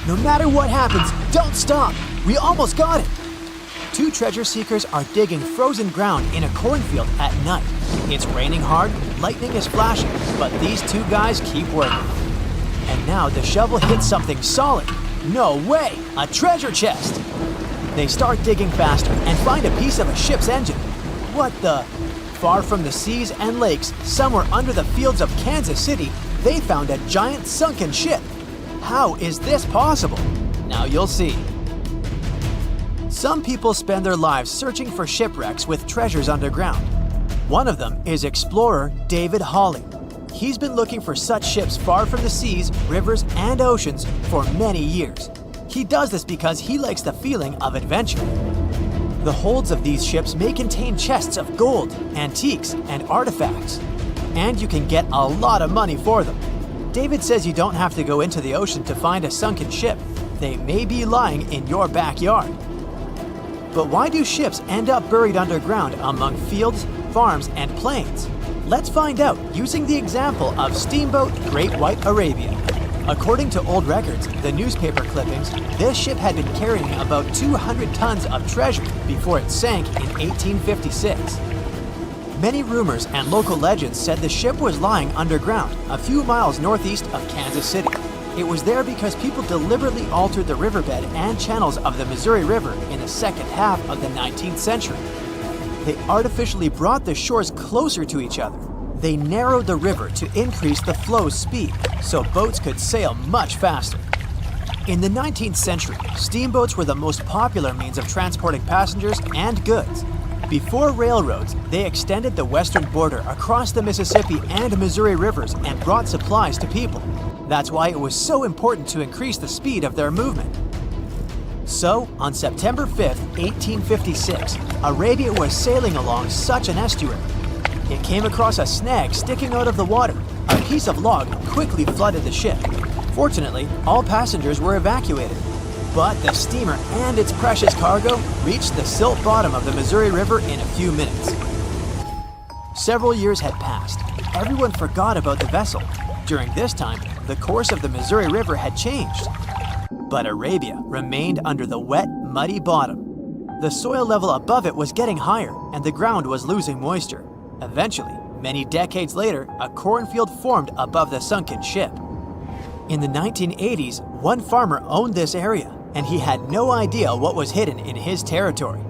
No matter what happens, don't stop! We almost got it! Two treasure seekers are digging frozen ground in a cornfield at night. It's raining hard, lightning is flashing, but these two guys keep working. And now the shovel hits something solid. No way! A treasure chest! They start digging faster and find a piece of a ship's engine. What the? Far from the seas and lakes, somewhere under the fields of Kansas City, they found a giant sunken ship. How is this possible? Now you'll see. Some people spend their lives searching for shipwrecks with treasures underground. One of them is explorer David Hawley. He's been looking for such ships far from the seas, rivers, and oceans for many years. He does this because he likes the feeling of adventure. The holds of these ships may contain chests of gold, antiques, and artifacts. And you can get a lot of money for them. David says you don't have to go into the ocean to find a sunken ship. They may be lying in your backyard. But why do ships end up buried underground among fields, farms, and plains? Let's find out using the example of steamboat Great White Arabia. According to old records, the newspaper clippings, this ship had been carrying about 200 tons of treasure before it sank in 1856. Many rumors and local legends said the ship was lying underground a few miles northeast of Kansas City. It was there because people deliberately altered the riverbed and channels of the Missouri River in the second half of the 19th century. They artificially brought the shores closer to each other. They narrowed the river to increase the flow's speed, so boats could sail much faster. In the 19th century, steamboats were the most popular means of transporting passengers and goods. Before railroads, they extended the western border across the Mississippi and Missouri rivers and brought supplies to people. That's why it was so important to increase the speed of their movement. So, on September 5, 1856, Arabia was sailing along such an estuary. It came across a snag sticking out of the water. A piece of log quickly flooded the ship. Fortunately, all passengers were evacuated. But the steamer and its precious cargo reached the silt bottom of the Missouri River in a few minutes. Several years had passed. Everyone forgot about the vessel. During this time, the course of the Missouri River had changed. But Arabia remained under the wet, muddy bottom. The soil level above it was getting higher, and the ground was losing moisture. Eventually, many decades later, a cornfield formed above the sunken ship. In the 1980s, one farmer owned this area, and he had no idea what was hidden in his territory.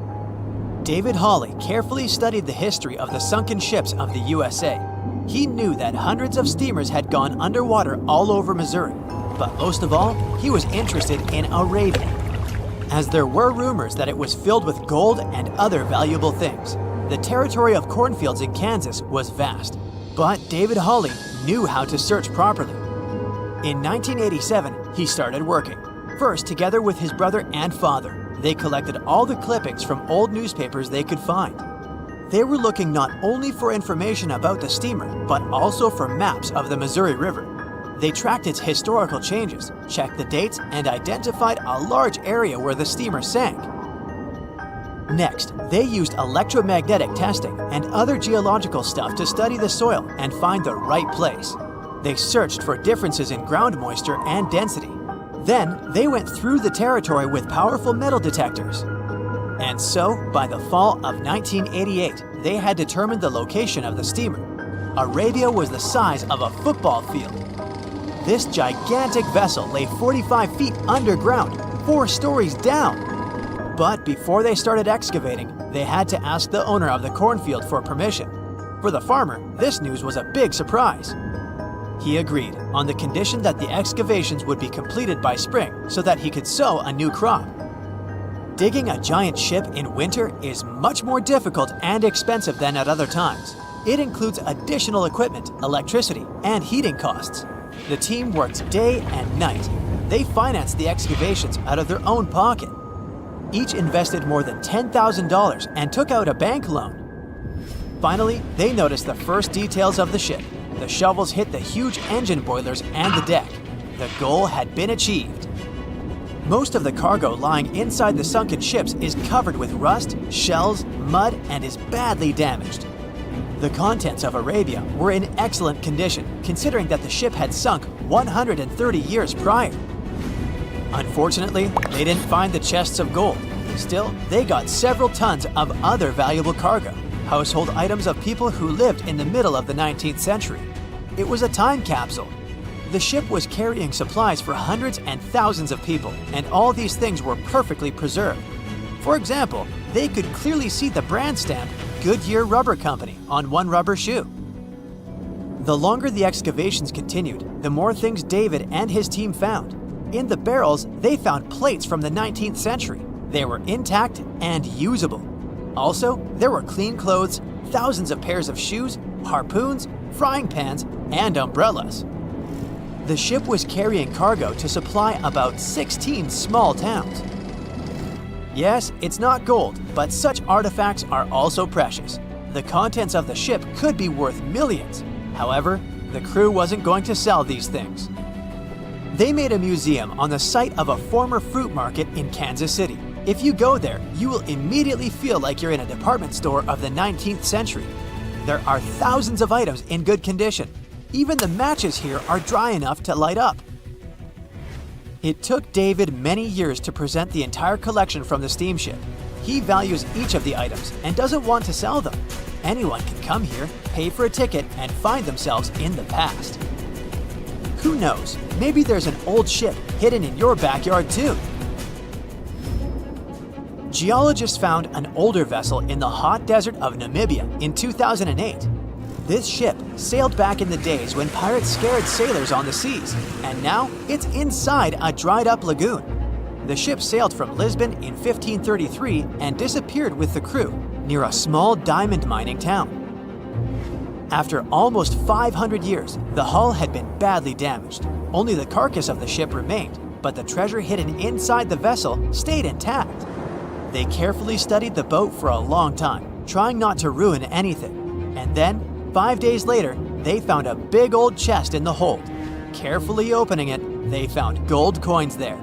David Hawley carefully studied the history of the sunken ships of the USA. He knew that hundreds of steamers had gone underwater all over Missouri, but most of all, he was interested in Arabia, as there were rumors that it was filled with gold and other valuable things. The territory of cornfields in Kansas was vast, but David Hawley knew how to search properly. In 1987, he started working. First, together with his brother and father, they collected all the clippings from old newspapers they could find. They were looking not only for information about the steamer, but also for maps of the Missouri River. They tracked its historical changes, checked the dates, and identified a large area where the steamer sank. Next, they used electromagnetic testing and other geological stuff to study the soil and find the right place. They searched for differences in ground moisture and density. Then, they went through the territory with powerful metal detectors. And so, by the fall of 1988, they had determined the location of the steamer. Arabia was the size of a football field. This gigantic vessel lay 45 feet underground, 4 stories down. But before they started excavating, they had to ask the owner of the cornfield for permission. For the farmer, this news was a big surprise. He agreed, on the condition that the excavations would be completed by spring so that he could sow a new crop. Digging a giant ship in winter is much more difficult and expensive than at other times. It includes additional equipment, electricity, and heating costs. The team worked day and night. They financed the excavations out of their own pocket. Each invested more than $10,000 and took out a bank loan. Finally, they noticed the first details of the ship. The shovels hit the huge engine boilers and the deck. The goal had been achieved. Most of the cargo lying inside the sunken ships is covered with rust, shells, mud, and is badly damaged. The contents of Arabia were in excellent condition, considering that the ship had sunk 130 years prior. Unfortunately, they didn't find the chests of gold. Still, they got several tons of other valuable cargo, household items of people who lived in the middle of the 19th century. It was a time capsule. The ship was carrying supplies for hundreds and thousands of people, and all these things were perfectly preserved. For example, they could clearly see the brand stamp Goodyear Rubber Company on one rubber shoe. The longer the excavations continued, the more things David and his team found. In the barrels, they found plates from the 19th century. They were intact and usable. Also, there were clean clothes, thousands of pairs of shoes, harpoons, frying pans, and umbrellas. The ship was carrying cargo to supply about 16 small towns. Yes, it's not gold, but such artifacts are also precious. The contents of the ship could be worth millions. However, the crew wasn't going to sell these things. They made a museum on the site of a former fruit market in Kansas City. If you go there, you will immediately feel like you're in a department store of the 19th century. There are thousands of items in good condition. Even the matches here are dry enough to light up. It took David many years to present the entire collection from the steamship. He values each of the items and doesn't want to sell them. Anyone can come here, pay for a ticket, and find themselves in the past. Who knows, maybe there's an old ship hidden in your backyard too. Geologists found an older vessel in the hot desert of Namibia in 2008. This ship sailed back in the days when pirates scared sailors on the seas, and now it's inside a dried-up lagoon. The ship sailed from Lisbon in 1533 and disappeared with the crew near a small diamond mining town. After almost 500 years, the hull had been badly damaged. Only the carcass of the ship remained, but the treasure hidden inside the vessel stayed intact. They carefully studied the boat for a long time, trying not to ruin anything. And then, 5 days later, they found a big old chest in the hold. Carefully opening it, they found gold coins there.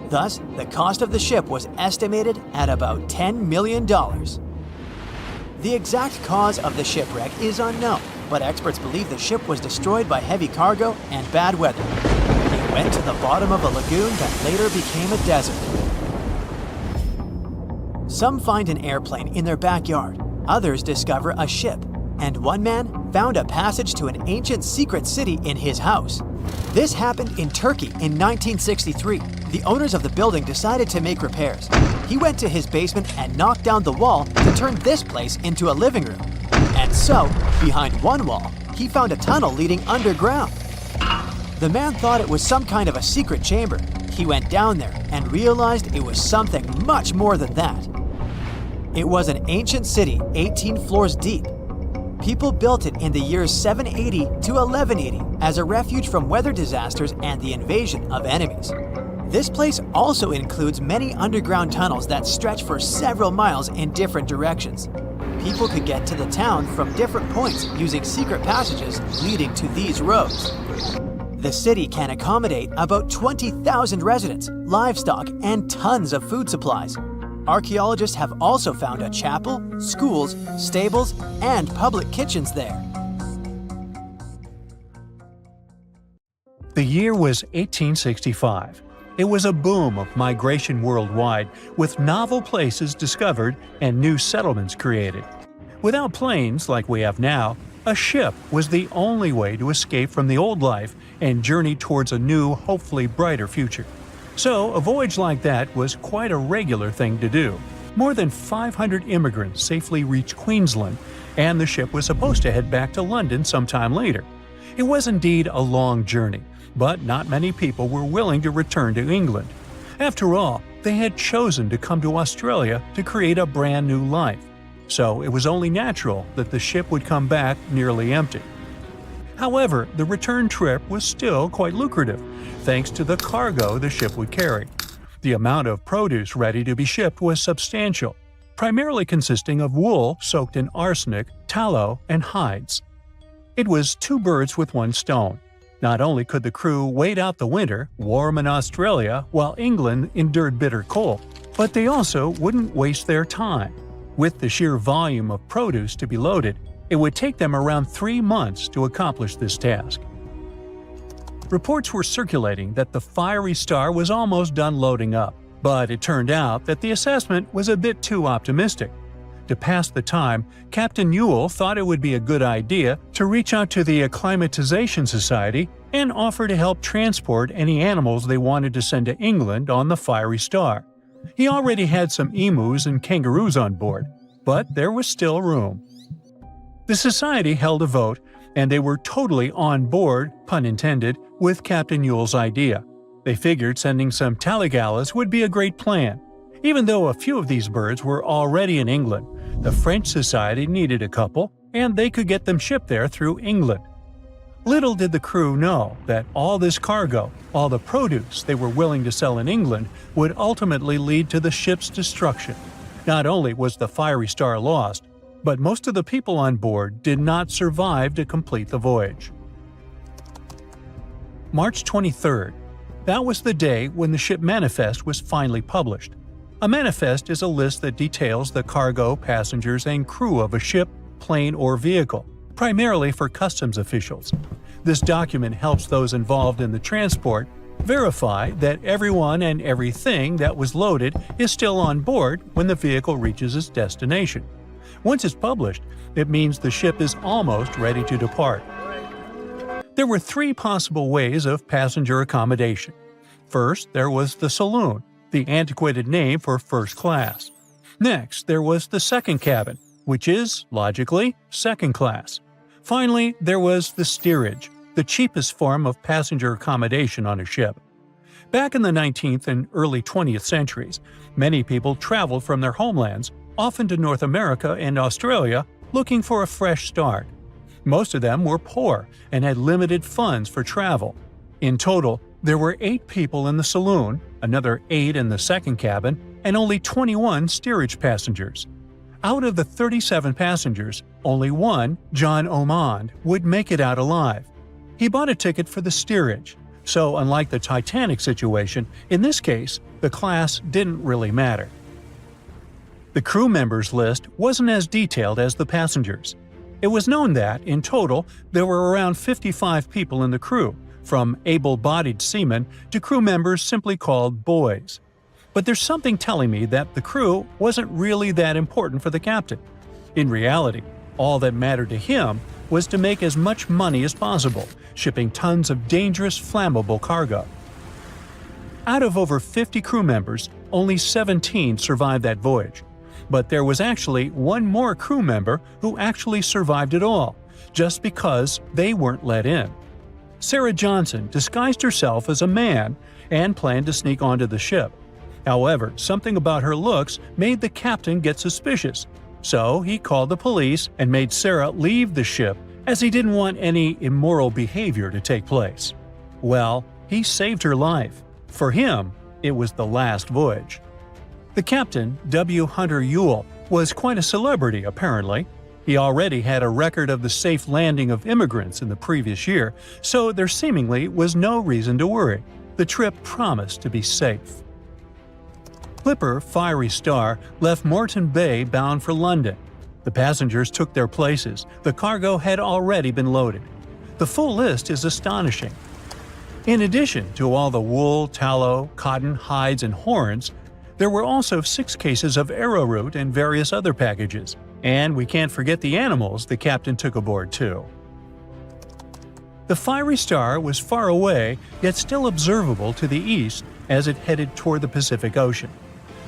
Thus, the cost of the ship was estimated at about $10 million. The exact cause of the shipwreck is unknown, but experts believe the ship was destroyed by heavy cargo and bad weather. It went to the bottom of a lagoon that later became a desert. Some find an airplane in their backyard, others discover a ship, and one man found a passage to an ancient secret city in his house. This happened in Turkey in 1963. The owners of the building decided to make repairs. He went to his basement and knocked down the wall to turn this place into a living room. And so, behind one wall, he found a tunnel leading underground. The man thought it was some kind of a secret chamber. He went down there and realized it was something much more than that. It was an ancient city 18 floors deep. People built it in the years 780 to 1180 as a refuge from weather disasters and the invasion of enemies. This place also includes many underground tunnels that stretch for several miles in different directions. People could get to the town from different points using secret passages leading to these roads. The city can accommodate about 20,000 residents, livestock, and tons of food supplies. Archaeologists have also found a chapel, schools, stables, and public kitchens there. The year was 1865. It was a boom of migration worldwide, with novel places discovered and new settlements created. Without planes like we have now, a ship was the only way to escape from the old life and journey towards a new, hopefully brighter future. So, a voyage like that was quite a regular thing to do. More than 500 immigrants safely reached Queensland, and the ship was supposed to head back to London sometime later. It was indeed a long journey, but not many people were willing to return to England. After all, they had chosen to come to Australia to create a brand new life. So it was only natural that the ship would come back nearly empty. However, the return trip was still quite lucrative, thanks to the cargo the ship would carry. The amount of produce ready to be shipped was substantial, primarily consisting of wool soaked in arsenic, tallow, and hides. It was two birds with one stone. Not only could the crew wait out the winter, warm in Australia, while England endured bitter cold, but they also wouldn't waste their time. With the sheer volume of produce to be loaded, it would take them around 3 months to accomplish this task. Reports were circulating that the Fiery Star was almost done loading up, but it turned out that the assessment was a bit too optimistic. To pass the time, Captain Ewell thought it would be a good idea to reach out to the Acclimatization Society and offer to help transport any animals they wanted to send to England on the Fiery Star. He already had some emus and kangaroos on board, but there was still room. The society held a vote, and they were totally on board, pun intended, with Captain Ewell's idea. They figured sending some taligalas would be a great plan. Even though a few of these birds were already in England, the French Society needed a couple, and they could get them shipped there through England. Little did the crew know that all this cargo, all the produce they were willing to sell in England, would ultimately lead to the ship's destruction. Not only was the Fiery Star lost, but most of the people on board did not survive to complete the voyage. March 23rd. That was the day when the ship manifest was finally published. A manifest is a list that details the cargo, passengers, and crew of a ship, plane, or vehicle, primarily for customs officials. This document helps those involved in the transport verify that everyone and everything that was loaded is still on board when the vehicle reaches its destination. Once it's published, it means the ship is almost ready to depart. There were three possible ways of passenger accommodation. First, there was the saloon, the antiquated name for first class. Next, there was the second cabin, which is, logically, second class. Finally, there was the steerage, the cheapest form of passenger accommodation on a ship. Back in the 19th and early 20th centuries, many people traveled from their homelands, often to North America and Australia, looking for a fresh start. Most of them were poor and had limited funds for travel. In total, there were 8 people in the saloon, another 8 in the second cabin, and only 21 steerage passengers. Out of the 37 passengers, only one, John Ormond, would make it out alive. He bought a ticket for the steerage, so unlike the Titanic situation, in this case, the class didn't really matter. The crew members list wasn't as detailed as the passengers. It was known that, in total, there were around 55 people in the crew, from able-bodied seamen to crew members simply called boys. But there's something telling me that the crew wasn't really that important for the captain. In reality, all that mattered to him was to make as much money as possible, shipping tons of dangerous, flammable cargo. Out of over 50 crew members, only 17 survived that voyage. But there was actually one more crew member who actually survived it all, just because they weren't let in. Sarah Johnson disguised herself as a man and planned to sneak onto the ship. However, something about her looks made the captain get suspicious, so he called the police and made Sarah leave the ship as he didn't want any immoral behavior to take place. Well, he saved her life. For him, it was the last voyage. The captain, W. Hunter Ewell, was quite a celebrity apparently. He already had a record of the safe landing of immigrants in the previous year, so there seemingly was no reason to worry. The trip promised to be safe. Clipper Fiery Star left Moreton Bay bound for London. The passengers took their places. The cargo had already been loaded. The full list is astonishing. In addition to all the wool, tallow, cotton, hides, and horns, there were also 6 cases of arrowroot and various other packages. And we can't forget the animals the captain took aboard too. The Fiery Star was far away, yet still observable to the east as it headed toward the Pacific Ocean.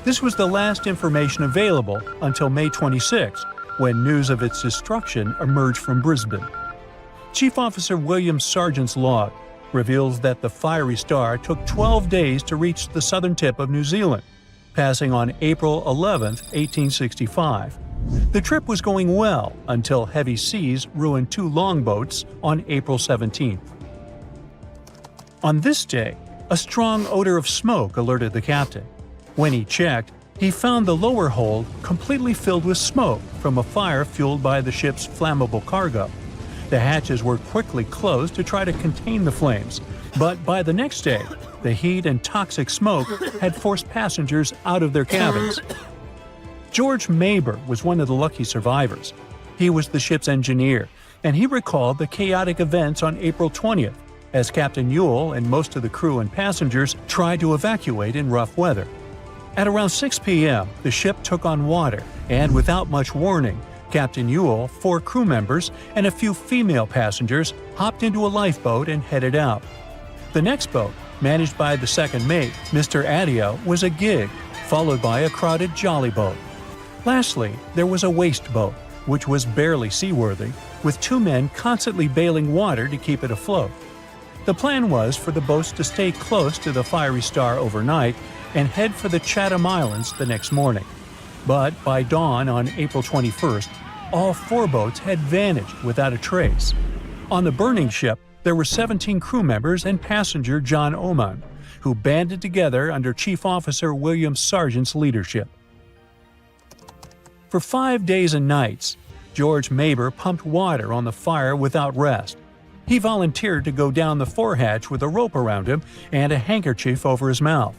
This was the last information available until May 26, when news of its destruction emerged from Brisbane. Chief Officer William Sargent's log reveals that the Fiery Star took 12 days to reach the southern tip of New Zealand, passing on April 11, 1865. The trip was going well until heavy seas ruined 2 longboats on April 17. On this day, a strong odor of smoke alerted the captain. When he checked, he found the lower hold completely filled with smoke from a fire fueled by the ship's flammable cargo. The hatches were quickly closed to try to contain the flames, but by the next day, the heat and toxic smoke had forced passengers out of their cabins. George Maber was one of the lucky survivors. He was the ship's engineer, and he recalled the chaotic events on April 20th, as Captain Ewell and most of the crew and passengers tried to evacuate in rough weather. At around 6 p.m., the ship took on water, and without much warning, Captain Ewell, 4 crew members, and a few female passengers hopped into a lifeboat and headed out. The next boat, managed by the second mate, Mr. Adio, was a gig, followed by a crowded jolly boat. Lastly, there was a waste boat, which was barely seaworthy, with 2 men constantly bailing water to keep it afloat. The plan was for the boats to stay close to the Fiery Star overnight and head for the Chatham Islands the next morning. But by dawn on April 21st, all 4 boats had vanished without a trace. On the burning ship, there were 17 crew members and passenger John Oman, who banded together under Chief Officer William Sargent's leadership. For 5 days and nights, George Maber pumped water on the fire without rest. He volunteered to go down the forehatch with a rope around him and a handkerchief over his mouth.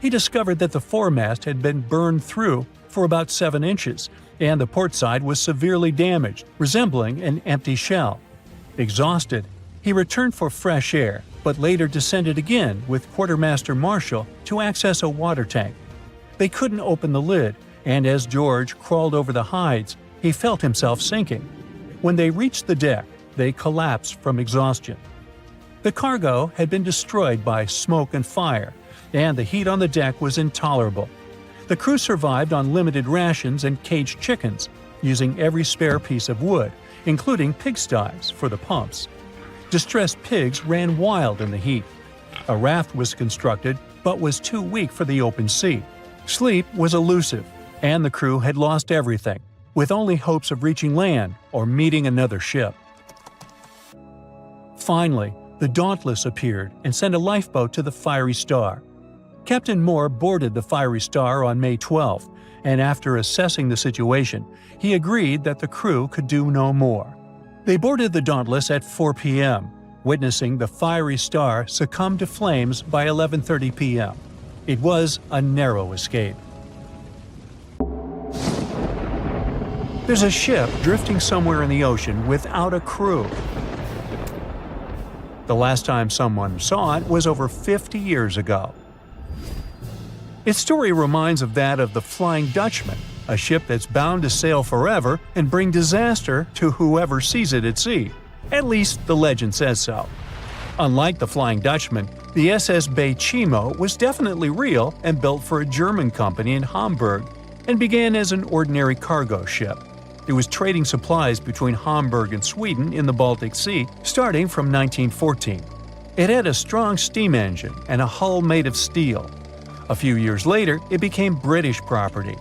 He discovered that the foremast had been burned through for about 7 inches, and the port side was severely damaged, resembling an empty shell. Exhausted, he returned for fresh air, but later descended again with Quartermaster Marshall to access a water tank. They couldn't open the lid, and as George crawled over the hides, he felt himself sinking. When they reached the deck, they collapsed from exhaustion. The cargo had been destroyed by smoke and fire, and the heat on the deck was intolerable. The crew survived on limited rations and caged chickens, using every spare piece of wood, including pigsties, for the pumps. Distressed pigs ran wild in the heat. A raft was constructed, but was too weak for the open sea. Sleep was elusive, and the crew had lost everything, with only hopes of reaching land or meeting another ship. Finally, the Dauntless appeared and sent a lifeboat to the Fiery Star. Captain Moore boarded the Fiery Star on May 12th, and after assessing the situation, he agreed that the crew could do no more. They boarded the Dauntless at 4 p.m., witnessing the Fiery Star succumb to flames by 11:30 p.m. It was a narrow escape. There's a ship drifting somewhere in the ocean without a crew. The last time someone saw it was over 50 years ago. Its story reminds of that of the Flying Dutchman, a ship that's bound to sail forever and bring disaster to whoever sees it at sea. At least the legend says so. Unlike the Flying Dutchman, the SS Baychimo was definitely real and built for a German company in Hamburg and began as an ordinary cargo ship. It was trading supplies between Hamburg and Sweden in the Baltic Sea starting from 1914. It had a strong steam engine and a hull made of steel. A few years later, it became British property.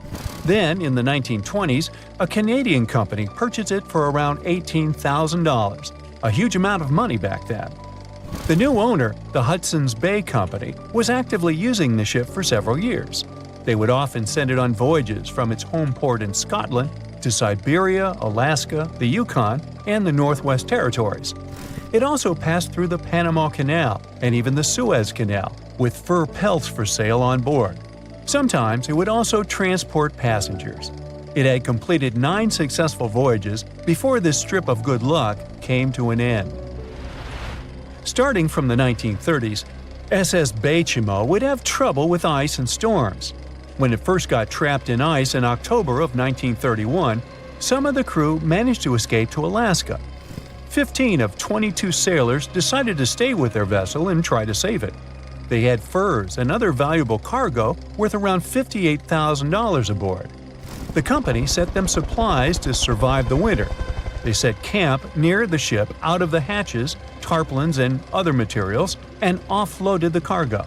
Then, in the 1920s, a Canadian company purchased it for around $18,000, a huge amount of money back then. The new owner, the Hudson's Bay Company, was actively using the ship for several years. They would often send it on voyages from its home port in Scotland to Siberia, Alaska, the Yukon, and the Northwest Territories. It also passed through the Panama Canal and even the Suez Canal, with fur pelts for sale on board. Sometimes it would also transport passengers. It had completed 9 successful voyages before this strip of good luck came to an end. Starting from the 1930s, SS Baychimo would have trouble with ice and storms. When it first got trapped in ice in October of 1931, some of the crew managed to escape to Alaska. 15 of 22 sailors decided to stay with their vessel and try to save it. They had furs and other valuable cargo worth around $58,000 aboard. The company sent them supplies to survive the winter. They set camp near the ship out of the hatches, tarpaulins, and other materials, and offloaded the cargo.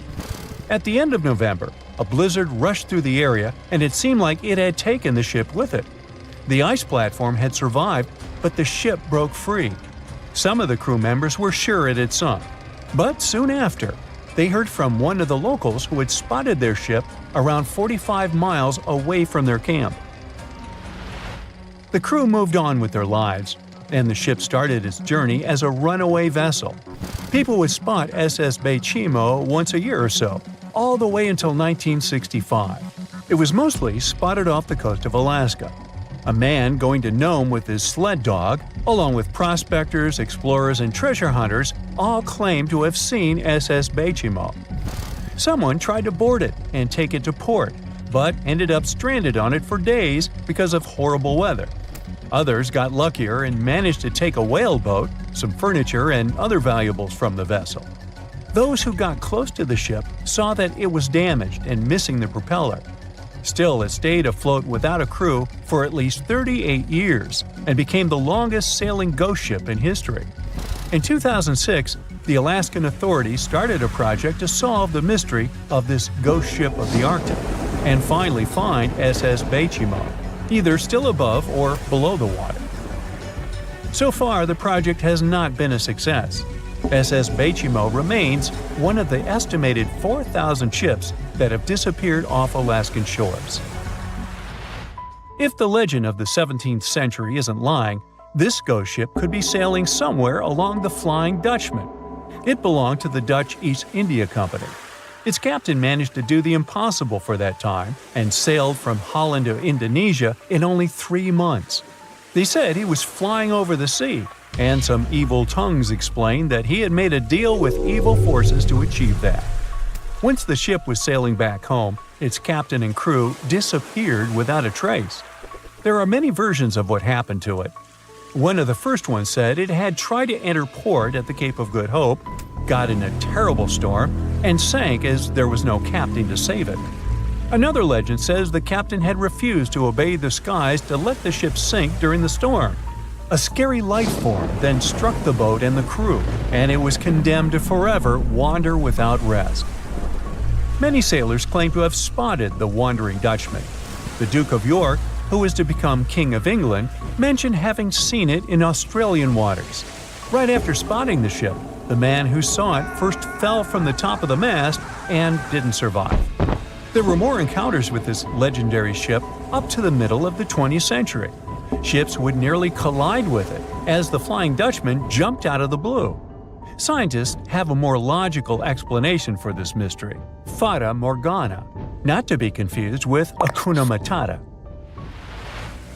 At the end of November, a blizzard rushed through the area, and it seemed like it had taken the ship with it. The ice platform had survived, but the ship broke free. Some of the crew members were sure it had sunk. But soon after, they heard from one of the locals who had spotted their ship around 45 miles away from their camp. The crew moved on with their lives, and the ship started its journey as a runaway vessel. People would spot SS Baychimo once a year or so, all the way until 1965. It was mostly spotted off the coast of Alaska. A man going to Nome with his sled dog, along with prospectors, explorers, and treasure hunters, all claim to have seen SS Baychimo. Someone tried to board it and take it to port, but ended up stranded on it for days because of horrible weather. Others got luckier and managed to take a whaleboat, some furniture, and other valuables from the vessel. Those who got close to the ship saw that it was damaged and missing the propeller. Still, it stayed afloat without a crew for at least 38 years and became the longest sailing ghost ship in history. In 2006, the Alaskan authorities started a project to solve the mystery of this ghost ship of the Arctic and finally find SS Baychimo, either still above or below the water. So far, the project has not been a success. SS Baychimo remains one of the estimated 4,000 ships that have disappeared off Alaskan shores. If the legend of the 17th century isn't lying, this ghost ship could be sailing somewhere along the Flying Dutchman. It belonged to the Dutch East India Company. Its captain managed to do the impossible for that time and sailed from Holland to Indonesia in only 3 months. They said he was flying over the sea, and some evil tongues explained that he had made a deal with evil forces to achieve that. Once the ship was sailing back home, its captain and crew disappeared without a trace. There are many versions of what happened to it. One of the first ones said it had tried to enter port at the Cape of Good Hope, got in a terrible storm, and sank as there was no captain to save it. Another legend says the captain had refused to obey the skies to let the ship sink during the storm. A scary life form then struck the boat and the crew, and it was condemned to forever wander without rest. Many sailors claim to have spotted the wandering Dutchman. The Duke of York, who was to become King of England, mentioned having seen it in Australian waters. Right after spotting the ship, the man who saw it first fell from the top of the mast and didn't survive. There were more encounters with this legendary ship up to the middle of the 20th century. Ships would nearly collide with it as the Flying Dutchman jumped out of the blue. Scientists have a more logical explanation for this mystery: Fata Morgana, not to be confused with Hakuna Matata.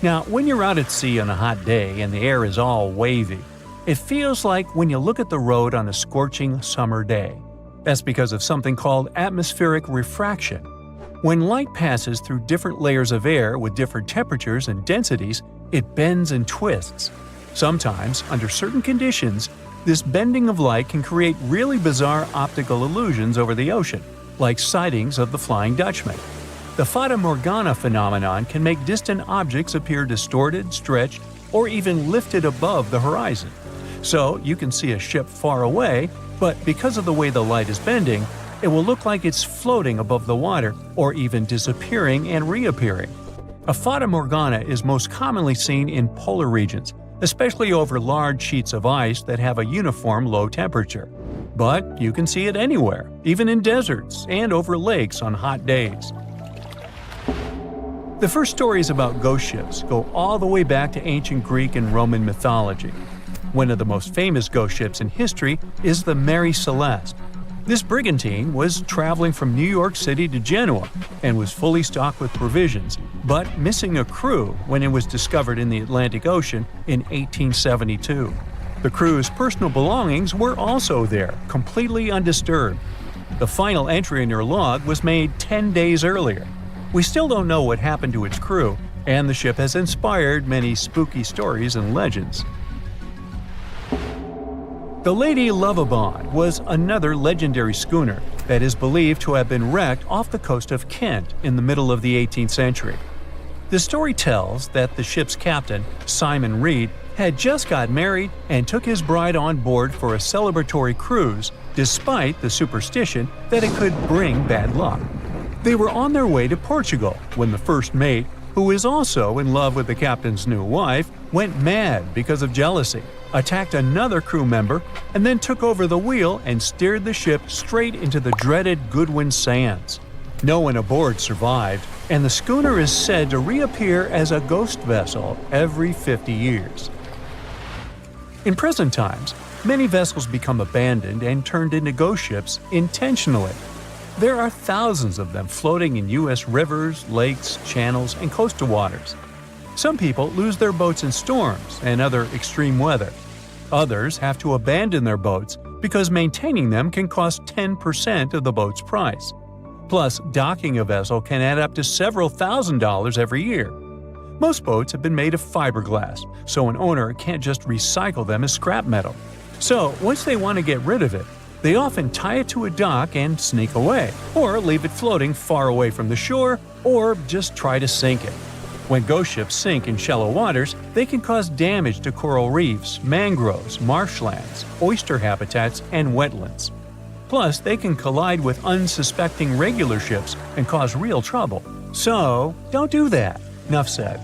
Now, when you're out at sea on a hot day and the air is all wavy, it feels like when you look at the road on a scorching summer day. That's because of something called atmospheric refraction. When light passes through different layers of air with different temperatures and densities, it bends and twists. Sometimes, under certain conditions, this bending of light can create really bizarre optical illusions over the ocean, like sightings of the Flying Dutchman. The Fata Morgana phenomenon can make distant objects appear distorted, stretched, or even lifted above the horizon. So you can see a ship far away, but because of the way the light is bending, it will look like it's floating above the water or even disappearing and reappearing. A Fata Morgana is most commonly seen in polar regions, especially over large sheets of ice that have a uniform low temperature. But you can see it anywhere, even in deserts and over lakes on hot days. The first stories about ghost ships go all the way back to ancient Greek and Roman mythology. One of the most famous ghost ships in history is the Mary Celeste. This brigantine was traveling from New York City to Genoa and was fully stocked with provisions, but missing a crew when it was discovered in the Atlantic Ocean in 1872. The crew's personal belongings were also there, completely undisturbed. The final entry in their log was made 10 days earlier. We still don't know what happened to its crew, and the ship has inspired many spooky stories and legends. The Lady Lovibond was another legendary schooner that is believed to have been wrecked off the coast of Kent in the middle of the 18th century. The story tells that the ship's captain, Simon Reed, had just got married and took his bride on board for a celebratory cruise, despite the superstition that it could bring bad luck. They were on their way to Portugal when the first mate, who is also in love with the captain's new wife, went mad because of jealousy, attacked another crew member, and then took over the wheel and steered the ship straight into the dreaded Goodwin Sands. No one aboard survived, and the schooner is said to reappear as a ghost vessel every 50 years. In present times, many vessels become abandoned and turned into ghost ships intentionally. There are thousands of them floating in U.S. rivers, lakes, channels, and coastal waters. Some people lose their boats in storms and other extreme weather. Others have to abandon their boats because maintaining them can cost 10% of the boat's price. Plus, docking a vessel can add up to several $1,000s every year. Most boats have been made of fiberglass, so an owner can't just recycle them as scrap metal. So, once they want to get rid of it, they often tie it to a dock and sneak away, or leave it floating far away from the shore, or just try to sink it. When ghost ships sink in shallow waters, they can cause damage to coral reefs, mangroves, marshlands, oyster habitats, and wetlands. Plus, they can collide with unsuspecting regular ships and cause real trouble. So, don't do that. Enough said.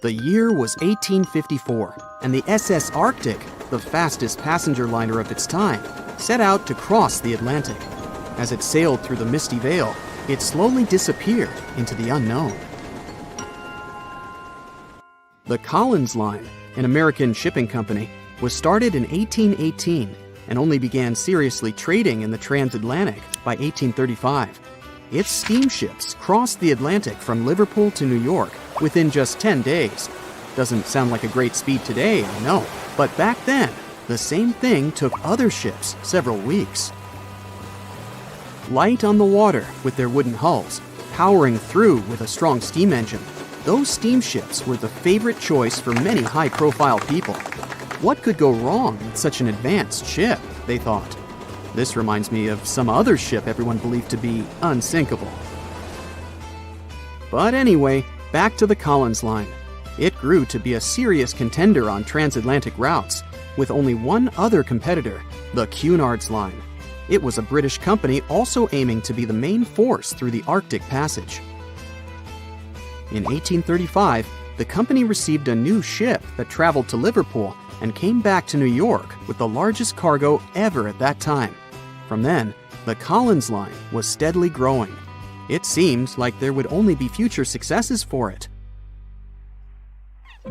The year was 1854, and the SS Arctic, the fastest passenger liner of its time, set out to cross the Atlantic. As it sailed through the misty veil, it slowly disappeared into the unknown. The Collins Line, an American shipping company, was started in 1818 and only began seriously trading in the transatlantic by 1835. Its steamships crossed the Atlantic from Liverpool to New York within just 10 days. Doesn't sound like a great speed today, I know, but back then, the same thing took other ships several weeks. Light on the water with their wooden hulls, powering through with a strong steam engine, those steamships were the favorite choice for many high-profile people. What could go wrong with such an advanced ship, they thought. This reminds me of some other ship everyone believed to be unsinkable. But anyway, back to the Collins Line. It grew to be a serious contender on transatlantic routes, with only one other competitor, the Cunard's Line. It was a British company also aiming to be the main force through the Arctic Passage. In 1835, the company received a new ship that traveled to Liverpool and came back to New York with the largest cargo ever at that time. From then, the Collins Line was steadily growing. It seemed like there would only be future successes for it.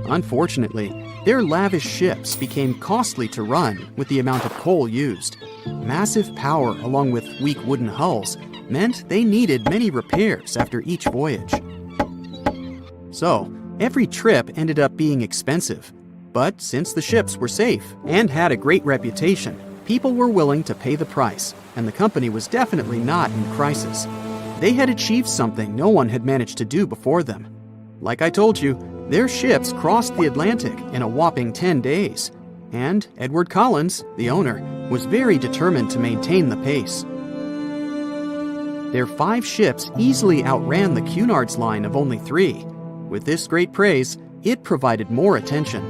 Unfortunately, their lavish ships became costly to run with the amount of coal used. Massive power along with weak wooden hulls meant they needed many repairs after each voyage. So, every trip ended up being expensive. But since the ships were safe and had a great reputation, people were willing to pay the price, and the company was definitely not in crisis. They had achieved something no one had managed to do before them. Like I told you, their ships crossed the Atlantic in a whopping 10 days, and Edward Collins, the owner, was very determined to maintain the pace. Their 5 ships easily outran the Cunard's Line of only 3. With this great praise, it provided more attention.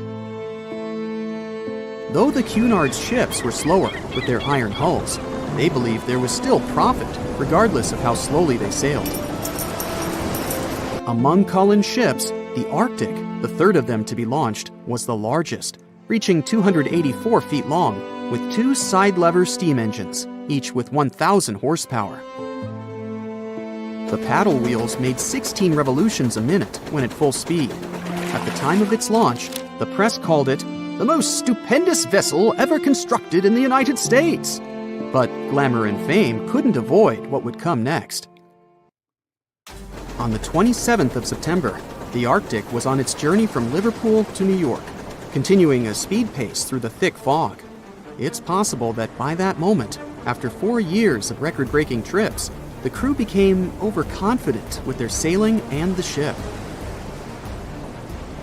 Though the Cunard's ships were slower with their iron hulls, they believed there was still profit, regardless of how slowly they sailed. Among Collins' ships, the Arctic, the third of them to be launched, was the largest, reaching 284 feet long, with 2 side-lever steam engines, each with 1,000 horsepower. The paddle wheels made 16 revolutions a minute when at full speed. At the time of its launch, the press called it the most stupendous vessel ever constructed in the United States. But glamour and fame couldn't avoid what would come next. On the 27th of September, the Arctic was on its journey from Liverpool to New York, continuing a speed pace through the thick fog. It's possible that by that moment, after 4 years of record-breaking trips, the crew became overconfident with their sailing and the ship.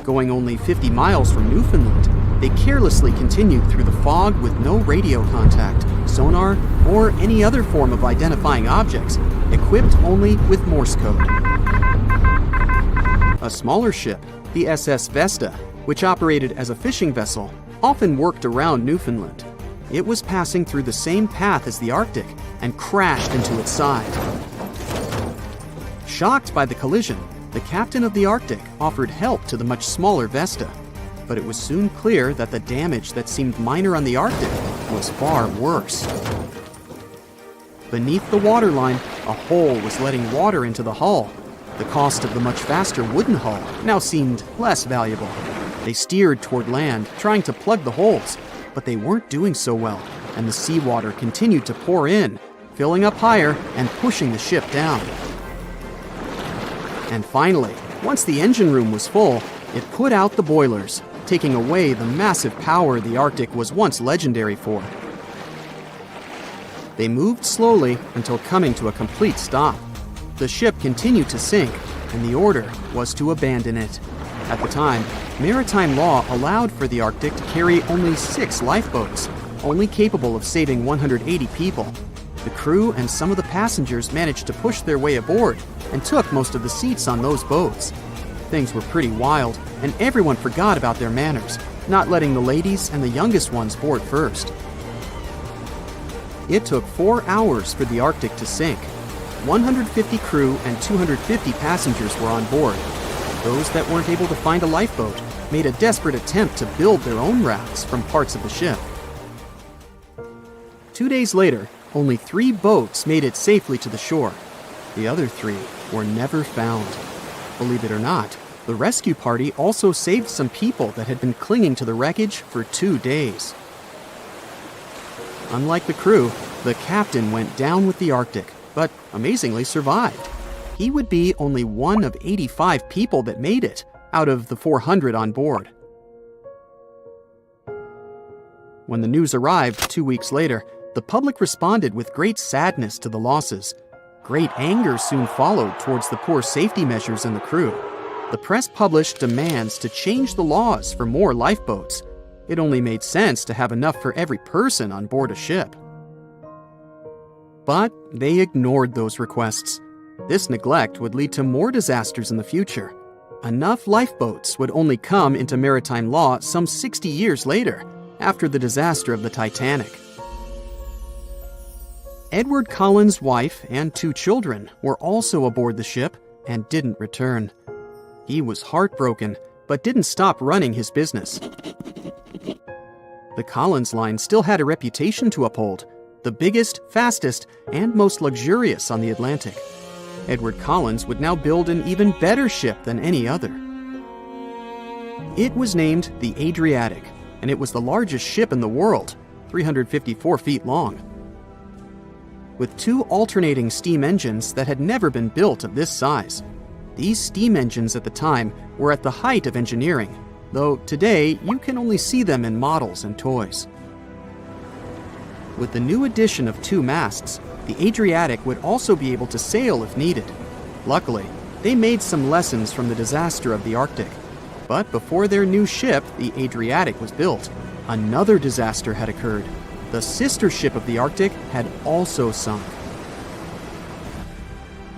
Going only 50 miles from Newfoundland, they carelessly continued through the fog with no radio contact, sonar, or any other form of identifying objects, equipped only with Morse code. A smaller ship, the SS Vesta, which operated as a fishing vessel, often worked around Newfoundland. It was passing through the same path as the Arctic and crashed into its side. Shocked by the collision, the captain of the Arctic offered help to the much smaller Vesta, but it was soon clear that the damage that seemed minor on the Arctic was far worse. Beneath the waterline, a hole was letting water into the hull. The cost of the much faster wooden hull now seemed less valuable. They steered toward land, trying to plug the holes, but they weren't doing so well, and the seawater continued to pour in, filling up higher and pushing the ship down. And finally, once the engine room was full, it put out the boilers, taking away the massive power the Arctic was once legendary for. They moved slowly until coming to a complete stop. The ship continued to sink, and the order was to abandon it. At the time, maritime law allowed for the Arctic to carry only 6 lifeboats, only capable of saving 180 people. The crew and some of the passengers managed to push their way aboard and took most of the seats on those boats. Things were pretty wild, and everyone forgot about their manners, not letting the ladies and the youngest ones board first. It took 4 hours for the Arctic to sink. 150 crew and 250 passengers were on board. Those that weren't able to find a lifeboat made a desperate attempt to build their own rafts from parts of the ship. 2 days later, only 3 boats made it safely to the shore. The other 3 were never found. Believe it or not, the rescue party also saved some people that had been clinging to the wreckage for 2 days. Unlike the crew, the captain went down with the Arctic, but amazingly survived. He would be only one of 85 people that made it out of the 400 on board. When the news arrived 2 weeks later, the public responded with great sadness to the losses. Great anger soon followed towards the poor safety measures and the crew. The press published demands to change the laws for more lifeboats. It only made sense to have enough for every person on board a ship. But they ignored those requests. This neglect would lead to more disasters in the future. Enough lifeboats would only come into maritime law some 60 years later, after the disaster of the Titanic. Edward Cullen's wife and 2 children were also aboard the ship and didn't return. He was heartbroken, but didn't stop running his business. The Collins line still had a reputation to uphold, the biggest, fastest, and most luxurious on the Atlantic. Edward Collins would now build an even better ship than any other. It was named the Adriatic, and it was the largest ship in the world, 354 feet long. With 2 alternating steam engines that had never been built of this size. These steam engines at the time were at the height of engineering, though today you can only see them in models and toys. With the new addition of 2 masts, the Adriatic would also be able to sail if needed. Luckily, they made some lessons from the disaster of the Arctic. But before their new ship, the Adriatic, was built, another disaster had occurred. The sister ship of the Arctic had also sunk.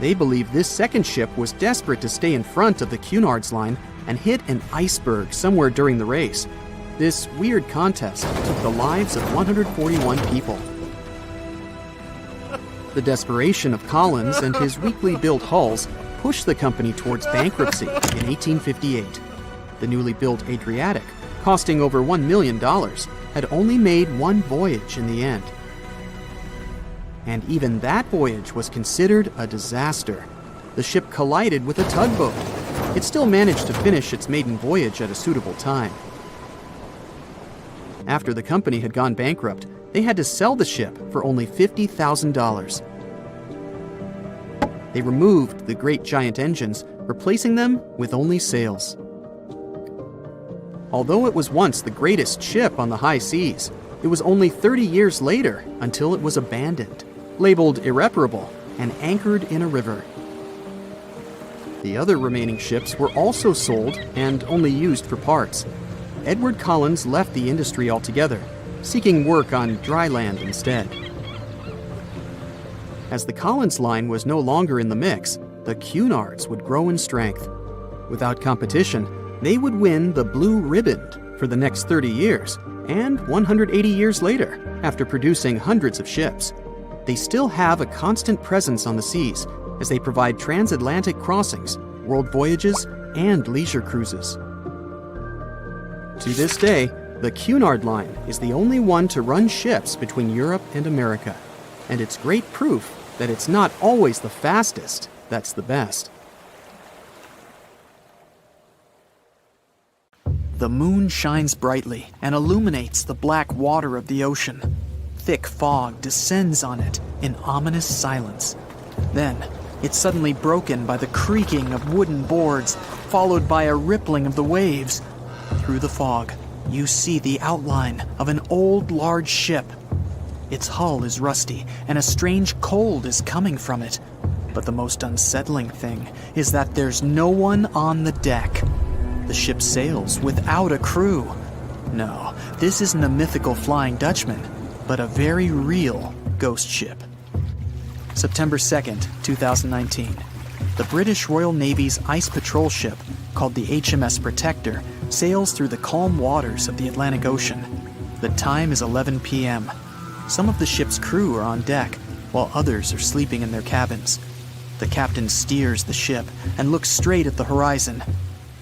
They believe this second ship was desperate to stay in front of the Cunard's line and hit an iceberg somewhere during the race. This weird contest took the lives of 141 people. The desperation of Collins and his weakly built hulls pushed the company towards bankruptcy in 1858. The newly built Adriatic, costing over $1 million, had only made 1 voyage in the end. And even that voyage was considered a disaster. The ship collided with a tugboat. It still managed to finish its maiden voyage at a suitable time. After the company had gone bankrupt, they had to sell the ship for only $50,000. They removed the great giant engines, replacing them with only sails. Although it was once the greatest ship on the high seas, it was only 30 years later until it was abandoned, labeled irreparable, and anchored in a river. The other remaining ships were also sold and only used for parts. Edward Collins left the industry altogether, seeking work on dry land instead. As the Collins line was no longer in the mix, the Cunards would grow in strength. Without competition, they would win the Blue Ribbon for the next 30 years, and 180 years later, after producing hundreds of ships. They still have a constant presence on the seas as they provide transatlantic crossings, world voyages, and leisure cruises. To this day, the Cunard line is the only one to run ships between Europe and America, and it's great proof that it's not always the fastest that's the best. The moon shines brightly and illuminates the black water of the ocean. Thick fog descends on it in ominous silence. Then, It's suddenly broken by the creaking of wooden boards, followed by a rippling of the waves. Through the fog, you see the outline of an old, large ship. Its hull is rusty, and a strange cold is coming from it. But the most unsettling thing is that there's no one on the deck. The ship sails without a crew. No, this isn't a mythical Flying Dutchman, but a very real ghost ship. September 2nd, 2019. The British Royal Navy's ice patrol ship, called the HMS Protector, sails through the calm waters of the Atlantic Ocean. The time is 11 p.m. Some of the ship's crew are on deck, while others are sleeping in their cabins. The captain steers the ship and looks straight at the horizon.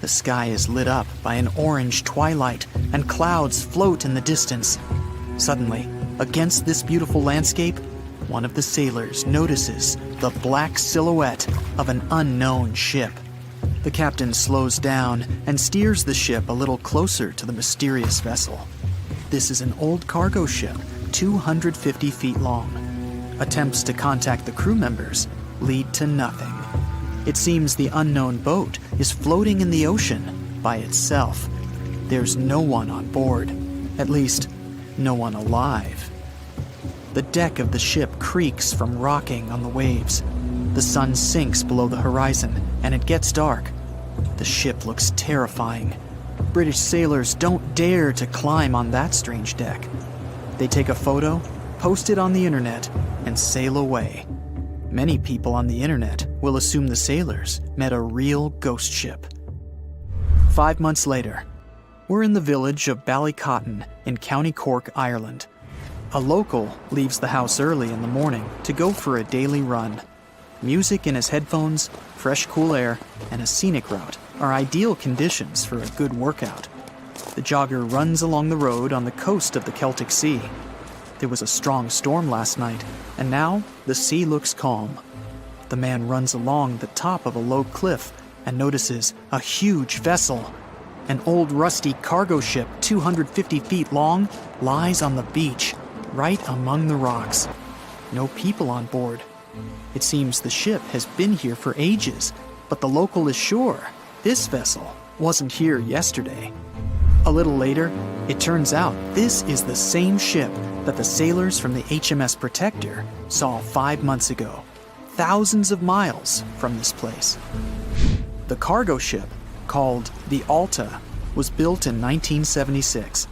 The sky is lit up by an orange twilight, and clouds float in the distance. Suddenly, against this beautiful landscape, one of the sailors notices the black silhouette of an unknown ship. The captain slows down and steers the ship a little closer to the mysterious vessel. This is an old cargo ship, 250 feet long. Attempts to contact the crew members lead to nothing. It seems the unknown boat is floating in the ocean by itself. There's no one on board, at least, no one alive. The deck of the ship creaks from rocking on the waves. The sun sinks below the horizon, and it gets dark. The ship looks terrifying. British sailors don't dare to climb on that strange deck. They take a photo, post it on the internet, and sail away. Many people on the internet will assume the sailors met a real ghost ship. 5 months later, we're in the village of Ballycotton in County Cork, Ireland. A local leaves the house early in the morning to go for a daily run. Music in his headphones, fresh cool air, and a scenic route are ideal conditions for a good workout. The jogger runs along the road on the coast of the Celtic Sea. There was a strong storm last night, and now the sea looks calm. The man runs along the top of a low cliff and notices a huge vessel. An old rusty cargo ship 250 feet long lies on the beach, right among the rocks. No people on board. It seems the ship has been here for ages, but the local is sure this vessel wasn't here yesterday. A little later, it turns out this is the same ship that the sailors from the HMS Protector saw 5 months ago, thousands of miles from this place. The cargo ship, called the Alta, was built in 1976.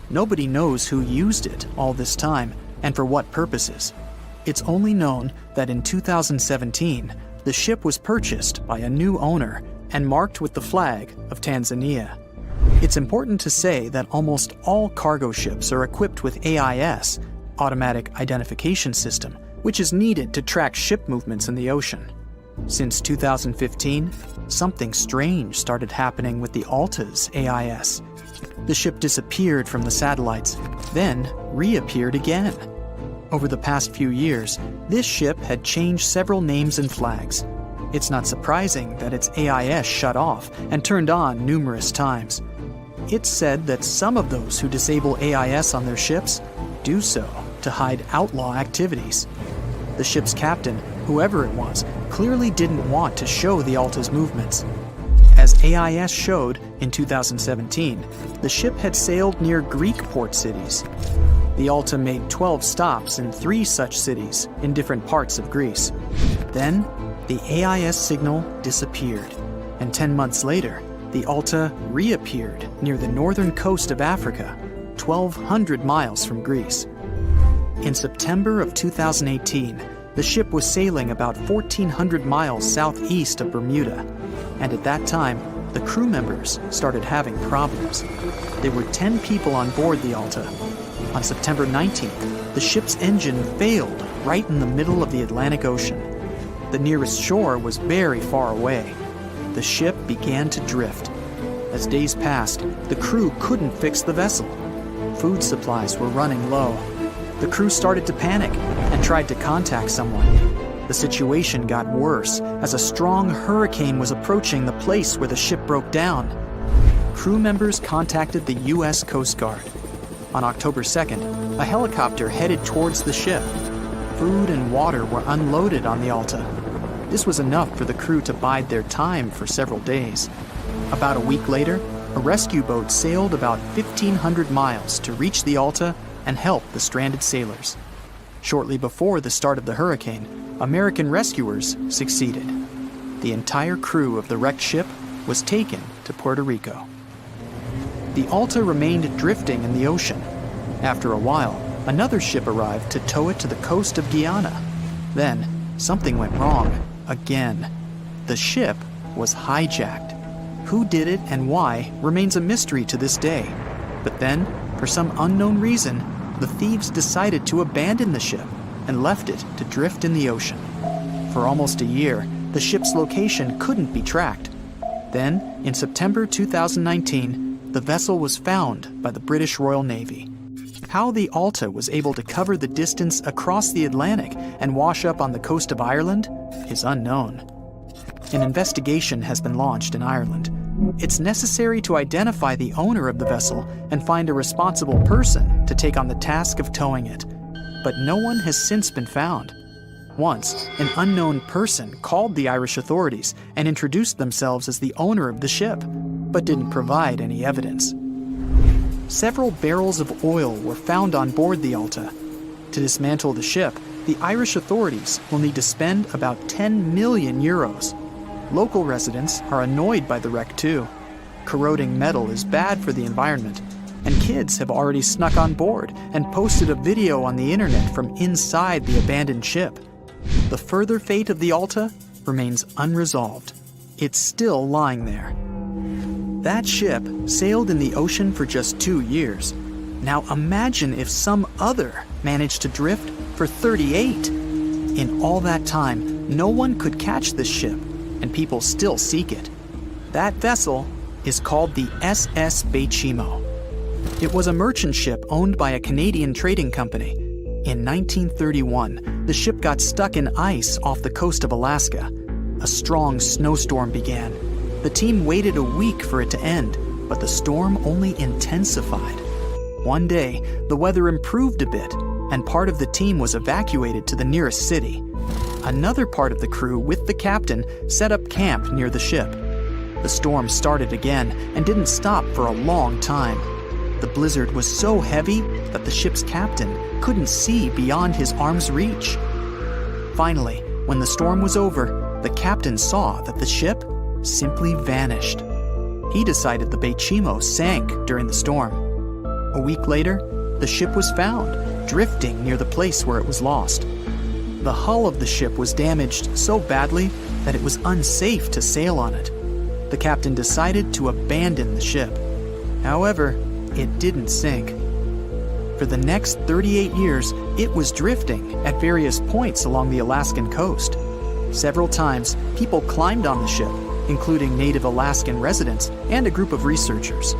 Nobody knows who used it all this time and for what purposes. It's only known that in 2017, the ship was purchased by a new owner and marked with the flag of Tanzania. It's important to say that almost all cargo ships are equipped with AIS, Automatic Identification System, which is needed to track ship movements in the ocean. Since 2015, something strange started happening with the Alta's AIS. The ship disappeared from the satellites, then reappeared again. Over the past few years, this ship had changed several names and flags. It's not surprising that its AIS shut off and turned on numerous times. It's said that some of those who disable AIS on their ships do so to hide outlaw activities. The ship's captain, whoever it was, clearly didn't want to show the Alta's movements. As AIS showed in 2017, the ship had sailed near Greek port cities. The Alta made 12 stops in 3 such cities in different parts of Greece. Then, the AIS signal disappeared, and 10 months later, the Alta reappeared near the northern coast of Africa, 1,200 miles from Greece. In September of 2018, the ship was sailing about 1,400 miles southeast of Bermuda, and at that time, the crew members started having problems. There were 10 people on board the Alta. On September 19th, the ship's engine failed right in the middle of the Atlantic Ocean. The nearest shore was very far away. The ship began to drift. As days passed, the crew couldn't fix the vessel. Food supplies were running low. The crew started to panic and tried to contact someone. The situation got worse as a strong hurricane was approaching the place where the ship broke down. Crew members contacted the U.S. Coast Guard. On October 2nd, a helicopter headed towards the ship. Food and water were unloaded on the Alta. This was enough for the crew to bide their time for several days. About a week later, a rescue boat sailed about 1,500 miles to reach the Alta and help the stranded sailors. Shortly before the start of the hurricane, American rescuers succeeded. The entire crew of the wrecked ship was taken to Puerto Rico. The Alta remained drifting in the ocean. After a while, another ship arrived to tow it to the coast of Guyana. Then, something went wrong again. The ship was hijacked. Who did it and why remains a mystery to this day. But then, for some unknown reason, the thieves decided to abandon the ship and left it to drift in the ocean. For almost a year, the ship's location couldn't be tracked. Then, in September 2019, the vessel was found by the British Royal Navy. How the Alta was able to cover the distance across the Atlantic and wash up on the coast of Ireland is unknown. An investigation has been launched in Ireland. It's necessary to identify the owner of the vessel and find a responsible person to take on the task of towing it. But no one has since been found. Once, an unknown person called the Irish authorities and introduced themselves as the owner of the ship, but didn't provide any evidence. Several barrels of oil were found on board the Alta. To dismantle the ship, the Irish authorities will need to spend about 10 million euros. Local residents are annoyed by the wreck too. Corroding metal is bad for the environment, and kids have already snuck on board and posted a video on the internet from inside the abandoned ship. The further fate of the Alta remains unresolved. It's still lying there. That ship sailed in the ocean for just 2 years. Now imagine if some other managed to drift for 38. In all that time, no one could catch this ship, and people still seek it. That vessel is called the SS Baychimo. It was a merchant ship owned by a Canadian trading company. In 1931, the ship got stuck in ice off the coast of Alaska. A strong snowstorm began. The team waited a week for it to end, but the storm only intensified. One day, the weather improved a bit, and part of the team was evacuated to the nearest city. Another part of the crew, with the captain, set up camp near the ship. The storm started again and didn't stop for a long time. The blizzard was so heavy that the ship's captain couldn't see beyond his arm's reach. Finally, when the storm was over, the captain saw that the ship simply vanished. He decided the Baychimo sank during the storm. A week later, the ship was found, drifting near the place where it was lost. The hull of the ship was damaged so badly that it was unsafe to sail on it. The captain decided to abandon the ship. However, it didn't sink. For the next 38 years, it was drifting at various points along the Alaskan coast. Several times, people climbed on the ship, including native Alaskan residents and a group of researchers.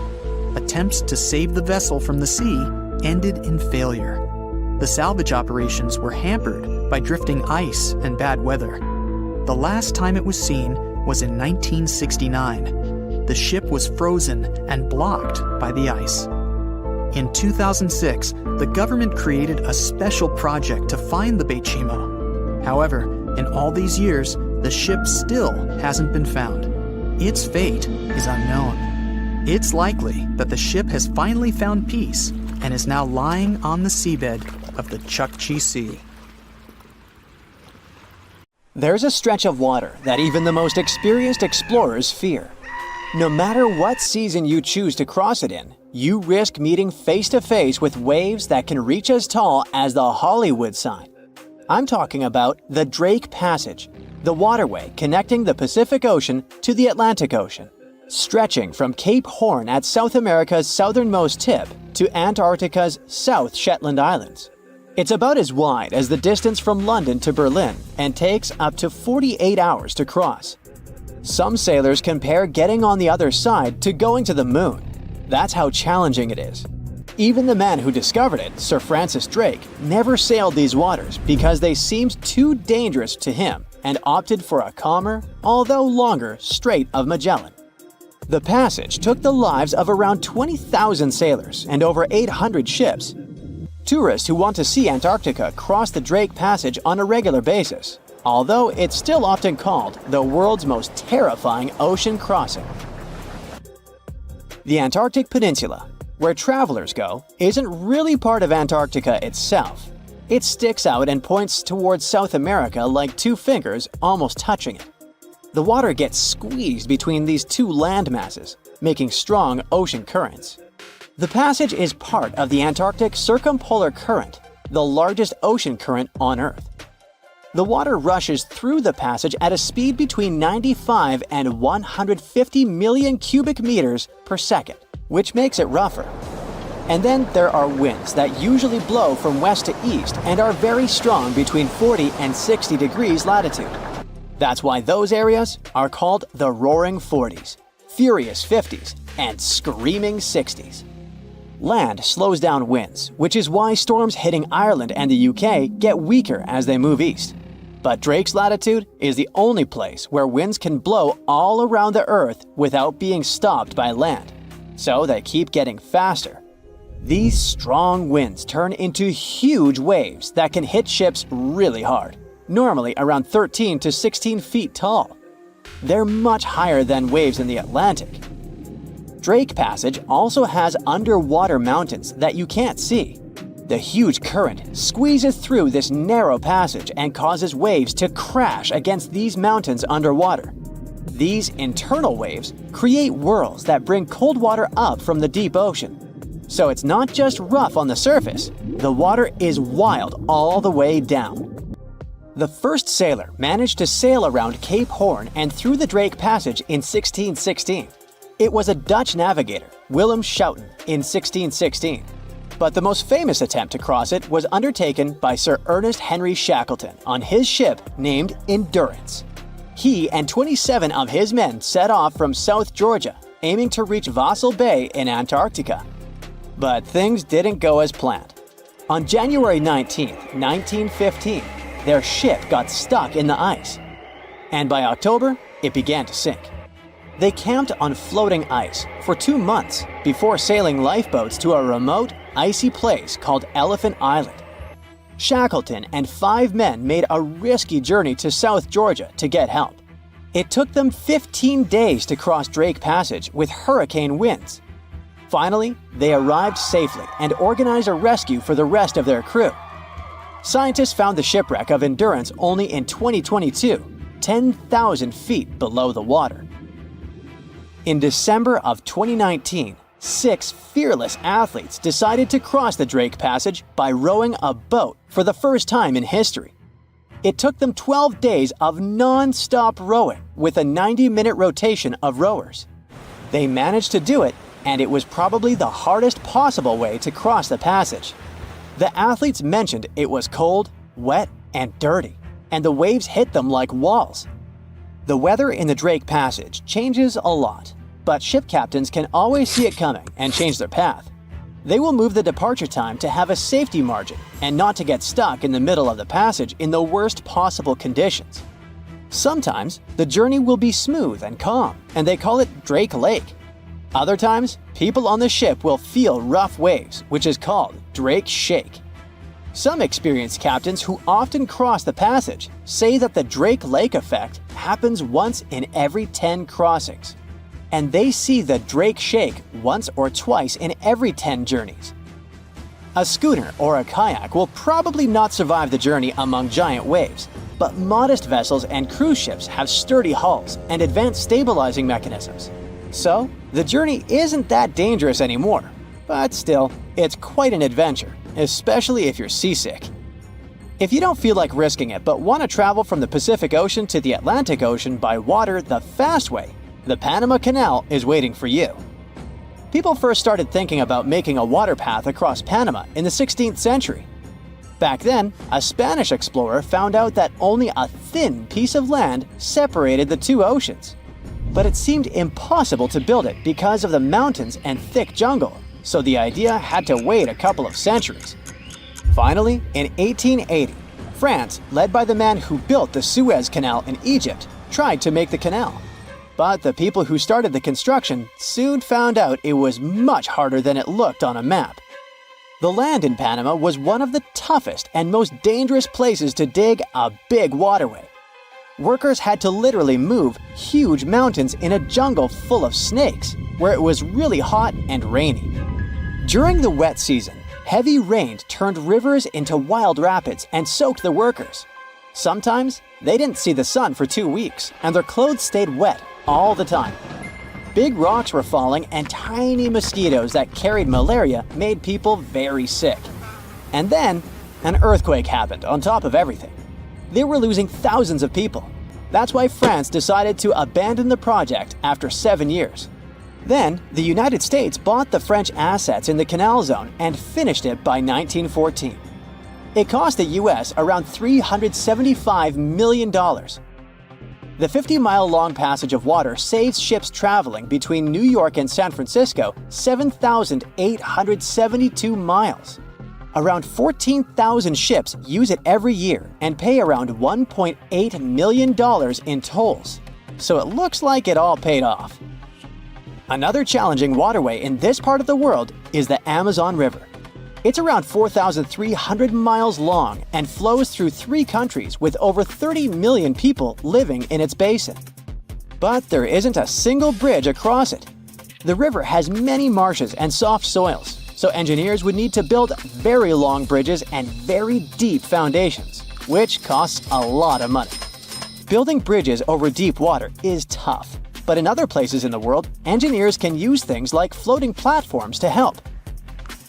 Attempts to save the vessel from the sea ended in failure. The salvage operations were hampered by drifting ice and bad weather. The last time it was seen was in 1969. The ship was frozen and blocked by the ice. In 2006, the government created a special project to find the Baychimo. However, in all these years, the ship still hasn't been found. Its fate is unknown. It's likely that the ship has finally found peace and is now lying on the seabed of the Chukchi Sea. There's a stretch of water that even the most experienced explorers fear. No matter what season you choose to cross it in, you risk meeting face to face with waves that can reach as tall as the Hollywood sign. I'm talking about the Drake Passage, the waterway connecting the Pacific Ocean to the Atlantic Ocean, stretching from Cape Horn at South America's southernmost tip to Antarctica's South Shetland Islands. It's about as wide as the distance from London to Berlin and takes up to 48 hours to cross. Some sailors compare getting on the other side to going to the moon. That's how challenging it is. Even the man who discovered it, Sir Francis Drake, never sailed these waters because they seemed too dangerous to him and opted for a calmer, although longer, Strait of Magellan. The passage took the lives of around 20,000 sailors and over 800 ships. Tourists who want to see Antarctica cross the Drake Passage on a regular basis. although it's still often called the world's most terrifying ocean crossing. The Antarctic Peninsula, where travelers go, isn't really part of Antarctica itself. It sticks out and points towards South America like two fingers almost touching it. The water gets squeezed between these two land masses, making strong ocean currents. The passage is part of the Antarctic Circumpolar Current, the largest ocean current on Earth. The water rushes through the passage at a speed between 95 and 150 million cubic meters per second, which makes it rougher. And then there are winds that usually blow from west to east and are very strong between 40 and 60 degrees latitude. That's why those areas are called the Roaring Forties, Furious 50s, and Screaming 60s. Land slows down winds, which is why storms hitting Ireland and the UK get weaker as they move east. But Drake's latitude is the only place where winds can blow all around the Earth without being stopped by land. So they keep getting faster. These strong winds turn into huge waves that can hit ships really hard, normally around 13 to 16 feet tall. They're much higher than waves in the Atlantic. Drake Passage also has underwater mountains that you can't see. The huge current squeezes through this narrow passage and causes waves to crash against these mountains underwater. These internal waves create whirls that bring cold water up from the deep ocean. So it's not just rough on the surface, the water is wild all the way down. The first sailor managed to sail around Cape Horn and through the Drake Passage in 1616. It was a Dutch navigator, Willem Schouten, in 1616. But the most famous attempt to cross it was undertaken by Sir Ernest Henry Shackleton on his ship named Endurance. He and 27 of his men set off from South Georgia, aiming to reach Vassal Bay in Antarctica. But things didn't go as planned. On January 19, 1915, their ship got stuck in the ice. And by October, it began to sink. They camped on floating ice for 2 months before sailing lifeboats to a remote, icy place called Elephant Island. Shackleton and 5 men made a risky journey to South Georgia to get help. It took them 15 days to cross Drake Passage with hurricane winds. Finally, they arrived safely and organized a rescue for the rest of their crew. Scientists found the shipwreck of Endurance only in 2022, 10,000 feet below the water. In December of 2019, 6 fearless athletes decided to cross the Drake Passage by rowing a boat for the first time in history. It took them 12 days of non-stop rowing with a 90-minute rotation of rowers. They managed to do it, and it was probably the hardest possible way to cross the passage. The athletes mentioned it was cold, wet, and dirty, and the waves hit them like walls. The weather in the Drake Passage changes a lot, but ship captains can always see it coming and change their path. They will move the departure time to have a safety margin and not to get stuck in the middle of the passage in the worst possible conditions. Sometimes, the journey will be smooth and calm, and they call it Drake Lake. Other times, people on the ship will feel rough waves, which is called Drake Shake. Some experienced captains who often cross the passage say that the Drake Lake effect happens once in every 10 crossings. And they see the Drake Shake once or twice in every 10 journeys. A schooner or a kayak will probably not survive the journey among giant waves, but modest vessels and cruise ships have sturdy hulls and advanced stabilizing mechanisms. So, the journey isn't that dangerous anymore, but still, it's quite an adventure, especially if you're seasick. If you don't feel like risking it but want to travel from the Pacific Ocean to the Atlantic Ocean by water the fast way, the Panama Canal is waiting for you. People first started thinking about making a water path across Panama in the 16th century. Back then, a Spanish explorer found out that only a thin piece of land separated the two oceans. But it seemed impossible to build it because of the mountains and thick jungle, so the idea had to wait a couple of centuries. Finally, in 1880, France, led by the man who built the Suez Canal in Egypt, tried to make the canal. But the people who started the construction soon found out it was much harder than it looked on a map. The land in Panama was one of the toughest and most dangerous places to dig a big waterway, Workers had to literally move huge mountains in a jungle full of snakes, where it was really hot and rainy. During the wet season, heavy rain turned rivers into wild rapids and soaked the workers. Sometimes, they didn't see the sun for 2 weeks, and their clothes stayed wet all the time. Big rocks were falling, and tiny mosquitoes that carried malaria made people very sick. And then, an earthquake happened on top of everything. They were losing thousands of people. That's why France decided to abandon the project after 7 years. Then, the United States bought the French assets in the Canal Zone and finished it by 1914. It cost the US around $375 million. The 50-mile-long passage of water saves ships traveling between New York and San Francisco 7,872 miles. Around 14,000 ships use it every year and pay around $1.8 million in tolls. So it looks like it all paid off. Another challenging waterway in this part of the world is the Amazon River. It's around 4,300 miles long and flows through 3 countries with over 30 million people living in its basin. But there isn't a single bridge across it. The river has many marshes and soft soils, so engineers would need to build very long bridges and very deep foundations, which costs a lot of money. Building bridges over deep water is tough, but in other places in the world, engineers can use things like floating platforms to help.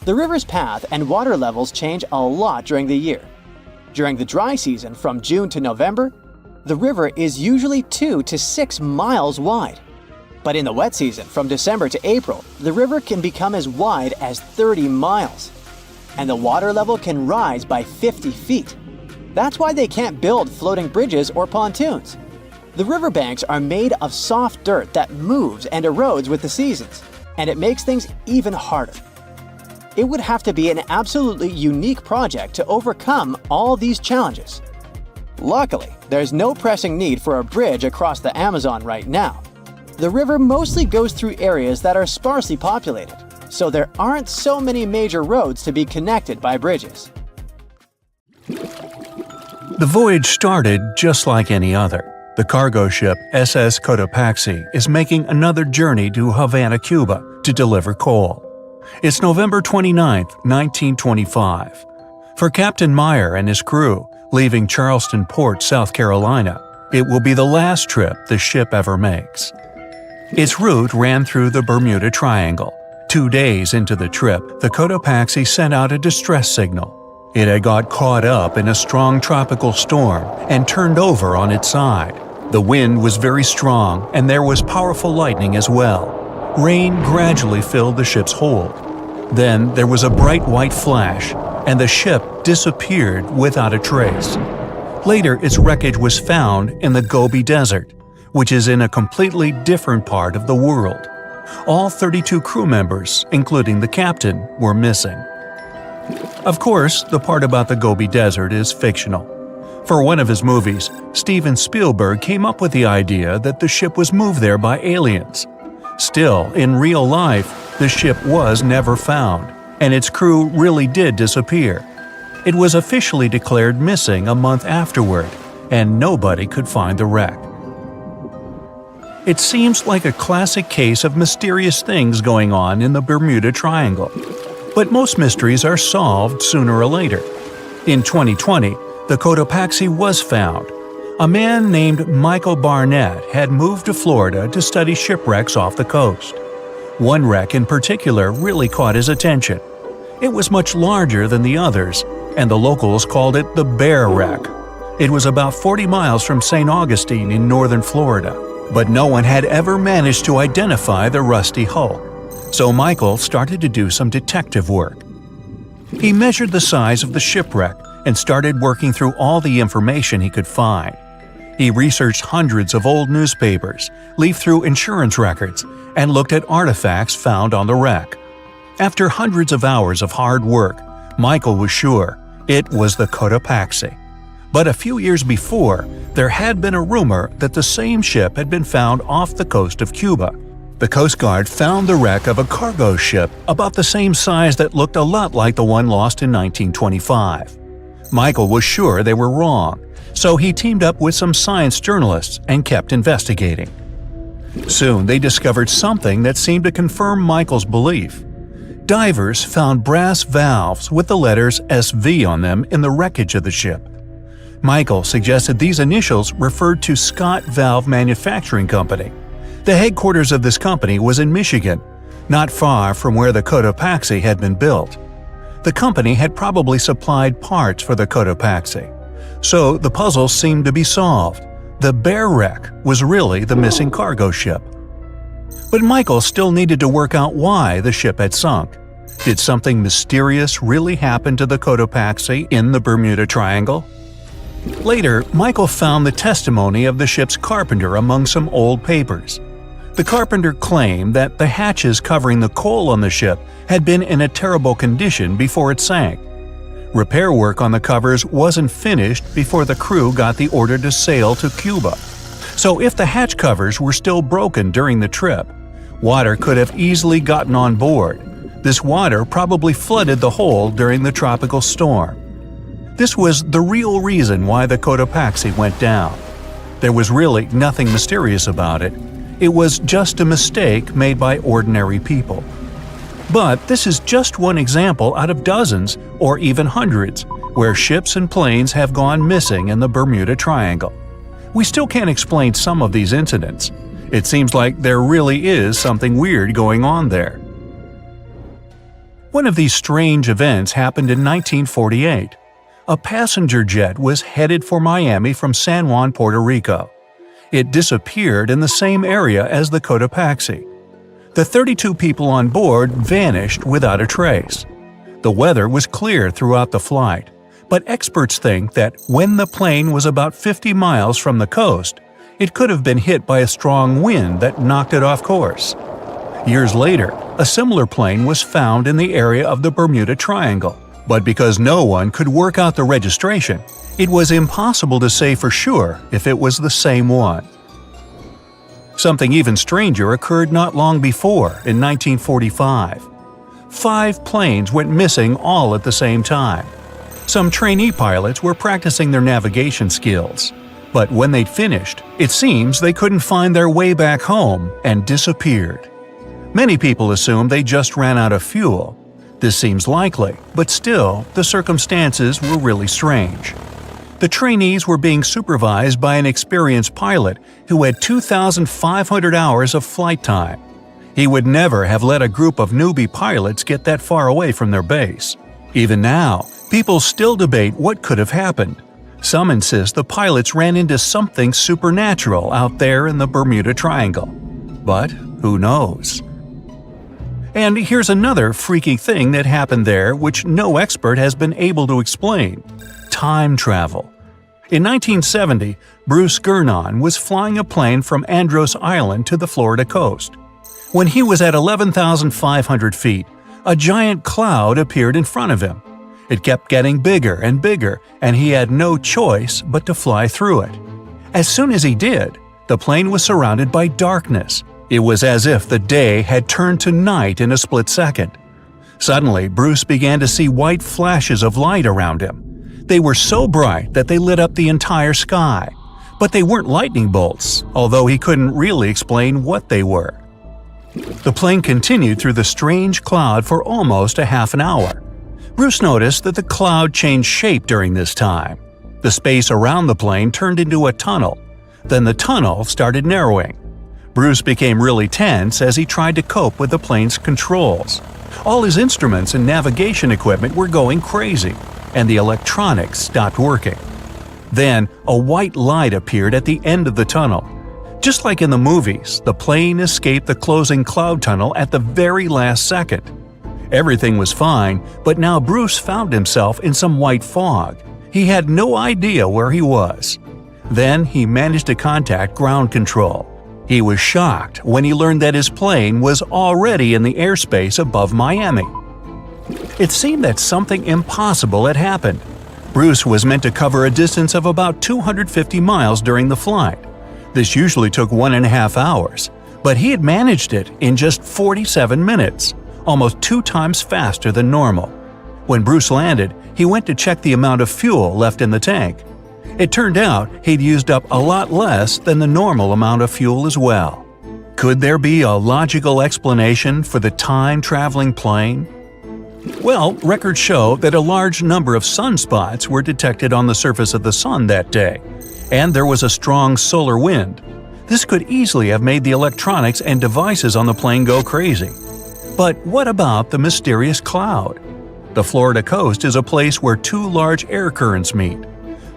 The river's path and water levels change a lot during the year. During the dry season from June to November, the river is usually 2 to 6 miles wide. But in the wet season from December to April, the river can become as wide as 30 miles. And the water level can rise by 50 feet. That's why they can't build floating bridges or pontoons. The riverbanks are made of soft dirt that moves and erodes with the seasons, and it makes things even harder. It would have to be an absolutely unique project to overcome all these challenges. Luckily, there's no pressing need for a bridge across the Amazon right now. The river mostly goes through areas that are sparsely populated, so there aren't so many major roads to be connected by bridges. The voyage started just like any other. The cargo ship SS Cotopaxi is making another journey to Havana, Cuba to deliver coal. It's November 29, 1925. For Captain Meyer and his crew, leaving Charleston Port, South Carolina, it will be the last trip the ship ever makes. Its route ran through the Bermuda Triangle. 2 days into the trip, the Cotopaxi sent out a distress signal. It had got caught up in a strong tropical storm and turned over on its side. The wind was very strong and there was powerful lightning as well. Rain gradually filled the ship's hold. Then there was a bright white flash, and the ship disappeared without a trace. Later, its wreckage was found in the Gobi Desert, which is in a completely different part of the world. All 32 crew members, including the captain, were missing. Of course, the part about the Gobi Desert is fictional. For one of his movies, Steven Spielberg came up with the idea that the ship was moved there by aliens. Still, in real life, the ship was never found, and its crew really did disappear. It was officially declared missing a month afterward, and nobody could find the wreck. It seems like a classic case of mysterious things going on in the Bermuda Triangle. But most mysteries are solved sooner or later. In 2020, the Cotopaxi was found. A man named Michael Barnett had moved to Florida to study shipwrecks off the coast. One wreck in particular really caught his attention. It was much larger than the others, and the locals called it the Bear Wreck. It was about 40 miles from St. Augustine in northern Florida, but no one had ever managed to identify the rusty hull. So Michael started to do some detective work. He measured the size of the shipwreck and started working through all the information he could find. He researched hundreds of old newspapers, leafed through insurance records, and looked at artifacts found on the wreck. After hundreds of hours of hard work, Michael was sure it was the Cotopaxi. But a few years before, there had been a rumor that the same ship had been found off the coast of Cuba. The Coast Guard found the wreck of a cargo ship about the same size that looked a lot like the one lost in 1925. Michael was sure they were wrong, So he teamed up with some science journalists and kept investigating. Soon they discovered something that seemed to confirm Michael's belief. Divers found brass valves with the letters SV on them in the wreckage of the ship. Michael suggested these initials referred to Scott Valve Manufacturing Company. The headquarters of this company was in Michigan, not far from where the Cotopaxi had been built. The company had probably supplied parts for the Cotopaxi. So the puzzle seemed to be solved. The Bear Wreck was really the missing cargo ship. But Michael still needed to work out why the ship had sunk. Did something mysterious really happen to the Cotopaxi in the Bermuda Triangle? Later, Michael found the testimony of the ship's carpenter among some old papers. The carpenter claimed that the hatches covering the coal on the ship had been in a terrible condition before it sank. Repair work on the covers wasn't finished before the crew got the order to sail to Cuba. So if the hatch covers were still broken during the trip, water could have easily gotten on board. This water probably flooded the hole during the tropical storm. This was the real reason why the Cotopaxi went down. There was really nothing mysterious about it. It was just a mistake made by ordinary people. But this is just one example out of dozens or even hundreds where ships and planes have gone missing in the Bermuda Triangle. We still can't explain some of these incidents. It seems like there really is something weird going on there. One of these strange events happened in 1948. A passenger jet was headed for Miami from San Juan, Puerto Rico. It disappeared in the same area as the Cotopaxi. The 32 people on board vanished without a trace. The weather was clear throughout the flight, but experts think that when the plane was about 50 miles from the coast, it could have been hit by a strong wind that knocked it off course. Years later, a similar plane was found in the area of the Bermuda Triangle, but because no one could work out the registration, it was impossible to say for sure if it was the same one. Something even stranger occurred not long before, in 1945. 5 planes went missing all at the same time. Some trainee pilots were practicing their navigation skills, but when they'd finished, it seems they couldn't find their way back home and disappeared. Many people assume they just ran out of fuel. This seems likely, but still, the circumstances were really strange. The trainees were being supervised by an experienced pilot who had 2,500 hours of flight time. He would never have let a group of newbie pilots get that far away from their base. Even now, people still debate what could have happened. Some insist the pilots ran into something supernatural out there in the Bermuda Triangle. But who knows? And here's another freaky thing that happened there which no expert has been able to explain. Time travel. In 1970, Bruce Gernon was flying a plane from Andros Island to the Florida coast. When he was at 11,500 feet, a giant cloud appeared in front of him. It kept getting bigger and bigger, and he had no choice but to fly through it. As soon as he did, the plane was surrounded by darkness. It was as if the day had turned to night in a split second. Suddenly, Bruce began to see white flashes of light around him. They were so bright that they lit up the entire sky. But they weren't lightning bolts, although he couldn't really explain what they were. The plane continued through the strange cloud for almost a half an hour. Bruce noticed that the cloud changed shape during this time. The space around the plane turned into a tunnel. Then the tunnel started narrowing. Bruce became really tense as he tried to cope with the plane's controls. All his instruments and navigation equipment were going crazy, and the electronics stopped working. Then, a white light appeared at the end of the tunnel. Just like in the movies, the plane escaped the closing cloud tunnel at the very last second. Everything was fine, but now Bruce found himself in some white fog. He had no idea where he was. Then he managed to contact ground control. He was shocked when he learned that his plane was already in the airspace above Miami. It seemed that something impossible had happened. Bruce was meant to cover a distance of about 250 miles during the flight. This usually took 1.5 hours, but he had managed it in just 47 minutes, almost 2 times faster than normal. When Bruce landed, he went to check the amount of fuel left in the tank. It turned out he'd used up a lot less than the normal amount of fuel as well. Could there be a logical explanation for the time-traveling plane? Well, records show that a large number of sunspots were detected on the surface of the sun that day, and there was a strong solar wind. This could easily have made the electronics and devices on the plane go crazy. But what about the mysterious cloud? The Florida coast is a place where two large air currents meet.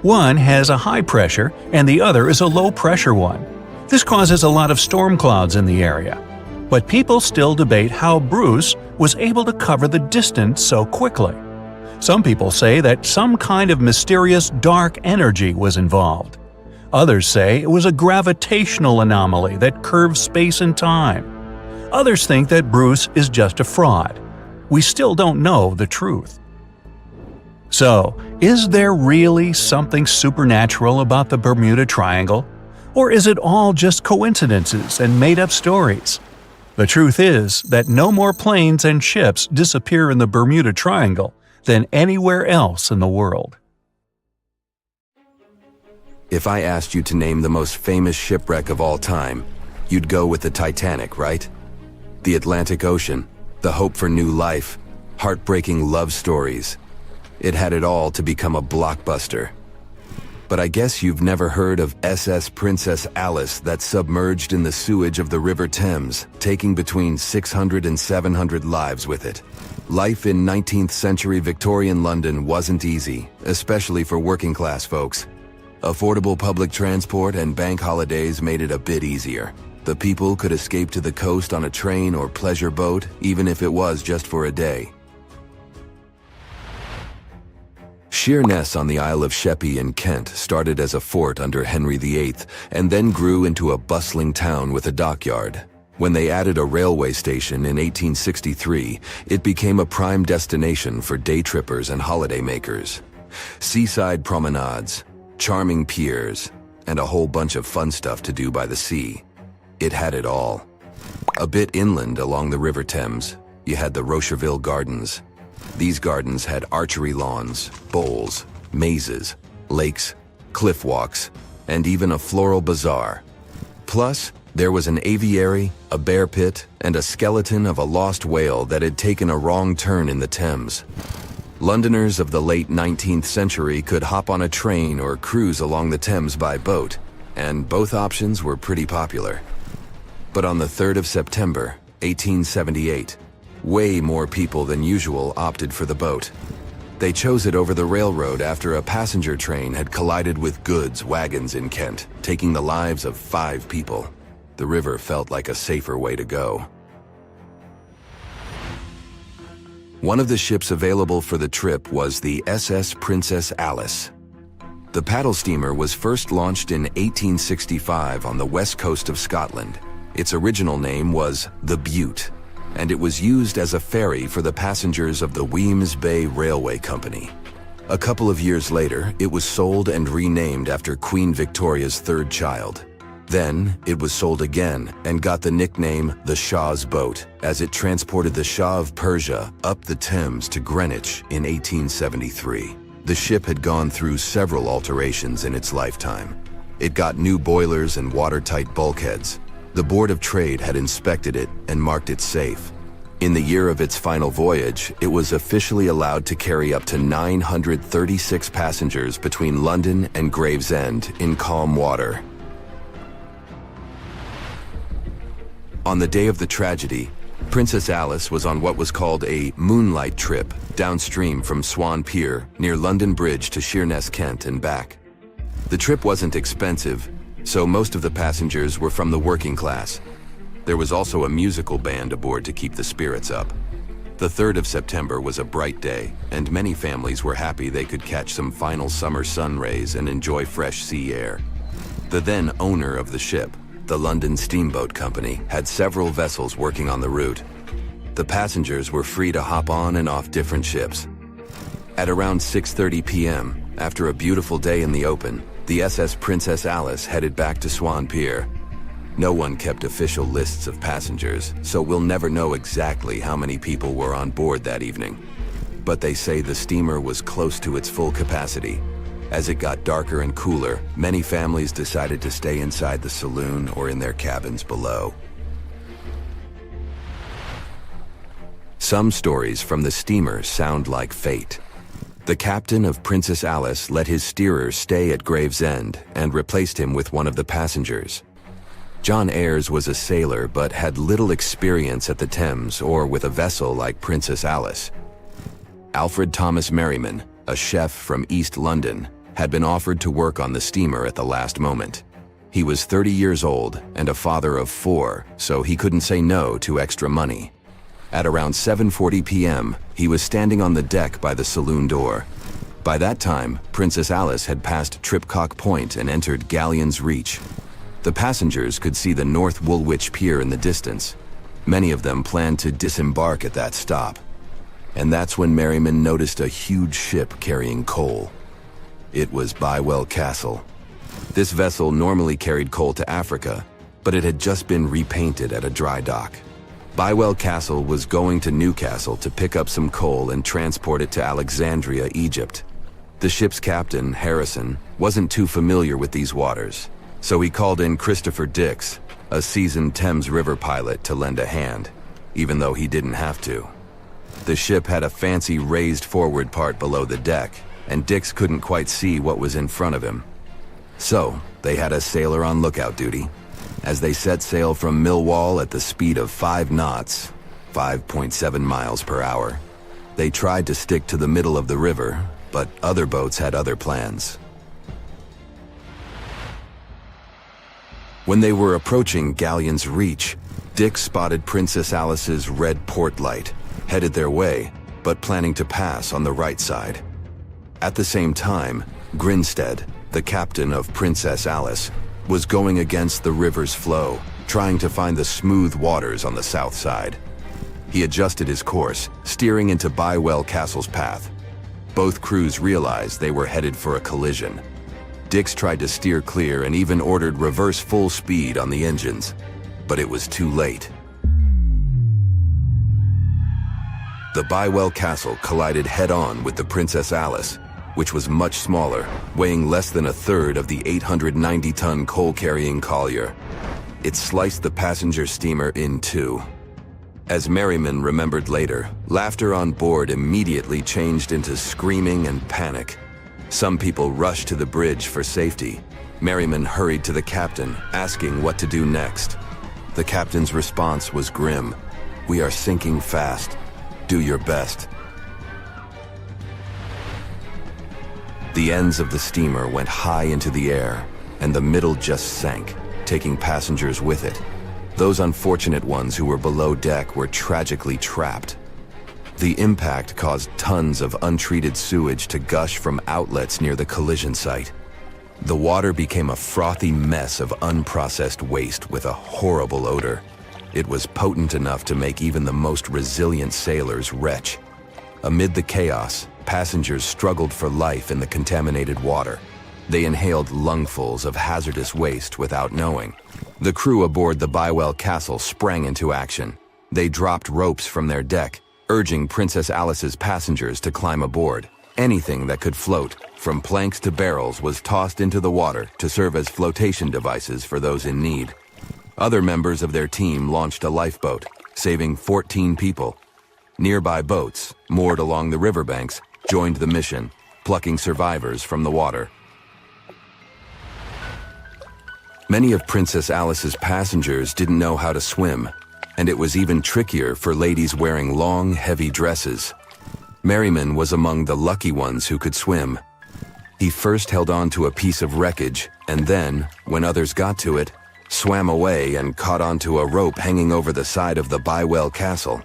One has a high pressure and the other is a low pressure one. This causes a lot of storm clouds in the area. But people still debate how Bruce was able to cover the distance so quickly. Some people say that some kind of mysterious dark energy was involved. Others say it was a gravitational anomaly that curves space and time. Others think that Bruce is just a fraud. We still don't know the truth. So, is there really something supernatural about the Bermuda Triangle? Or is it all just coincidences and made-up stories? The truth is that no more planes and ships disappear in the Bermuda Triangle than anywhere else in the world. If I asked you to name the most famous shipwreck of all time, you'd go with the Titanic, right? The Atlantic Ocean, the hope for new life, heartbreaking love stories. It had it all to become a blockbuster. But I guess you've never heard of SS Princess Alice that submerged in the sewage of the River Thames, taking between 600 and 700 lives with it. Life in 19th century Victorian London wasn't easy, especially for working class folks. Affordable public transport and bank holidays made it a bit easier. The people could escape to the coast on a train or pleasure boat, even if it was just for a day. Sheerness on the Isle of Sheppey in Kent started as a fort under Henry VIII and then grew into a bustling town with a dockyard. When they added a railway station in 1863, it became a prime destination for day trippers and holidaymakers. Seaside promenades, charming piers, and a whole bunch of fun stuff to do by the sea. It had it all. A bit inland along the River Thames, you had the Rocherville Gardens. These gardens had archery lawns, bowls, mazes, lakes, cliff walks, and even a floral bazaar. Plus, there was an aviary, a bear pit, and a skeleton of a lost whale that had taken a wrong turn in the Thames. Londoners of the late 19th century could hop on a train or cruise along the Thames by boat, and both options were pretty popular. But on the 3rd of September, 1878, way more people than usual opted for the boat. They chose it over the railroad after a passenger train had collided with goods wagons in Kent, taking the lives of 5 people. The river felt like a safer way to go. One of the ships available for the trip was the SS Princess Alice. The paddle steamer was first launched in 1865 on the west coast of Scotland. Its original name was the Bute, and it was used as a ferry for the passengers of the Weems Bay Railway Company. A couple of years later, it was sold and renamed after Queen Victoria's 3rd child. Then, it was sold again and got the nickname the Shah's Boat, as it transported the Shah of Persia up the Thames to Greenwich in 1873. The ship had gone through several alterations in its lifetime. It got new boilers and watertight bulkheads. The Board of Trade had inspected it and marked it safe. In the year of its final voyage, it was officially allowed to carry up to 936 passengers between London and Gravesend in calm water. On the day of the tragedy, Princess Alice was on what was called a moonlight trip downstream from Swan Pier near London Bridge to Sheerness, Kent and back. The trip wasn't expensive, so most of the passengers were from the working class. There was also a musical band aboard to keep the spirits up. The 3rd of September was a bright day, and many families were happy they could catch some final summer sun rays and enjoy fresh sea air. The then owner of the ship, the London Steamboat Company, had several vessels working on the route. The passengers were free to hop on and off different ships. At around 6:30 p.m., after a beautiful day in the open, the SS Princess Alice headed back to Swan Pier. No one kept official lists of passengers, so we'll never know exactly how many people were on board that evening. But they say the steamer was close to its full capacity. As it got darker and cooler, many families decided to stay inside the saloon or in their cabins below. Some stories from the steamer sound like fate. The captain of Princess Alice let his steerer stay at Gravesend and replaced him with one of the passengers. John Ayres was a sailor but had little experience at the Thames or with a vessel like Princess Alice. Alfred Thomas Merriman, a chef from East London, had been offered to work on the steamer at the last moment. He was 30 years old and a father of 4, so he couldn't say no to extra money. At around 7:40 p.m., he was standing on the deck by the saloon door. By that time, Princess Alice had passed Tripcock Point and entered Galleon's Reach. The passengers could see the North Woolwich Pier in the distance. Many of them planned to disembark at that stop. And that's when Merriman noticed a huge ship carrying coal. It was Bywell Castle. This vessel normally carried coal to Africa, but it had just been repainted at a dry dock. Bywell Castle was going to Newcastle to pick up some coal and transport it to Alexandria, Egypt. The ship's captain, Harrison, wasn't too familiar with these waters, so he called in Christopher Dix, a seasoned Thames River pilot, to lend a hand, even though he didn't have to. The ship had a fancy raised forward part below the deck, and Dix couldn't quite see what was in front of him. So, they had a sailor on lookout duty. As they set sail from Millwall at the speed of 5 knots, 5.7 miles per hour, they tried to stick to the middle of the river, but other boats had other plans. When they were approaching Galleon's Reach, Dix spotted Princess Alice's red port light, headed their way, but planning to pass on the right side. At the same time, Grinstead, the captain of Princess Alice, was going against the river's flow, trying to find the smooth waters on the south side. He adjusted his course, steering into Bywell Castle's path. Both crews realized they were headed for a collision. Dix tried to steer clear and even ordered reverse full speed on the engines, but it was too late. The Bywell Castle collided head-on with the Princess Alice, which was much smaller, weighing less than a third of the 890-ton coal-carrying collier. It sliced the passenger steamer in two. As Merriman remembered later, laughter on board immediately changed into screaming and panic. Some people rushed to the bridge for safety. Merriman hurried to the captain, asking what to do next. The captain's response was grim. "We are sinking fast. Do your best." The ends of the steamer went high into the air, and the middle just sank, taking passengers with it. Those unfortunate ones who were below deck were tragically trapped. The impact caused tons of untreated sewage to gush from outlets near the collision site. The water became a frothy mess of unprocessed waste with a horrible odor. It was potent enough to make even the most resilient sailors retch. Amid the chaos, passengers struggled for life in the contaminated water. They inhaled lungfuls of hazardous waste without knowing. The crew aboard the Bywell Castle sprang into action. They dropped ropes from their deck, urging Princess Alice's passengers to climb aboard. Anything that could float, from planks to barrels, was tossed into the water to serve as flotation devices for those in need. Other members of their team launched a lifeboat, saving 14 people. Nearby boats, moored along the riverbanks, joined the mission, plucking survivors from the water. Many of Princess Alice's passengers didn't know how to swim, and it was even trickier for ladies wearing long, heavy dresses. Merriman was among the lucky ones who could swim. He first held on to a piece of wreckage, and then, when others got to it, swam away and caught onto a rope hanging over the side of the Bywell Castle.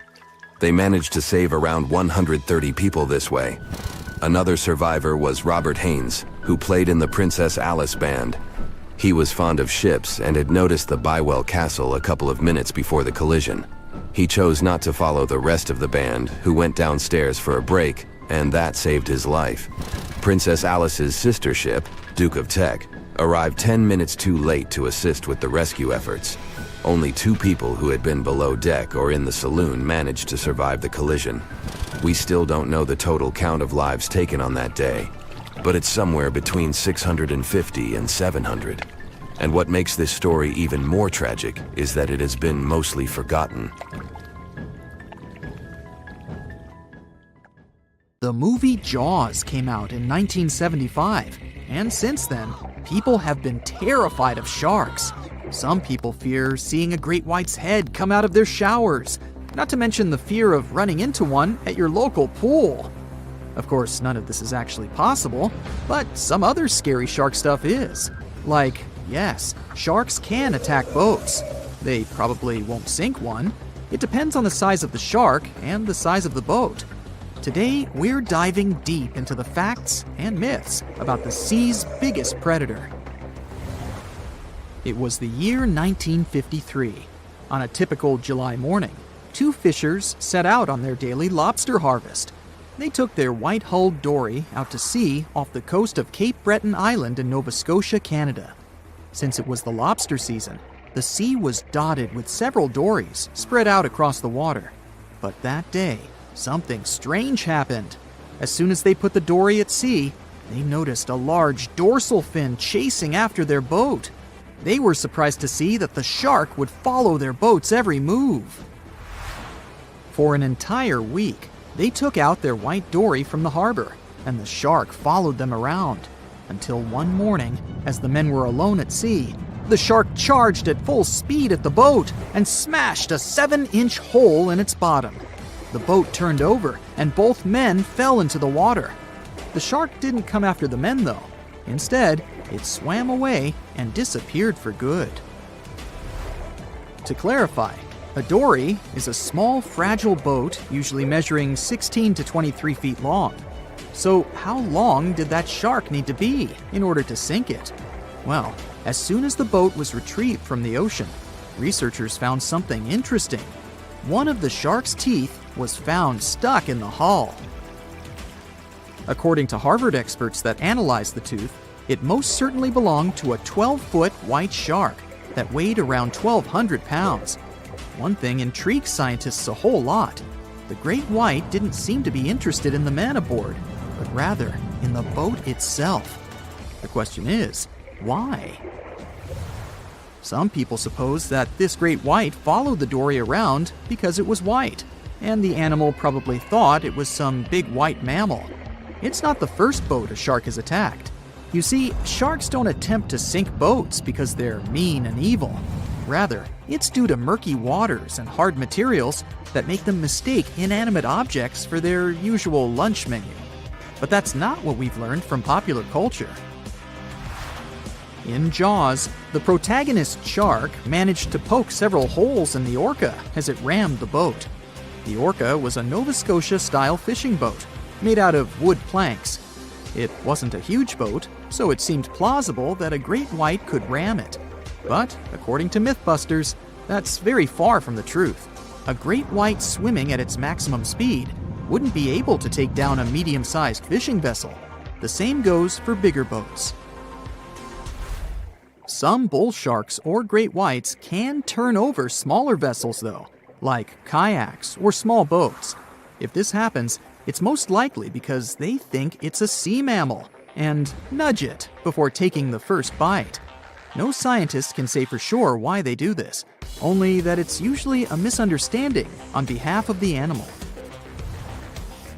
They managed to save around 130 people this way. Another survivor was Robert Haynes, who played in the Princess Alice band. He was fond of ships and had noticed the Bywell Castle a couple of minutes before the collision. He chose not to follow the rest of the band, who went downstairs for a break, and that saved his life. Princess Alice's sister ship, Duke of Teck, arrived 10 minutes too late to assist with the rescue efforts. Only 2 people who had been below deck or in the saloon managed to survive the collision. We still don't know the total count of lives taken on that day. but it's somewhere between 650 and 700. And what makes this story even more tragic is that it has been mostly forgotten. The movie Jaws came out in 1975, and since then, people have been terrified of sharks. Some people fear seeing a great white's head come out of their showers, not to mention the fear of running into one at your local pool. Of course, none of this is actually possible, but some other scary shark stuff is. Like, yes, sharks can attack boats. They probably won't sink one. It depends on the size of the shark and the size of the boat. Today, we're diving deep into the facts and myths about the sea's biggest predator. It was the year 1953. On a typical July morning, two fishers set out on their daily lobster harvest. They took their white-hulled dory out to sea off the coast of Cape Breton Island in Nova Scotia, Canada. Since it was the lobster season, the sea was dotted with several dories spread out across the water. But that day, something strange happened. As soon as they put the dory at sea, they noticed a large dorsal fin chasing after their boat. They were surprised to see that the shark would follow their boat's every move. For an entire week, they took out their white dory from the harbor, and the shark followed them around. Until one morning, as the men were alone at sea, the shark charged at full speed at the boat and smashed a 7-inch hole in its bottom. The boat turned over, and both men fell into the water. The shark didn't come after the men, though. Instead, it swam away and disappeared for good. To clarify, a dory is a small, fragile boat usually measuring 16 to 23 feet long. So how long did that shark need to be in order to sink it? Well, as soon as the boat was retrieved from the ocean, researchers found something interesting. One of the shark's teeth was found stuck in the hull. According to Harvard experts that analyzed the tooth, it most certainly belonged to a 12-foot white shark that weighed around 1,200 pounds. One thing intrigues scientists a whole lot. The great white didn't seem to be interested in the man aboard, but rather in the boat itself. The question is, why? Some people suppose that this great white followed the dory around because it was white, and the animal probably thought it was some big white mammal. It's not the first boat a shark has attacked. You see, sharks don't attempt to sink boats because they're mean and evil. Rather, it's due to murky waters and hard materials that make them mistake inanimate objects for their usual lunch menu. But that's not what we've learned from popular culture. In Jaws, the protagonist shark managed to poke several holes in the orca as it rammed the boat. The orca was a Nova Scotia-style fishing boat made out of wood planks. It wasn't a huge boat, so it seemed plausible that a great white could ram it. But, according to Mythbusters, that's very far from the truth. A great white swimming at its maximum speed wouldn't be able to take down a medium-sized fishing vessel. The same goes for bigger boats. Some bull sharks or great whites can turn over smaller vessels, though, like kayaks or small boats. If this happens, it's most likely because they think it's a sea mammal and nudge it before taking the first bite. No scientist can say for sure why they do this, only that it's usually a misunderstanding on behalf of the animal.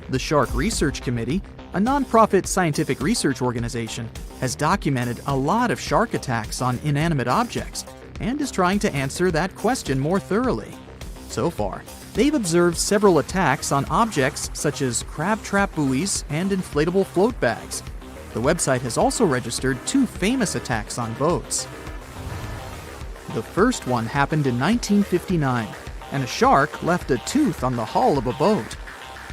The Shark Research Committee, a nonprofit scientific research organization, has documented a lot of shark attacks on inanimate objects and is trying to answer that question more thoroughly. So far, they've observed several attacks on objects such as crab trap buoys and inflatable float bags. The website has also registered 2 famous attacks on boats. The first one happened in 1959, and a shark left a tooth on the hull of a boat.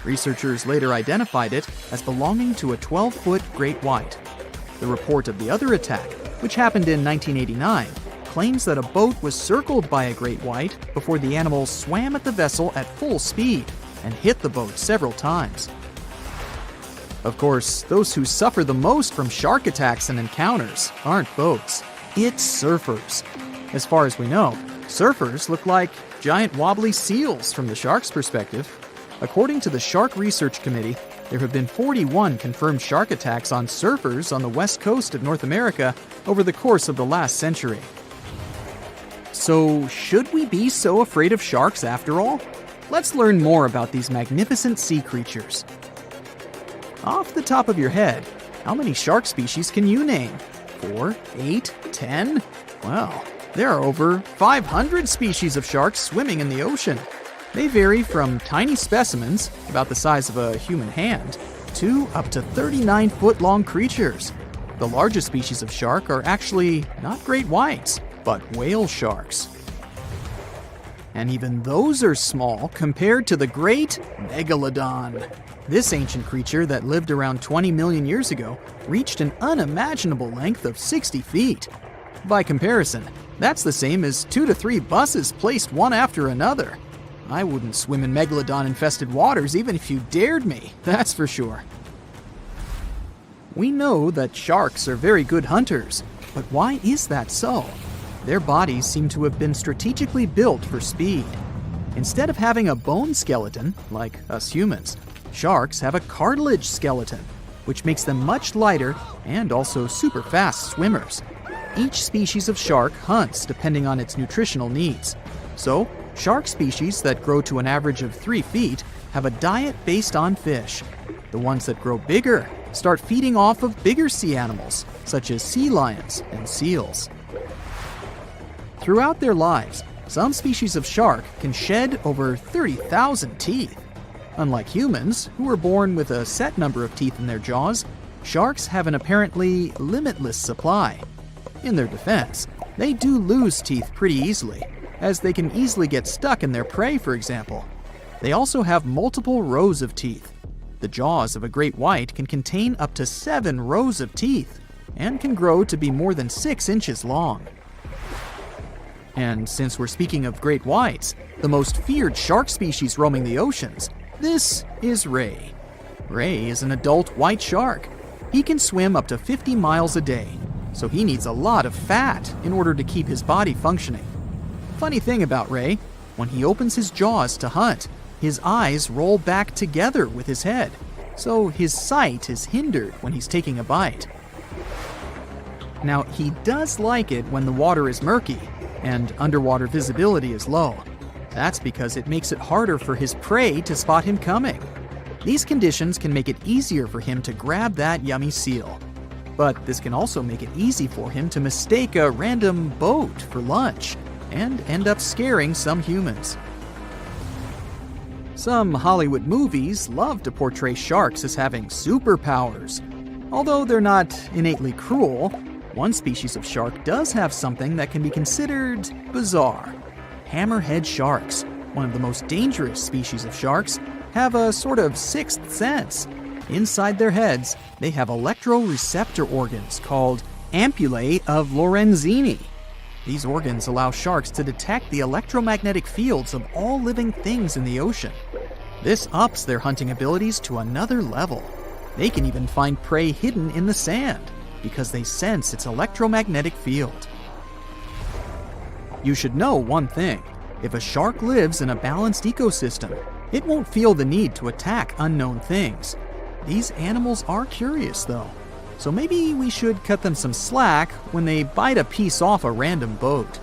Researchers later identified it as belonging to a 12-foot great white. The report of the other attack, which happened in 1989, claims that a boat was circled by a great white before the animal swam at the vessel at full speed and hit the boat several times. Of course, those who suffer the most from shark attacks and encounters aren't boats. It's surfers. As far as we know, surfers look like giant wobbly seals from the shark's perspective. According to the Shark Research Committee, There have been 41 confirmed shark attacks on surfers on the west coast of North America over the course of the last century. So, should we be so afraid of sharks after all? Let's learn more about these magnificent sea creatures. Off the top of your head, how many shark species can you name? 4, 8, 10? Well, there are over 500 species of sharks swimming in the ocean. They vary from tiny specimens, about the size of a human hand, to up to 39-foot-long creatures. The largest species of shark are actually not great whites, but whale sharks. And even those are small compared to the great megalodon. This ancient creature that lived around 20 million years ago reached an unimaginable length of 60 feet. By comparison, that's the same as 2 to 3 buses placed one after another. I wouldn't swim in megalodon-infested waters even if you dared me, that's for sure. We know that sharks are very good hunters, but why is that so? Their bodies seem to have been strategically built for speed. Instead of having a bone skeleton, like us humans, sharks have a cartilage skeleton, which makes them much lighter and also super fast swimmers. Each species of shark hunts depending on its nutritional needs. So, shark species that grow to an average of 3 feet have a diet based on fish. The ones that grow bigger start feeding off of bigger sea animals, such as sea lions and seals. Throughout their lives, some species of shark can shed over 30,000 teeth. Unlike humans, who are born with a set number of teeth in their jaws, sharks have an apparently limitless supply. In their defense, they do lose teeth pretty easily, as they can easily get stuck in their prey, for example. They also have multiple rows of teeth. The jaws of a great white can contain up to 7 rows of teeth, and can grow to be more than 6 inches long. And since we're speaking of great whites, the most feared shark species roaming the oceans, this is ray. Ray is an adult white shark. He can swim up to 50 miles a day, so he needs a lot of fat in order to keep his body functioning. Funny thing about Ray, when he opens his jaws to hunt, his eyes roll back together with his head, so his sight is hindered when he's taking a bite. Now, he does like it when the water is murky and underwater visibility is low. That's because it makes it harder for his prey to spot him coming. These conditions can make it easier for him to grab that yummy seal. But this can also make it easy for him to mistake a random boat for lunch and end up scaring some humans. Some Hollywood movies love to portray sharks as having superpowers. Although they're not innately cruel, one species of shark does have something that can be considered bizarre. Hammerhead sharks, one of the most dangerous species of sharks, have a sort of sixth sense. Inside their heads, they have electroreceptor organs called ampullae of Lorenzini. These organs allow sharks to detect the electromagnetic fields of all living things in the ocean. This ups their hunting abilities to another level. They can even find prey hidden in the sand, because they sense its electromagnetic field. You should know one thing. If a shark lives in a balanced ecosystem, it won't feel the need to attack unknown things. These animals are curious, though, so maybe we should cut them some slack when they bite a piece off a random boat.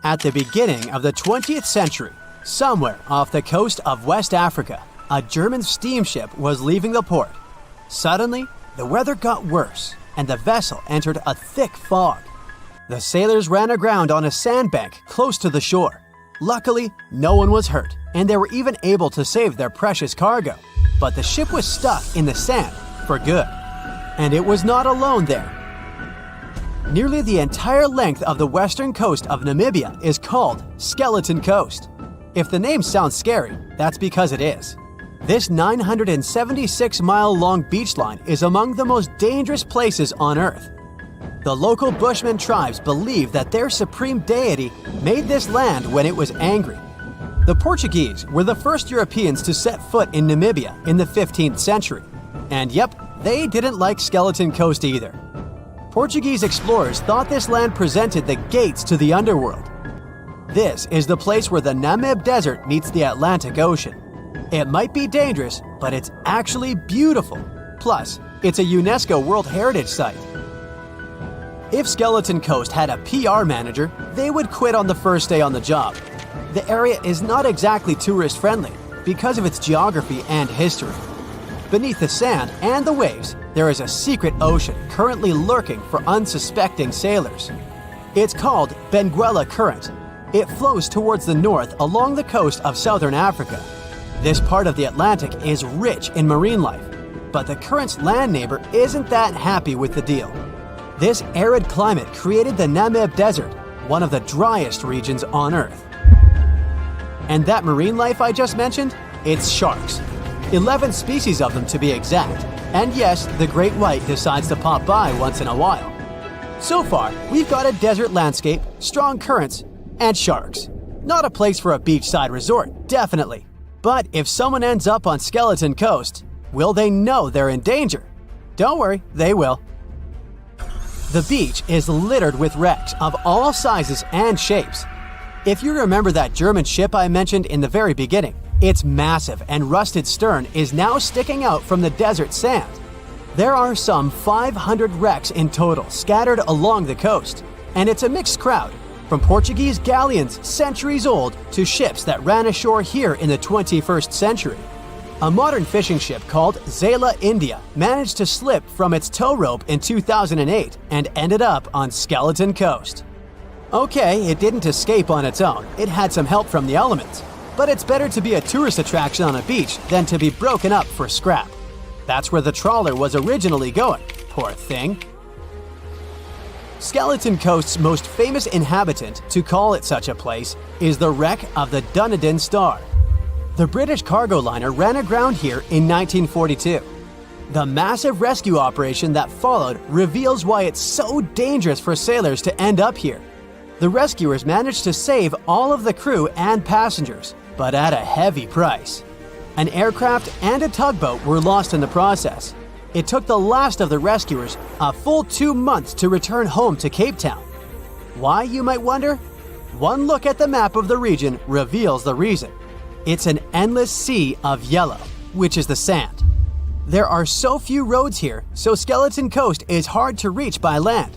At the beginning of the 20th century, somewhere off the coast of West Africa, a German steamship was leaving the port. Suddenly, the weather got worse, and the vessel entered a thick fog. The sailors ran aground on a sandbank close to the shore. Luckily, no one was hurt, and they were even able to save their precious cargo. But the ship was stuck in the sand for good. And it was not alone there. Nearly the entire length of the western coast of Namibia is called Skeleton Coast. If the name sounds scary, that's because it is. This 976-mile-long beach line is among the most dangerous places on Earth. The local Bushman tribes believe that their supreme deity made this land when it was angry. The Portuguese were the first Europeans to set foot in Namibia in the 15th century. And yep, they didn't like Skeleton Coast either. Portuguese explorers thought this land presented the gates to the underworld. This is the place where the Namib Desert meets the Atlantic Ocean. It might be dangerous, but it's actually beautiful. Plus, it's a UNESCO World Heritage Site. If Skeleton Coast had a PR manager, they would quit on the first day on the job. The area is not exactly tourist-friendly because of its geography and history. Beneath the sand and the waves, there is a secret ocean currently lurking for unsuspecting sailors. It's called Benguela Current. It flows towards the north along the coast of southern Africa. This part of the Atlantic is rich in marine life, but the current's land neighbor isn't that happy with the deal. This arid climate created the Namib Desert, one of the driest regions on Earth. And that marine life I just mentioned? It's sharks. 11 species of them to be exact. And yes, the great white decides to pop by once in a while. So far, we've got a desert landscape, strong currents, and sharks. Not a place for a beachside resort, definitely. But if someone ends up on Skeleton Coast, will they know they're in danger? Don't worry, they will. The beach is littered with wrecks of all sizes and shapes. If you remember that German ship I mentioned in the very beginning, its massive and rusted stern is now sticking out from the desert sand. There are some 500 wrecks in total scattered along the coast, and it's a mixed crowd, from Portuguese galleons centuries old to ships that ran ashore here in the 21st century. A modern fishing ship called Zela India managed to slip from its tow rope in 2008 and ended up on Skeleton Coast. Okay, it didn't escape on its own, it had some help from the elements. But it's better to be a tourist attraction on a beach than to be broken up for scrap. That's where the trawler was originally going, poor thing. Skeleton Coast's most famous inhabitant, to call it such a place, is the wreck of the Dunedin Star. The British cargo liner ran aground here in 1942. The massive rescue operation that followed reveals why it's so dangerous for sailors to end up here. The rescuers managed to save all of the crew and passengers, but at a heavy price. An aircraft and a tugboat were lost in the process. It took the last of the rescuers a full 2 months to return home to Cape Town. Why, you might wonder? One look at the map of the region reveals the reason. It's an endless sea of yellow, which is the sand. There are so few roads here, so Skeleton Coast is hard to reach by land.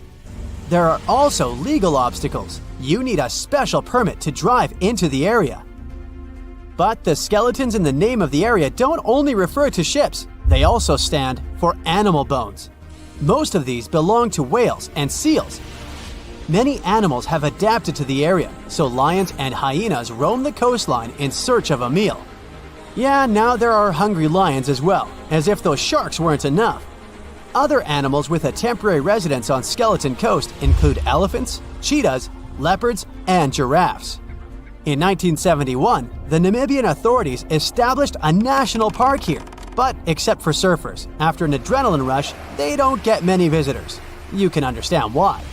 There are also legal obstacles. You need a special permit to drive into the area. But the skeletons in the name of the area don't only refer to ships, they also stand for animal bones. Most of these belong to whales and seals. Many animals have adapted to the area, so lions and hyenas roam the coastline in search of a meal. Yeah, now there are hungry lions as well, as if those sharks weren't enough. Other animals with a temporary residence on Skeleton Coast include elephants, cheetahs, leopards, and giraffes. In 1971, the Namibian authorities established a national park here, but except for surfers, after an adrenaline rush, they don't get many visitors. You can understand why.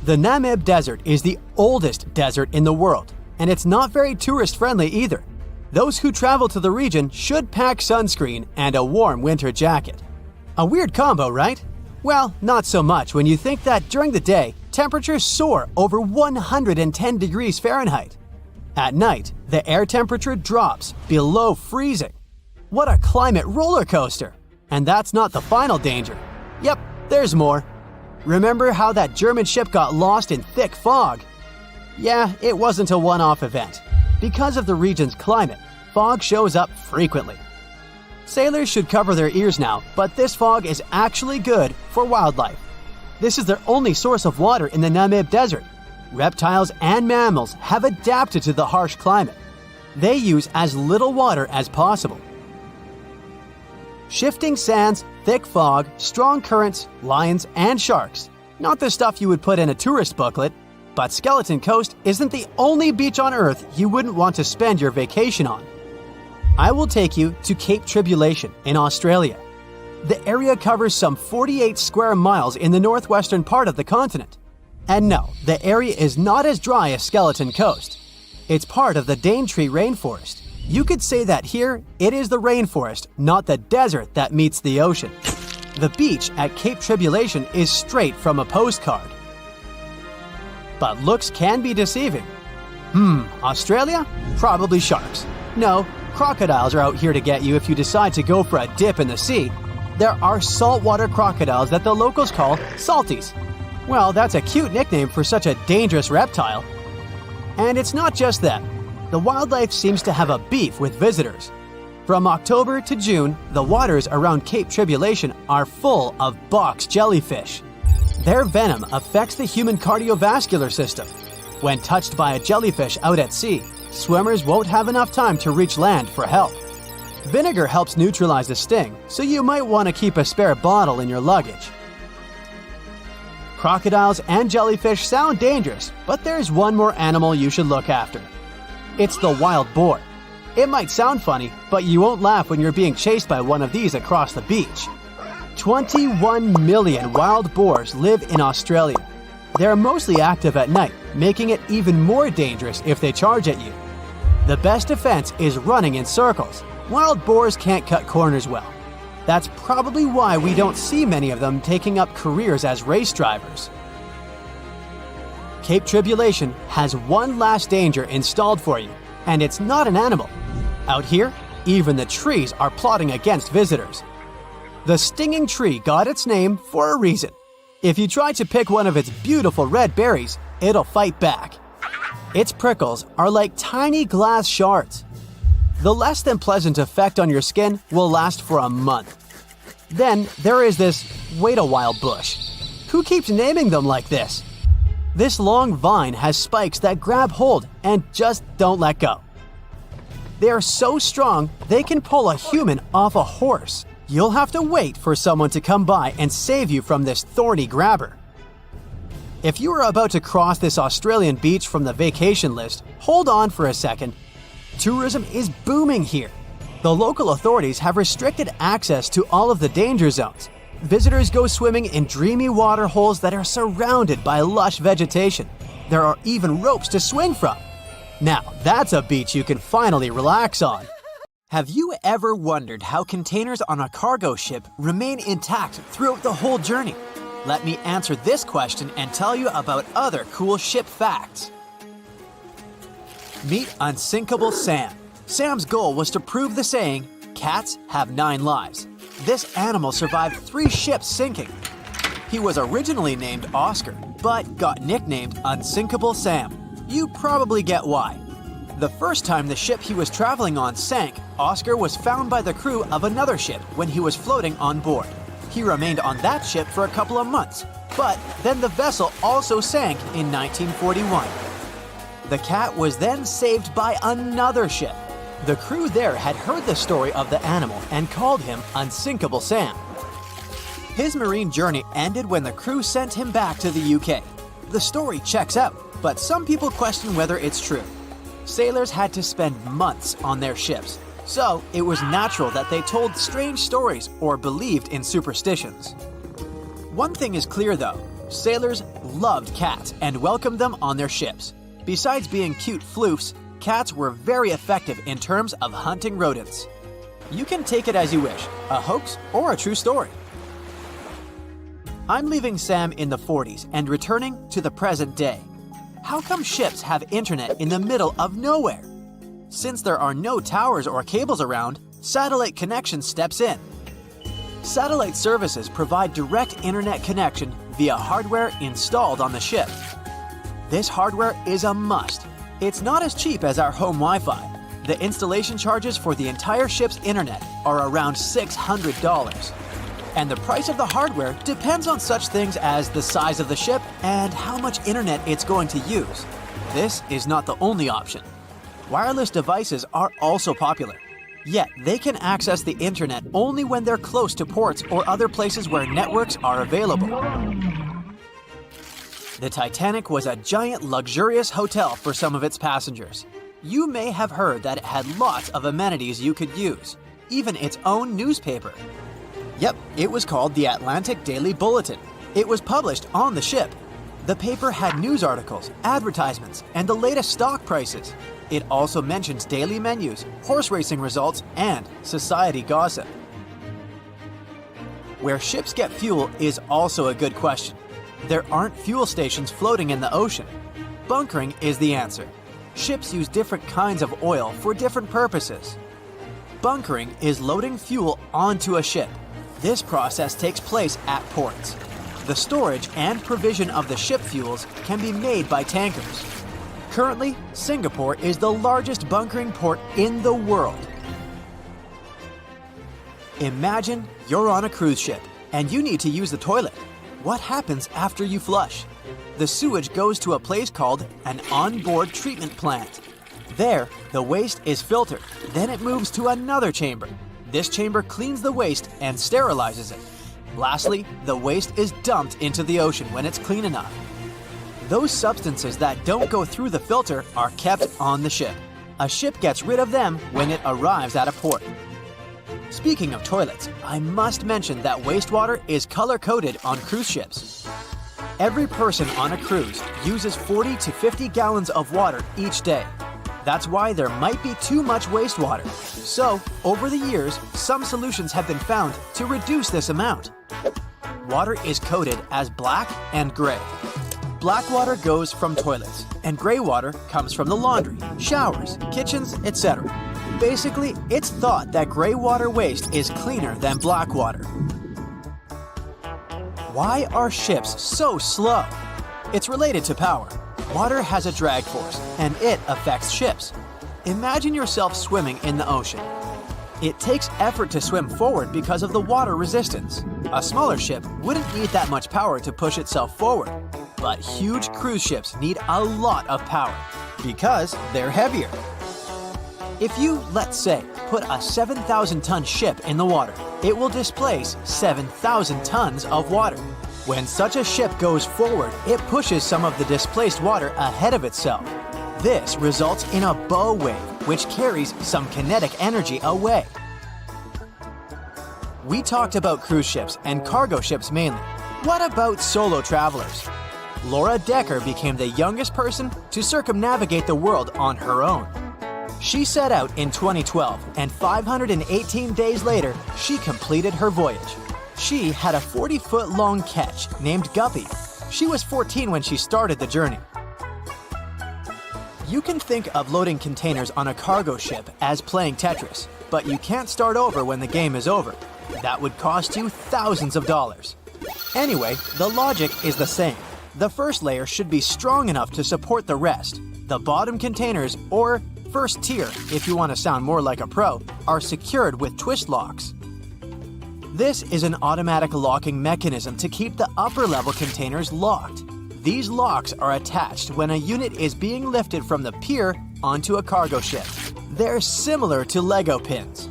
The Namib Desert is the oldest desert in the world, and it's not very tourist-friendly either. Those who travel to the region should pack sunscreen and a warm winter jacket. A weird combo, right? Well, not so much when you think that during the day, temperatures soar over 110 degrees Fahrenheit. At night, the air temperature drops below freezing. What a climate roller coaster! And that's not the final danger. Yep, there's more. Remember how that German ship got lost in thick fog? Yeah, it wasn't a one-off event. Because of the region's climate, fog shows up frequently. Sailors should cover their ears now, but this fog is actually good for wildlife. This is their only source of water in the Namib Desert. Reptiles and mammals have adapted to the harsh climate. They use as little water as possible. Shifting sands, thick fog, strong currents, lions, and sharks. Not the stuff you would put in a tourist booklet, but Skeleton Coast isn't the only beach on Earth you wouldn't want to spend your vacation on. I will take you to Cape Tribulation in Australia. The area covers some 48 square miles in the northwestern part of the continent. And no, the area is not as dry as Skeleton Coast. It's part of the Daintree rainforest. You could say that here, it is the rainforest, not the desert that meets the ocean. The beach at Cape Tribulation is straight from a postcard. But looks can be deceiving. Australia? Probably sharks. No, crocodiles are out here to get you if you decide to go for a dip in the sea. There are saltwater crocodiles that the locals call salties. Well, that's a cute nickname for such a dangerous reptile. And it's not just them. The wildlife seems to have a beef with visitors. From October to June, the waters around Cape Tribulation are full of box jellyfish. Their venom affects the human cardiovascular system. When touched by a jellyfish out at sea, swimmers won't have enough time to reach land for help. Vinegar helps neutralize the sting, so you might want to keep a spare bottle in your luggage. Crocodiles and jellyfish sound dangerous, but there's one more animal you should look after. It's the wild boar. It might sound funny, but you won't laugh when you're being chased by one of these across the beach. 21 million wild boars live in Australia. They're mostly active at night, making it even more dangerous if they charge at you. The best defense is running in circles. Wild boars can't cut corners well. That's probably why we don't see many of them taking up careers as race drivers. Cape Tribulation has one last danger installed for you, and it's not an animal. Out here, even the trees are plotting against visitors. The stinging tree got its name for a reason. If you try to pick one of its beautiful red berries, it'll fight back. Its prickles are like tiny glass shards. The less than pleasant effect on your skin will last for a month. Then there is this wait a while bush. Who keeps naming them like this? This long vine has spikes that grab hold and just don't let go. They are so strong they can pull a human off a horse. You'll have to wait for someone to come by and save you from this thorny grabber. If you are about to cross this Australian beach from the vacation list, hold on for a second. Tourism is booming here. The local authorities have restricted access to all of the danger zones. Visitors go swimming in dreamy water holes that are surrounded by lush vegetation. There are even ropes to swing from. Now, that's a beach you can finally relax on. Have you ever wondered how containers on a cargo ship remain intact throughout the whole journey? Let me answer this question and tell you about other cool ship facts. Meet Unsinkable Sam. Sam's goal was to prove the saying, "Cats have 9 lives." This animal survived 3 ships sinking. He was originally named Oscar, but got nicknamed Unsinkable Sam. You probably get why. The first time the ship he was traveling on sank, Oscar was found by the crew of another ship when he was floating on board. He remained on that ship for a couple of months, but then the vessel also sank in 1941. The cat was then saved by another ship. The crew there had heard the story of the animal and called him Unsinkable Sam. His marine journey ended when the crew sent him back to the UK. The story checks out, but some people question whether it's true. Sailors had to spend months on their ships, so it was natural that they told strange stories or believed in superstitions. One thing is clear though, sailors loved cats and welcomed them on their ships. Besides being cute floofs, cats were very effective in terms of hunting rodents. You can take it as you wish, a hoax or a true story. I'm leaving Sam in the 40s and returning to the present day. How come ships have internet in the middle of nowhere? Since there are no towers or cables around, satellite connection steps in. Satellite services provide direct internet connection via hardware installed on the ship. This hardware is a must. It's not as cheap as our home Wi-Fi. The installation charges for the entire ship's internet are around $600. And the price of the hardware depends on such things as the size of the ship and how much internet it's going to use. This is not the only option. Wireless devices are also popular, yet they can access the internet only when they're close to ports or other places where networks are available. The Titanic was a giant luxurious hotel for some of its passengers. You may have heard that it had lots of amenities you could use, even its own newspaper. Yep, it was called the Atlantic Daily Bulletin. It was published on the ship. The paper had news articles, advertisements, and the latest stock prices. It also mentions daily menus, horse racing results, and society gossip. Where ships get fuel is also a good question. There aren't fuel stations floating in the ocean. Bunkering is the answer. ships use different kinds of oil for different purposes. Bunkering is loading fuel onto a ship. This process takes place at ports. The storage and provision of the ship fuels can be made by tankers. Currently, Singapore is the largest bunkering port in the world. Imagine you're on a cruise ship and you need to use the toilet. What happens after you flush? The sewage goes to a place called an onboard treatment plant. There, the waste is filtered. Then it moves to another chamber. This chamber cleans the waste and sterilizes it. Lastly, the waste is dumped into the ocean when it's clean enough. Those substances that don't go through the filter are kept on the ship. A ship gets rid of them when it arrives at a port. Speaking of toilets, I must mention that wastewater is color-coded on cruise ships. Every person on a cruise uses 40 to 50 gallons of water each day. That's why there might be too much wastewater. So, over the years, some solutions have been found to reduce this amount. Water is coded as black and gray. Black water goes from toilets, and gray water comes from the laundry, showers, kitchens, etc. Basically, it's thought that gray water waste is cleaner than black water. Why are ships so slow? It's related to power. Water has a drag force, and it affects ships. Imagine yourself swimming in the ocean. It takes effort to swim forward because of the water resistance. A smaller ship wouldn't need that much power to push itself forward, but huge cruise ships need a lot of power because they're heavier. If you, let's say, put a 7,000-ton ship in the water, it will displace 7,000 tons of water. When such a ship goes forward, it pushes some of the displaced water ahead of itself. This results in a bow wave, which carries some kinetic energy away. We talked about cruise ships and cargo ships mainly. What about solo travelers? Laura Decker became the youngest person to circumnavigate the world on her own. She set out in 2012, and 518 days later, she completed her voyage. She had a 40-foot-long ketch named Guppy. She was 14 when she started the journey. You can think of loading containers on a cargo ship as playing Tetris, but you can't start over when the game is over. That would cost you thousands of dollars. Anyway, the logic is the same. The first layer should be strong enough to support the rest. The bottom containers, or first tier, if you want to sound more like a pro, are secured with twist locks. This is an automatic locking mechanism to keep the upper level containers locked. These locks are attached when a unit is being lifted from the pier onto a cargo ship. They're similar to Lego pins.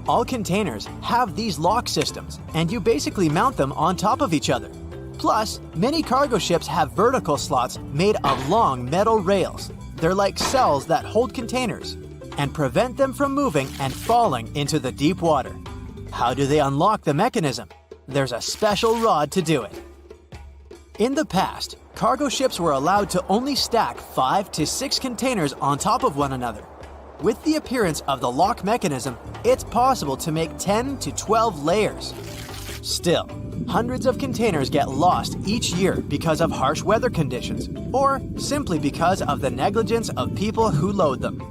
All containers have these lock systems, and you basically mount them on top of each other. Plus, many cargo ships have vertical slots made of long metal rails. They're like cells that hold containers and prevent them from moving and falling into the deep water. How do they unlock the mechanism? There's a special rod to do it. In the past, cargo ships were allowed to only stack 5 to 6 containers on top of one another. With the appearance of the lock mechanism, it's possible to make 10 to 12 layers. Still, hundreds of containers get lost each year because of harsh weather conditions, or simply because of the negligence of people who load them.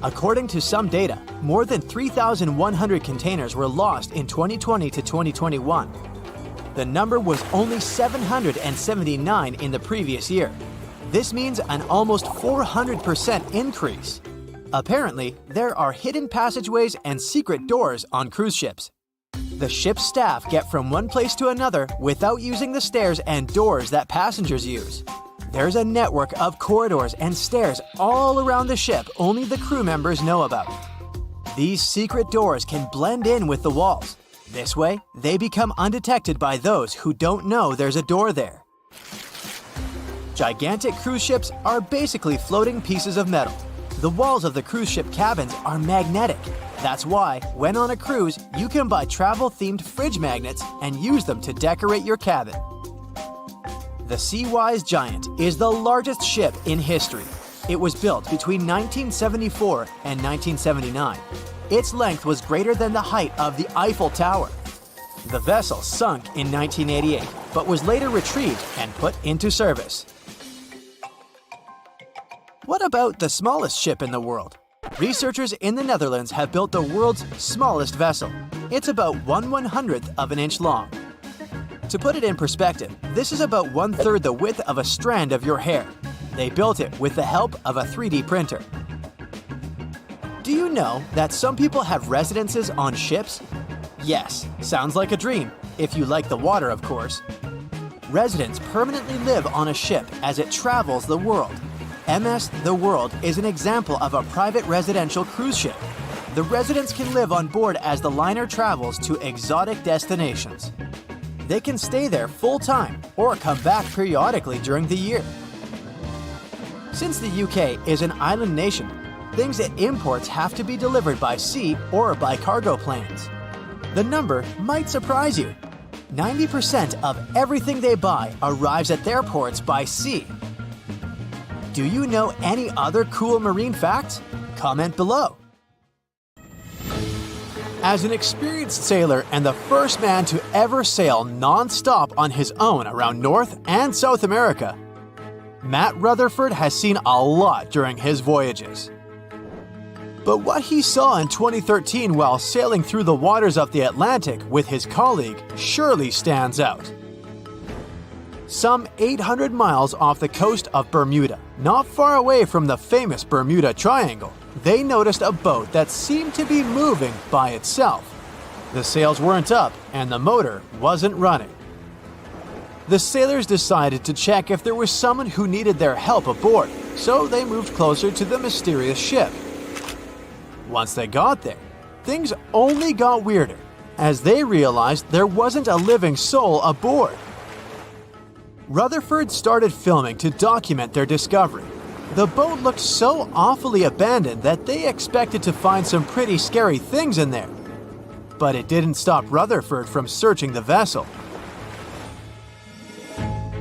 According to some data, more than 3,100 containers were lost in 2020 to 2021. The number was only 779 in the previous year. This means an almost 400% increase. Apparently, there are hidden passageways and secret doors on cruise ships. The ship's staff get from one place to another without using the stairs and doors that passengers use. There's a network of corridors and stairs all around the ship only the crew members know about. These secret doors can blend in with the walls. This way, they become undetected by those who don't know there's a door there. Gigantic cruise ships are basically floating pieces of metal. The walls of the cruise ship cabins are magnetic. That's why, when on a cruise, you can buy travel-themed fridge magnets and use them to decorate your cabin. The Seawise Giant is the largest ship in history. It was built between 1974 and 1979. Its length was greater than the height of the Eiffel Tower. The vessel sunk in 1988, but was later retrieved and put into service. What about the smallest ship in the world? Researchers in the Netherlands have built the world's smallest vessel. It's about 1/100th of an inch long. To put it in perspective, this is about 1/3 the width of a strand of your hair. They built it with the help of a 3D printer. Do you know that some people have residences on ships? Yes, sounds like a dream, if you like the water, of course. Residents permanently live on a ship as it travels the world. MS The World is an example of a private residential cruise ship. The residents can live on board as the liner travels to exotic destinations. They can stay there full-time or come back periodically during the year. Since the UK is an island nation, things it imports have to be delivered by sea or by cargo planes. The number might surprise you. 90% of everything they buy arrives at their ports by sea. Do you know any other cool marine facts? Comment below. As an experienced sailor and the first man to ever sail non-stop on his own around North and South America, Matt Rutherford has seen a lot during his voyages. But what he saw in 2013 while sailing through the waters of the Atlantic with his colleague surely stands out. Some 800 miles off the coast of Bermuda, not far away from the famous Bermuda Triangle, they noticed a boat that seemed to be moving by itself. The sails weren't up and the motor wasn't running. The sailors decided to check if there was someone who needed their help aboard, so they moved closer to the mysterious ship. Once they got there, things only got weirder, as they realized there wasn't a living soul aboard. Rutherford started filming to document their discovery. The boat looked so awfully abandoned that they expected to find some pretty scary things in there. But it didn't stop Rutherford from searching the vessel.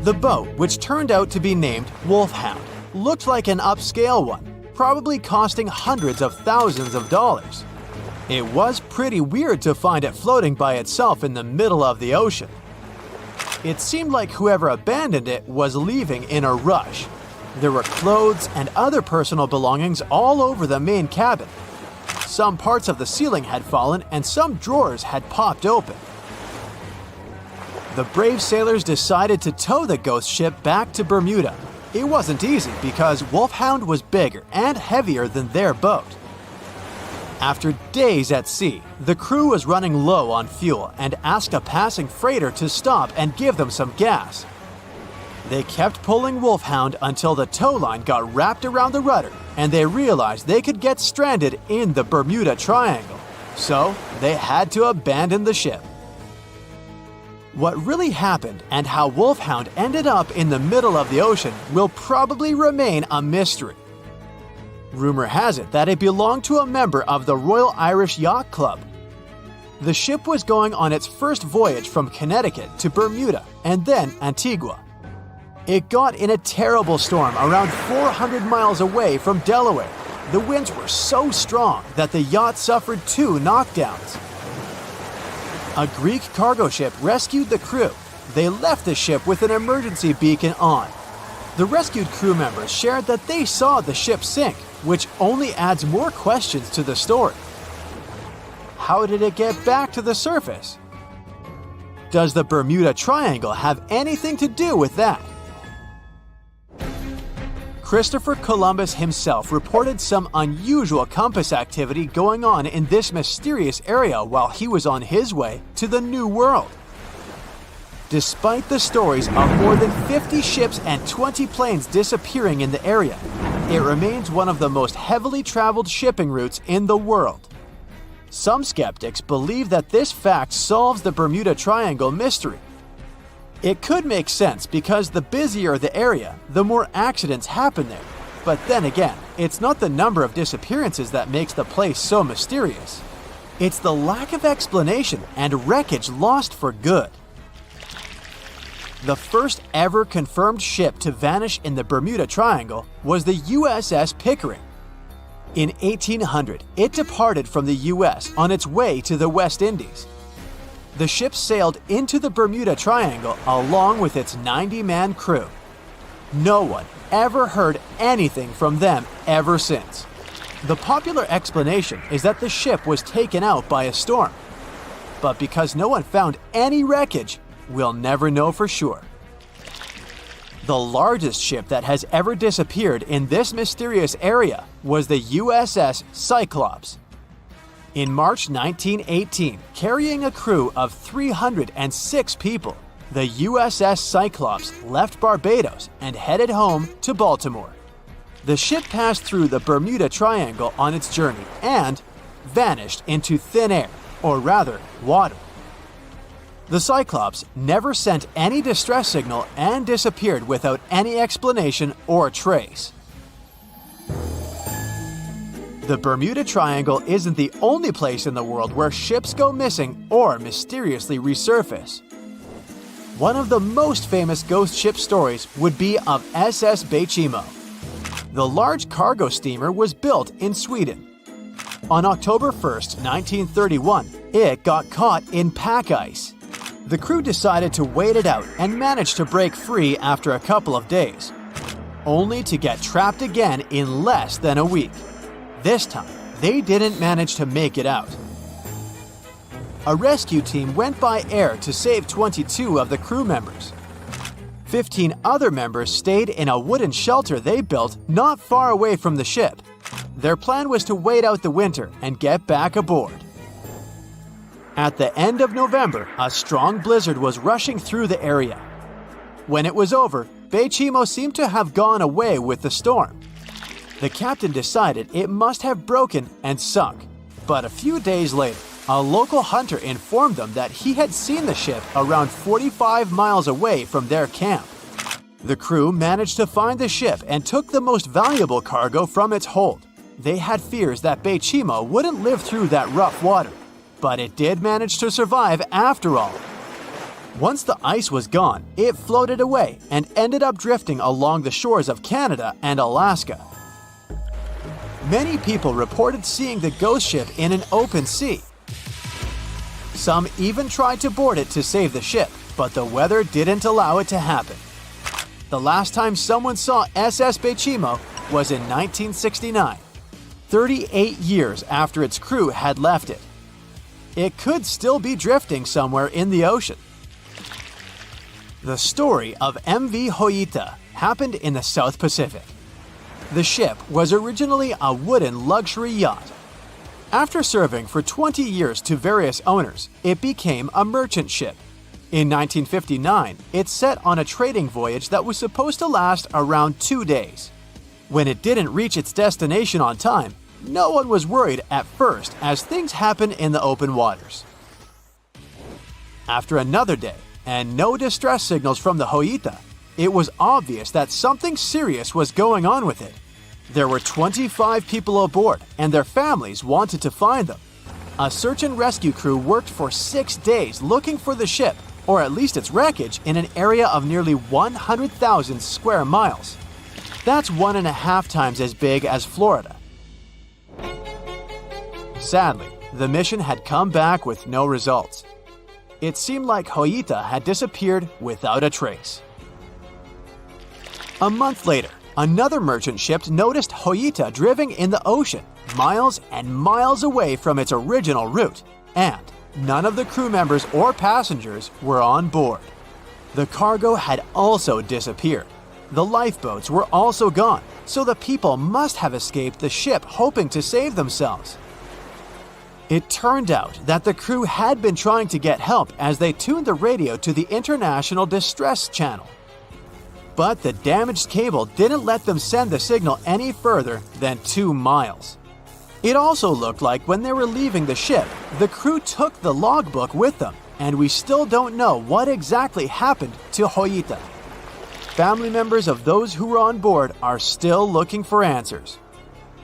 The boat, which turned out to be named Wolfhound, looked like an upscale one, probably costing hundreds of thousands of dollars. It was pretty weird to find it floating by itself in the middle of the ocean. It seemed like whoever abandoned it was leaving in a rush. There were clothes and other personal belongings all over the main cabin. Some parts of the ceiling had fallen and some drawers had popped open. The brave sailors decided to tow the ghost ship back to Bermuda. It wasn't easy because Wolfhound was bigger and heavier than their boat. After days at sea, the crew was running low on fuel and asked a passing freighter to stop and give them some gas. They kept pulling Wolfhound until the tow line got wrapped around the rudder and they realized they could get stranded in the Bermuda Triangle. So they had to abandon the ship. What really happened and how Wolfhound ended up in the middle of the ocean will probably remain a mystery. Rumor has it that it belonged to a member of the Royal Irish Yacht Club. The ship was going on its first voyage from Connecticut to Bermuda and then Antigua. It got in a terrible storm around 400 miles away from Delaware. The winds were so strong that the yacht suffered 2 knockdowns. A Greek cargo ship rescued the crew. They left the ship with an emergency beacon on. The rescued crew members shared that they saw the ship sink, which only adds more questions to the story. How did it get back to the surface? Does the Bermuda Triangle have anything to do with that? Christopher Columbus himself reported some unusual compass activity going on in this mysterious area while he was on his way to the New World. Despite the stories of more than 50 ships and 20 planes disappearing in the area, it remains one of the most heavily traveled shipping routes in the world. Some skeptics believe that this fact solves the Bermuda Triangle mystery. It could make sense because the busier the area, the more accidents happen there. But then again, it's not the number of disappearances that makes the place so mysterious. It's the lack of explanation and wreckage lost for good. The first ever confirmed ship to vanish in the Bermuda Triangle was the USS Pickering. In 1800, it departed from the US on its way to the West Indies. The ship sailed into the Bermuda Triangle along with its 90-man crew. No one ever heard anything from them ever since. The popular explanation is that the ship was taken out by a storm. But because no one found any wreckage, we'll never know for sure. The largest ship that has ever disappeared in this mysterious area was the USS Cyclops. In March 1918, carrying a crew of 306 people, the USS Cyclops left Barbados and headed home to Baltimore. The ship passed through the Bermuda Triangle on its journey and vanished into thin air, or rather, water. The Cyclops never sent any distress signal and disappeared without any explanation or trace. The Bermuda Triangle isn't the only place in the world where ships go missing or mysteriously resurface. One of the most famous ghost ship stories would be of SS Baychimo. The large cargo steamer was built in Sweden. On October 1st, 1931, it got caught in pack ice. The crew decided to wait it out and managed to break free after a couple of days, only to get trapped again in less than a week. This time, they didn't manage to make it out. A rescue team went by air to save 22 of the crew members. 15 other members stayed in a wooden shelter they built not far away from the ship. Their plan was to wait out the winter and get back aboard. At the end of November, a strong blizzard was rushing through the area. When it was over, Baychimo seemed to have gone away with the storm. The captain decided it must have broken and sunk, but a few days later, a local hunter informed them that he had seen the ship around 45 miles away from their camp. The crew managed to find the ship and took the most valuable cargo from its hold. They had fears that Baychimo wouldn't live through that rough water, but it did manage to survive after all. Once the ice was gone, it floated away and ended up drifting along the shores of Canada and Alaska. Many people reported seeing the ghost ship in an open sea. Some even tried to board it to save the ship, but the weather didn't allow it to happen. The last time someone saw SS Baychimo was in 1969, 38 years after its crew had left it. It could still be drifting somewhere in the ocean. The story of MV Hoita happened in the South Pacific. The ship was originally a wooden luxury yacht. After serving for 20 years to various owners, it became a merchant ship. In 1959, it set on a trading voyage that was supposed to last around 2 days. When it didn't reach its destination on time, no one was worried at first as things happen in the open waters. After another day, and no distress signals from the Hoita, it was obvious that something serious was going on with it. There were 25 people aboard, and their families wanted to find them. A search and rescue crew worked for 6 days looking for the ship, or at least its wreckage, in an area of nearly 100,000 square miles. That's 1.5 times as big as Florida. Sadly, the mission had come back with no results. It seemed like Hoita had disappeared without a trace. A month later, another merchant ship noticed Hoita drifting in the ocean, miles and miles away from its original route, and none of the crew members or passengers were on board. The cargo had also disappeared. The lifeboats were also gone, so the people must have escaped the ship hoping to save themselves. It turned out that the crew had been trying to get help as they tuned the radio to the International Distress Channel. But the damaged cable didn't let them send the signal any further than 2 miles. It also looked like when they were leaving the ship, the crew took the logbook with them, and we still don't know what exactly happened to Hoita. Family members of those who were on board are still looking for answers.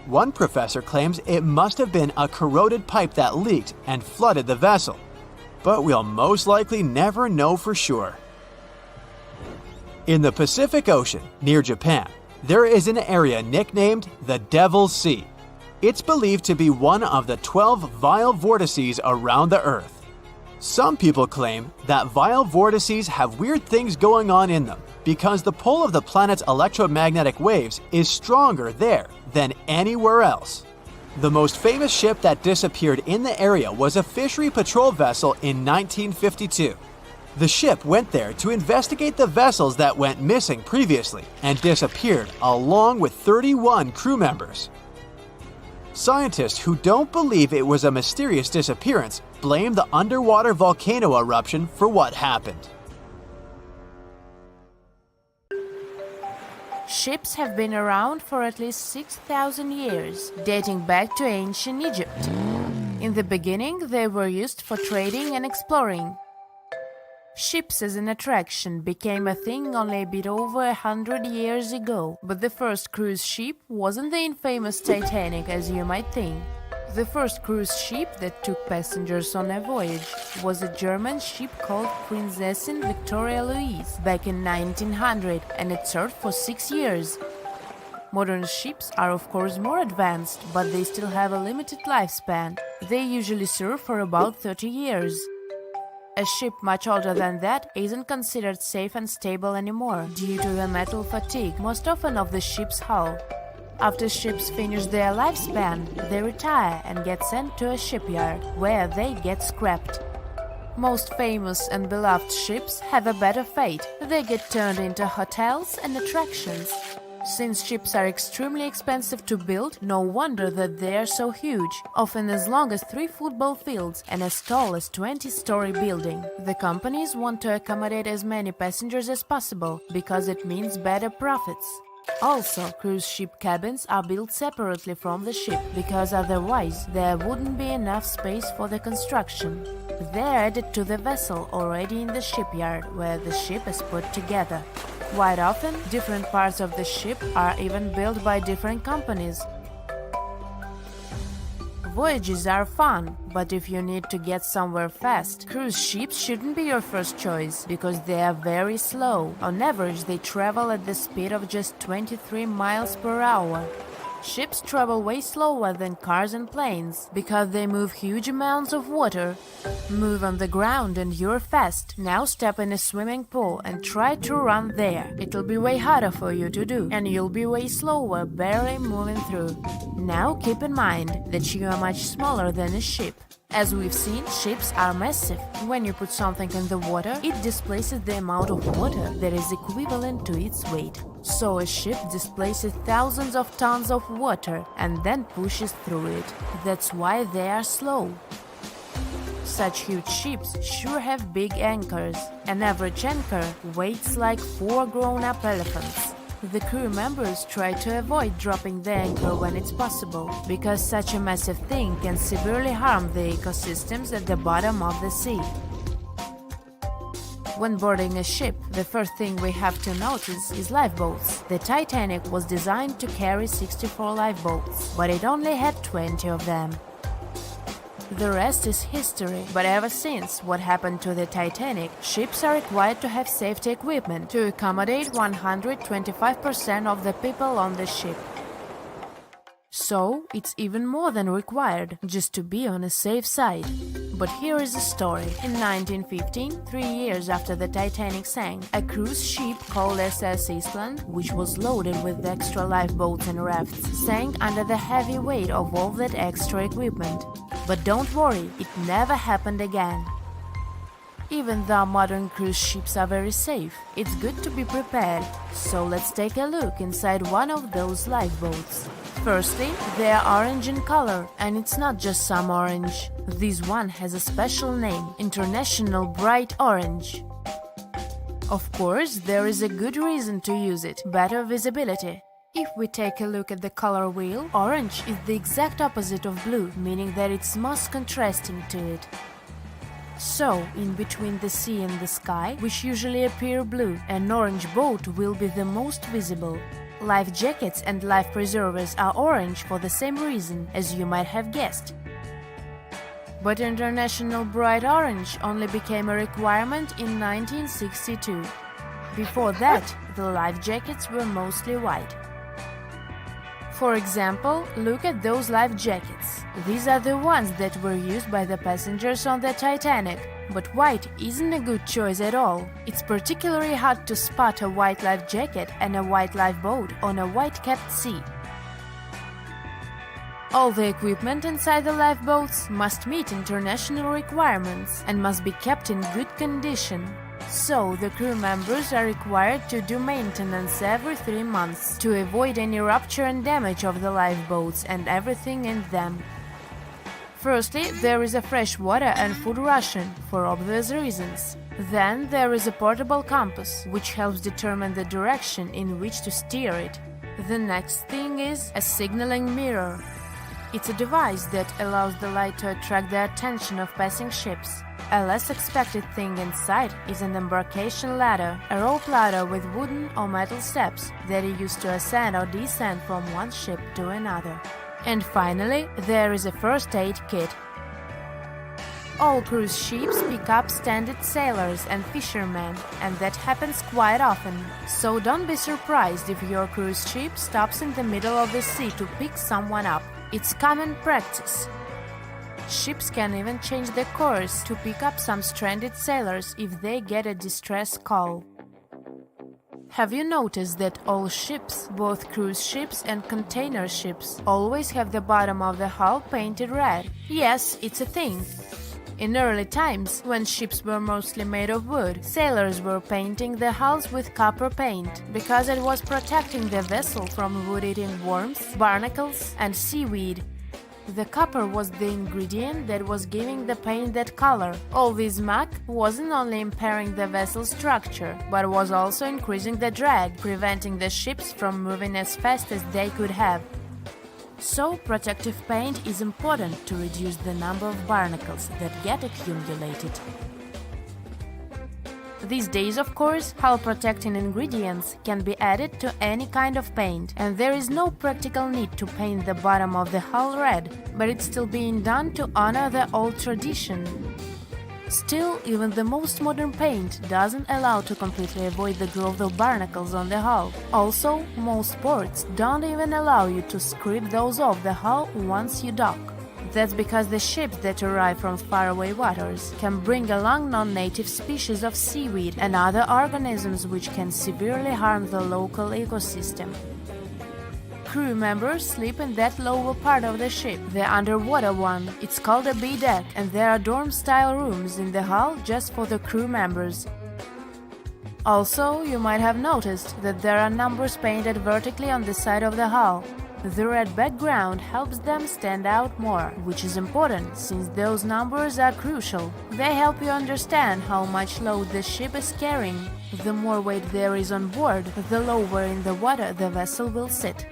One professor claims it must have been a corroded pipe that leaked and flooded the vessel, but we'll most likely never know for sure. In the Pacific Ocean, near Japan, there is an area nicknamed the Devil's Sea. It's believed to be one of the 12 vile vortices around the Earth. Some people claim that vile vortices have weird things going on in them because the pull of the planet's electromagnetic waves is stronger there than anywhere else. The most famous ship that disappeared in the area was a fishery patrol vessel in 1952. The ship went there to investigate the vessels that went missing previously and disappeared along with 31 crew members. Scientists who don't believe it was a mysterious disappearance blame the underwater volcano eruption for what happened. Ships have been around for at least 6,000 years, dating back to ancient Egypt. In the beginning, they were used for trading and exploring. Ships as an attraction became a thing only a bit over 100 years ago, but the first cruise ship wasn't the infamous Titanic as you might think. The first cruise ship that took passengers on a voyage was a German ship called Prinzessin Victoria Louise back in 1900, and it served for 6 years. Modern ships are of course more advanced, but they still have a limited lifespan. They usually serve for about 30 years. A ship much older than that isn't considered safe and stable anymore due to the metal fatigue, most often of the ship's hull. After ships finish their lifespan, they retire and get sent to a shipyard, where they get scrapped. Most famous and beloved ships have a better fate. They get turned into hotels and attractions. Since ships are extremely expensive to build, no wonder that they are so huge, often as long as 3 football fields and as tall as 20-story building. The companies want to accommodate as many passengers as possible, because it means better profits. Also, cruise ship cabins are built separately from the ship, because otherwise there wouldn't be enough space for the construction. They're added to the vessel already in the shipyard, where the ship is put together. Quite often, different parts of the ship are even built by different companies. Voyages are fun, but if you need to get somewhere fast, cruise ships shouldn't be your first choice, because they are very slow. On average, they travel at the speed of just 23 miles per hour. Ships travel way slower than cars and planes, because they move huge amounts of water. Move on the ground and you're fast. Now step in a swimming pool and try to run there. It'll be way harder for you to do, and you'll be way slower, barely moving through. Now keep in mind that you are much smaller than a ship. As we've seen, ships are massive. When you put something in the water, it displaces the amount of water that is equivalent to its weight. So a ship displaces thousands of tons of water and then pushes through it. That's why they are slow. Such huge ships sure have big anchors. An average anchor weighs like 4 grown-up elephants. The crew members try to avoid dropping the anchor when it's possible, because such a massive thing can severely harm the ecosystems at the bottom of the sea. When boarding a ship, the first thing we have to notice is lifeboats. The Titanic was designed to carry 64 lifeboats, but it only had 20 of them. The rest is history, but ever since what happened to the Titanic, ships are required to have safety equipment to accommodate 125% of the people on the ship. So, it's even more than required, just to be on a safe side. But here is the story. In 1915, 3 years after the Titanic sank, a cruise ship called SS Eastland, which was loaded with extra lifeboats and rafts, sank under the heavy weight of all that extra equipment. But don't worry, it never happened again. Even though modern cruise ships are very safe, it's good to be prepared. So let's take a look inside one of those lifeboats. Firstly, they are orange in color, and it's not just some orange. This one has a special name, International Bright Orange. Of course, there is a good reason to use it, better visibility. If we take a look at the color wheel, orange is the exact opposite of blue, meaning that it's most contrasting to it. So, in between the sea and the sky, which usually appear blue, an orange boat will be the most visible. Life jackets and life preservers are orange for the same reason, as you might have guessed. But International Bright Orange only became a requirement in 1962. Before that, the life jackets were mostly white. For example, look at those life jackets. These are the ones that were used by the passengers on the Titanic. But white isn't a good choice at all. It's particularly hard to spot a white life jacket and a white lifeboat on a white-capped sea. All the equipment inside the lifeboats must meet international requirements and must be kept in good condition. So, the crew members are required to do maintenance every 3 months to avoid any rupture and damage of the lifeboats and everything in them. Firstly, there is a fresh water and food ration, for obvious reasons. Then there is a portable compass, which helps determine the direction in which to steer it. The next thing is a signaling mirror. It's a device that allows the light to attract the attention of passing ships. A less expected thing inside is an embarkation ladder, a rope ladder with wooden or metal steps that are used to ascend or descend from one ship to another. And finally, there is a first aid kit. All cruise ships pick up standard sailors and fishermen, and that happens quite often. So don't be surprised if your cruise ship stops in the middle of the sea to pick someone up. It's common practice. Ships can even change their course to pick up some stranded sailors if they get a distress call. Have you noticed that all ships, both cruise ships and container ships, always have the bottom of the hull painted red? Yes, it's a thing. In early times, when ships were mostly made of wood, sailors were painting the hulls with copper paint, because it was protecting the vessel from wood-eating worms, barnacles, and seaweed. The copper was the ingredient that was giving the paint that color. All this muck wasn't only impairing the vessel's structure, but was also increasing the drag, preventing the ships from moving as fast as they could have. So, protective paint is important to reduce the number of barnacles that get accumulated. These days, of course, hull-protecting ingredients can be added to any kind of paint, and there is no practical need to paint the bottom of the hull red, but it's still being done to honor the old tradition. Still, even the most modern paint doesn't allow to completely avoid the growth of barnacles on the hull. Also, most ports don't even allow you to scrape those off the hull once you dock. That's because the ships that arrive from faraway waters can bring along non-native species of seaweed and other organisms which can severely harm the local ecosystem. Crew members sleep in that lower part of the ship, the underwater one. It's called a B-deck, and there are dorm-style rooms in the hull just for the crew members. Also, you might have noticed that there are numbers painted vertically on the side of the hull. The red background helps them stand out more, which is important since those numbers are crucial. They help you understand how much load the ship is carrying. The more weight there is on board, the lower in the water the vessel will sit.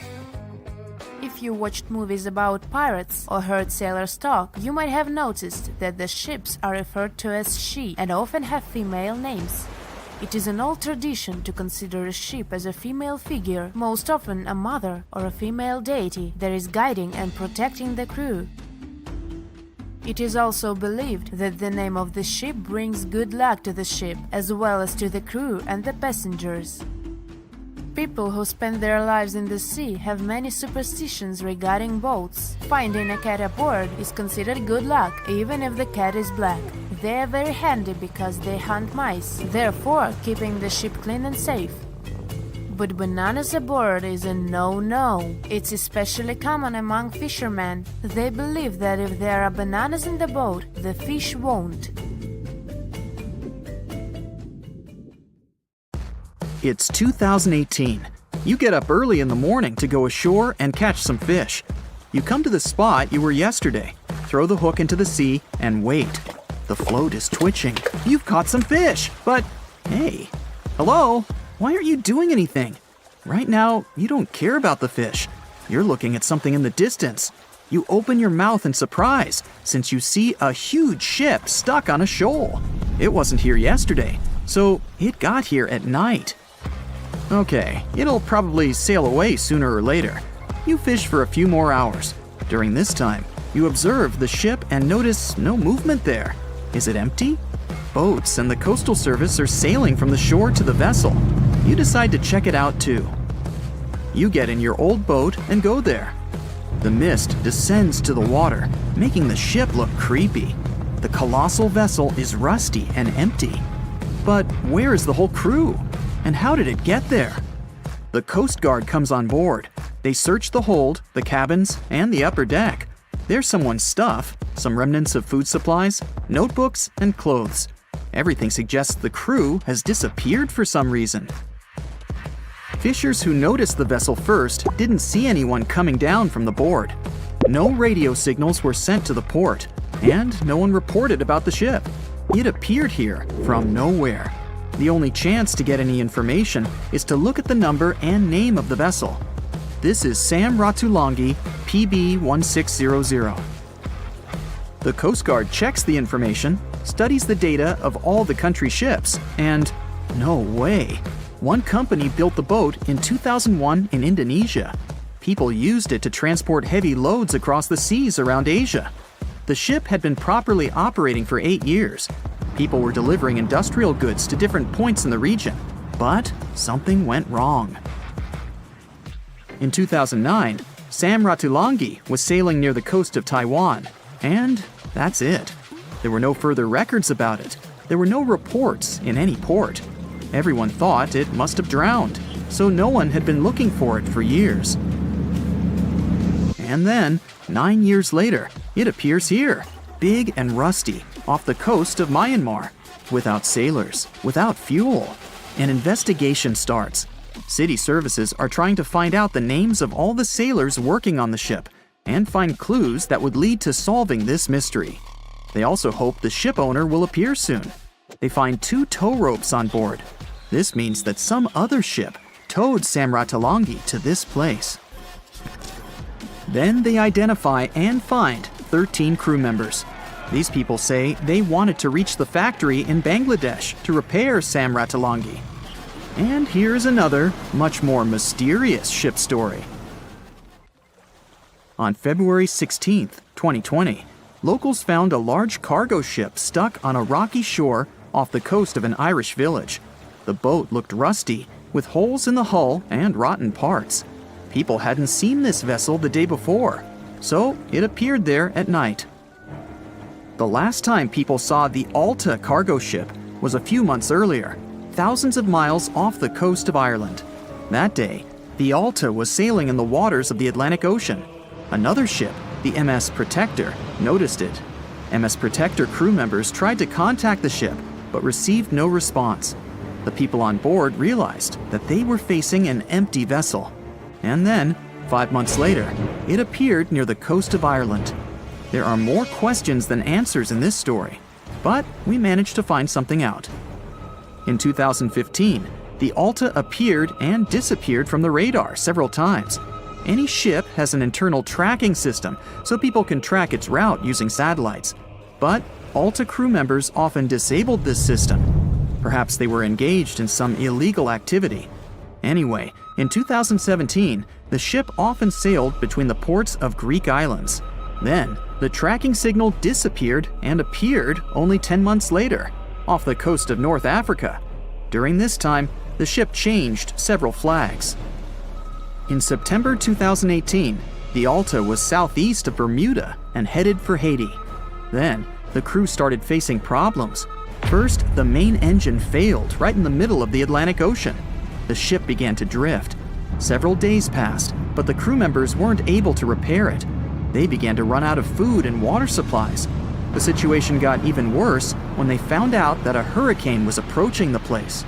If you watched movies about pirates or heard sailors talk, you might have noticed that the ships are referred to as she and often have female names. It is an old tradition to consider a ship as a female figure, most often a mother or a female deity that is guiding and protecting the crew. It is also believed that the name of the ship brings good luck to the ship, as well as to the crew and the passengers. People who spend their lives in the sea have many superstitions regarding boats. Finding a cat aboard is considered good luck, even if the cat is black. They are very handy because they hunt mice, therefore keeping the ship clean and safe. But bananas aboard is a no-no. It's especially common among fishermen. They believe that if there are bananas in the boat, the fish won't. It's 2018. You get up early in the morning to go ashore and catch some fish. You come to the spot you were yesterday, throw the hook into the sea, and wait. The float is twitching. You've caught some fish, but hey, hello? Why aren't you doing anything? Right now, you don't care about the fish. You're looking at something in the distance. You open your mouth in surprise since you see a huge ship stuck on a shoal. It wasn't here yesterday, so it got here at night. Okay, it'll probably sail away sooner or later. You fish for a few more hours. During this time, you observe the ship and notice no movement there. Is it empty? Boats and the coastal service are sailing from the shore to the vessel. You decide to check it out too. You get in your old boat and go there. The mist descends to the water, making the ship look creepy. The colossal vessel is rusty and empty. But where is the whole crew? And how did it get there? The Coast Guard comes on board. They search the hold, the cabins, and the upper deck. There's someone's stuff, some remnants of food supplies, notebooks, and clothes. Everything suggests the crew has disappeared for some reason. Fishers who noticed the vessel first didn't see anyone coming down from the board. No radio signals were sent to the port, and no one reported about the ship. It appeared here from nowhere. The only chance to get any information is to look at the number and name of the vessel. This is Sam Ratulangi, PB 1600. The Coast Guard checks the information, studies the data of all the country ships, and no way. One company built the boat in 2001 in Indonesia. People used it to transport heavy loads across the seas around Asia. The ship had been properly operating for 8 years. People were delivering industrial goods to different points in the region, but something went wrong. In 2009, Sam Ratulangi was sailing near the coast of Taiwan, and that's it. There were no further records about it. There were no reports in any port. Everyone thought it must have drowned, so no one had been looking for it for years. And then, 9 years later, it appears here, big and rusty, off the coast of Myanmar, without sailors, without fuel. An investigation starts. City services are trying to find out the names of all the sailors working on the ship and find clues that would lead to solving this mystery. They also hope the ship owner will appear soon. They find 2 tow ropes on board. This means that some other ship towed Sam Ratulangi to this place. Then they identify and find 13 crew members. These people say they wanted to reach the factory in Bangladesh to repair Sam Ratulangi. And here's another, much more mysterious ship story. On February 16, 2020, locals found a large cargo ship stuck on a rocky shore off the coast of an Irish village. The boat looked rusty, with holes in the hull and rotten parts. People hadn't seen this vessel the day before, so it appeared there at night. The last time people saw the Alta cargo ship was a few months earlier, thousands of miles off the coast of Ireland. That day, the Alta was sailing in the waters of the Atlantic Ocean. Another ship, the MS Protector, noticed it. MS Protector crew members tried to contact the ship, but received no response. The people on board realized that they were facing an empty vessel. And then, 5 months later, it appeared near the coast of Ireland. There are more questions than answers in this story, but we managed to find something out. In 2015, the Alta appeared and disappeared from the radar several times. Any ship has an internal tracking system, so people can track its route using satellites. But Alta crew members often disabled this system. Perhaps they were engaged in some illegal activity. Anyway, in 2017, the ship often sailed between the ports of Greek islands. Then, the tracking signal disappeared and appeared only 10 months later, off the coast of North Africa. During this time, the ship changed several flags. In September 2018, the Alta was southeast of Bermuda and headed for Haiti. Then, the crew started facing problems. First, the main engine failed right in the middle of the Atlantic Ocean. The ship began to drift. Several days passed, but the crew members weren't able to repair it. They began to run out of food and water supplies. The situation got even worse when they found out that a hurricane was approaching the place.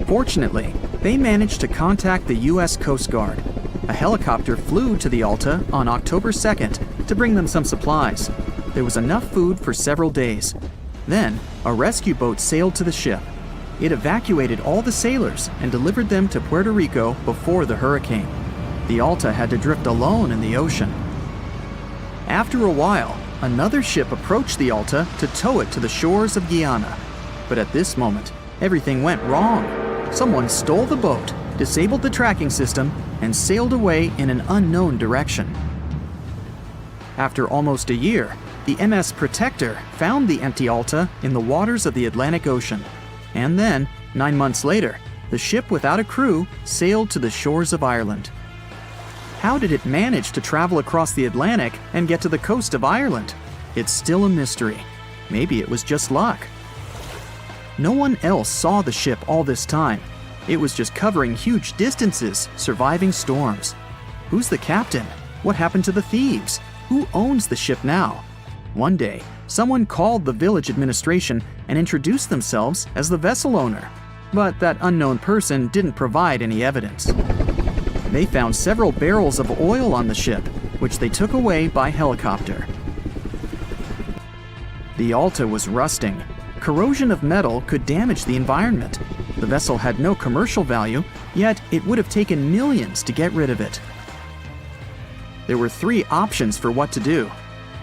Fortunately, they managed to contact the U.S. Coast Guard. A helicopter flew to the Alta on October 2nd to bring them some supplies. There was enough food for several days. Then, a rescue boat sailed to the ship. It evacuated all the sailors and delivered them to Puerto Rico before the hurricane. The Alta had to drift alone in the ocean. After a while, another ship approached the Alta to tow it to the shores of Guyana. But at this moment, everything went wrong. Someone stole the boat, disabled the tracking system, and sailed away in an unknown direction. After almost a year, the MS Protector found the empty Alta in the waters of the Atlantic Ocean. And then, 9 months later, the ship without a crew sailed to the shores of Ireland. How did it manage to travel across the Atlantic and get to the coast of Ireland? it's still a mystery. Maybe it was just luck. No one else saw the ship all this time. It was just covering huge distances, surviving storms. Who's the captain? What happened to the thieves? Who owns the ship now? One day, someone called the village administration and introduced themselves as the vessel owner. But that unknown person didn't provide any evidence. They found several barrels of oil on the ship, which they took away by helicopter. The Alta was rusting. Corrosion of metal could damage the environment. The vessel had no commercial value, yet it would have taken millions to get rid of it. There were 3 options for what to do: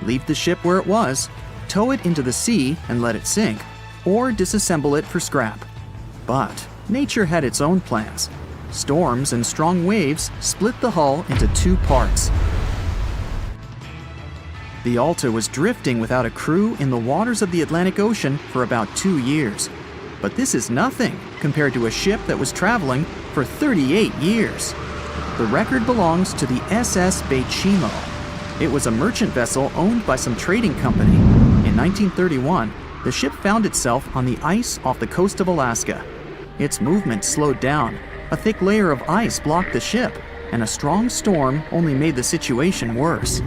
leave the ship where it was, tow it into the sea and let it sink, or disassemble it for scrap. But nature had its own plans. Storms and strong waves split the hull into 2 parts. The Alta was drifting without a crew in the waters of the Atlantic Ocean for about 2 years. But this is nothing compared to a ship that was traveling for 38 years. The record belongs to the SS Baychimo. It was a merchant vessel owned by some trading company. In 1931, the ship found itself on the ice off the coast of Alaska. Its movement slowed down. A thick layer of ice blocked the ship, and a strong storm only made the situation worse.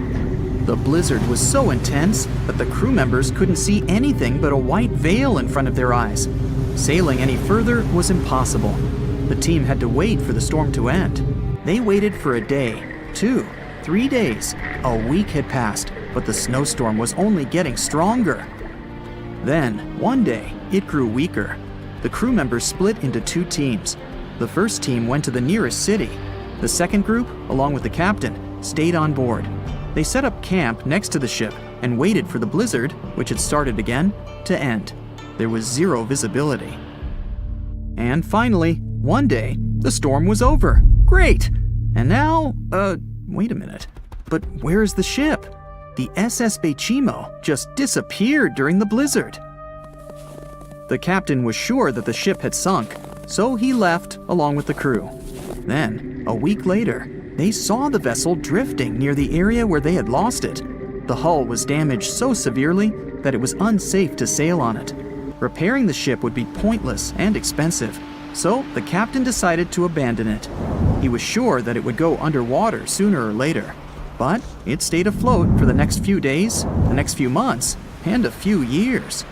The blizzard was so intense that the crew members couldn't see anything but a white veil in front of their eyes. Sailing any further was impossible. The team had to wait for the storm to end. They waited for a day, 2, 3 days. A week had passed, but the snowstorm was only getting stronger. Then, one day, it grew weaker. The crew members split into 2 teams. The first team went to the nearest city. The second group, along with the captain, stayed on board. They set up camp next to the ship and waited for the blizzard, which had started again, to end. There was 0 visibility. And finally, one day, the storm was over. Great! And now, wait a minute. But where is the ship? The SS Baychimo just disappeared during the blizzard. The captain was sure that the ship had sunk, so he left along with the crew. Then, a week later, they saw the vessel drifting near the area where they had lost it. The hull was damaged so severely that it was unsafe to sail on it. Repairing the ship would be pointless and expensive, so the captain decided to abandon it. He was sure that it would go underwater sooner or later, but it stayed afloat for the next few days, the next few months, and a few years.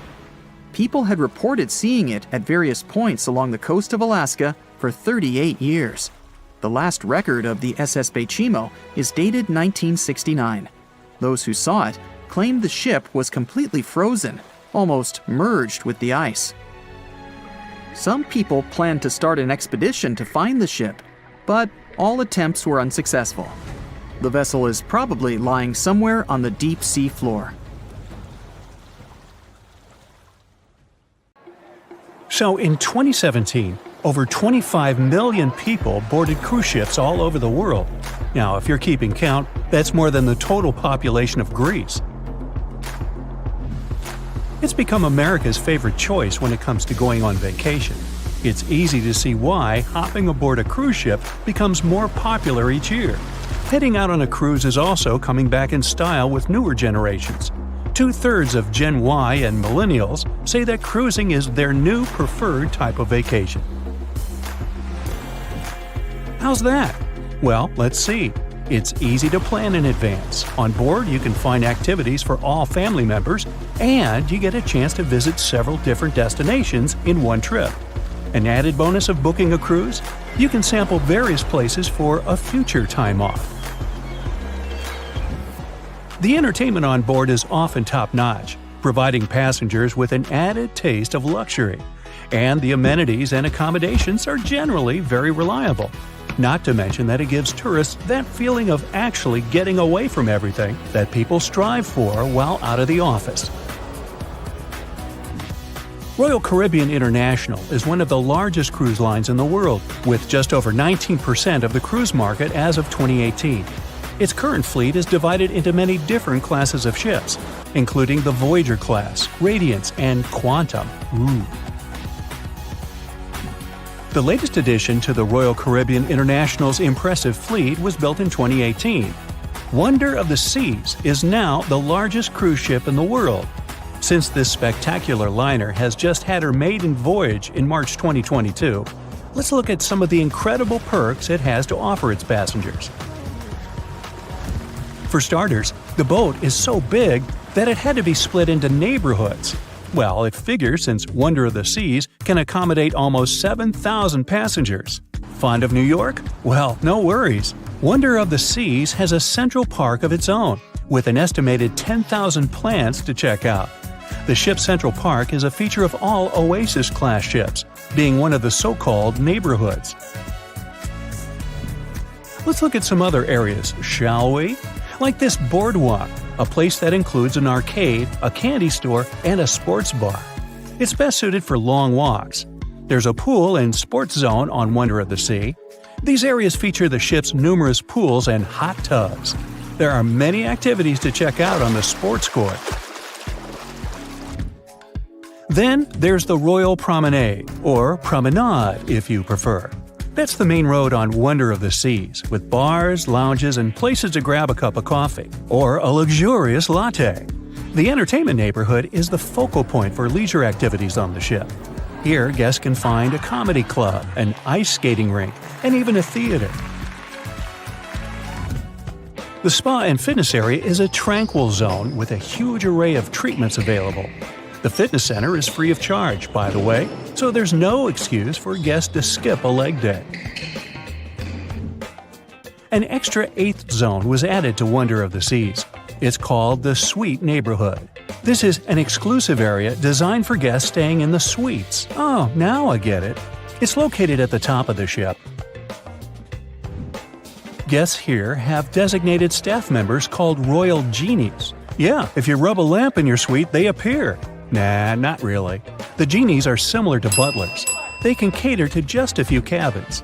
People had reported seeing it at various points along the coast of Alaska for 38 years. The last record of the SS Baychimo is dated 1969. Those who saw it claimed the ship was completely frozen, almost merged with the ice. Some people planned to start an expedition to find the ship, but all attempts were unsuccessful. The vessel is probably lying somewhere on the deep sea floor. So in 2017, over 25 million people boarded cruise ships all over the world. Now, if you're keeping count, that's more than the total population of Greece. It's become America's favorite choice when it comes to going on vacation. It's easy to see why hopping aboard a cruise ship becomes more popular each year. Heading out on a cruise is also coming back in style with newer generations. 2/3 of Gen Y and millennials say that cruising is their new preferred type of vacation. How's that? Well, let's see. It's easy to plan in advance. On board, you can find activities for all family members, and you get a chance to visit several different destinations in one trip. An added bonus of booking a cruise? You can sample various places for a future time off. The entertainment on board is often top-notch, providing passengers with an added taste of luxury. And the amenities and accommodations are generally very reliable. Not to mention that it gives tourists that feeling of actually getting away from everything that people strive for while out of the office. Royal Caribbean International is one of the largest cruise lines in the world, with just over 19% of the cruise market as of 2018. Its current fleet is divided into many different classes of ships, including the Voyager class, Radiance, and Quantum. The latest addition to the Royal Caribbean International's impressive fleet was built in 2018. Wonder of the Seas is now the largest cruise ship in the world. Since this spectacular liner has just had her maiden voyage in March 2022, let's look at some of the incredible perks it has to offer its passengers. For starters, the boat is so big that it had to be split into neighborhoods. Well, it figures since Wonder of the Seas can accommodate almost 7,000 passengers. Fond of New York? Well, no worries. Wonder of the Seas has a central park of its own, with an estimated 10,000 plants to check out. The ship's central park is a feature of all Oasis-class ships, being one of the so-called neighborhoods. Let's look at some other areas, shall we? Like this boardwalk, a place that includes an arcade, a candy store, and a sports bar. It's best suited for long walks. There's a pool and sports zone on Wonder of the Sea. These areas feature the ship's numerous pools and hot tubs. There are many activities to check out on the sports court. Then there's the Royal Promenade, or Promenade if you prefer. That's the main road on Wonder of the Seas, with bars, lounges, and places to grab a cup of coffee, or a luxurious latte. The entertainment neighborhood is the focal point for leisure activities on the ship. Here, guests can find a comedy club, an ice skating rink, and even a theater. The spa and fitness area is a tranquil zone with a huge array of treatments available. The fitness center is free of charge, by the way, so there's no excuse for guests to skip a leg day. An extra eighth zone was added to Wonder of the Seas. It's called the Suite Neighborhood. This is an exclusive area designed for guests staying in the suites. Oh, now I get it. It's located at the top of the ship. Guests here have designated staff members called Royal Genies. Yeah, if you rub a lamp in your suite, they appear. Nah, not really. The genies are similar to butlers. They can cater to just a few cabins.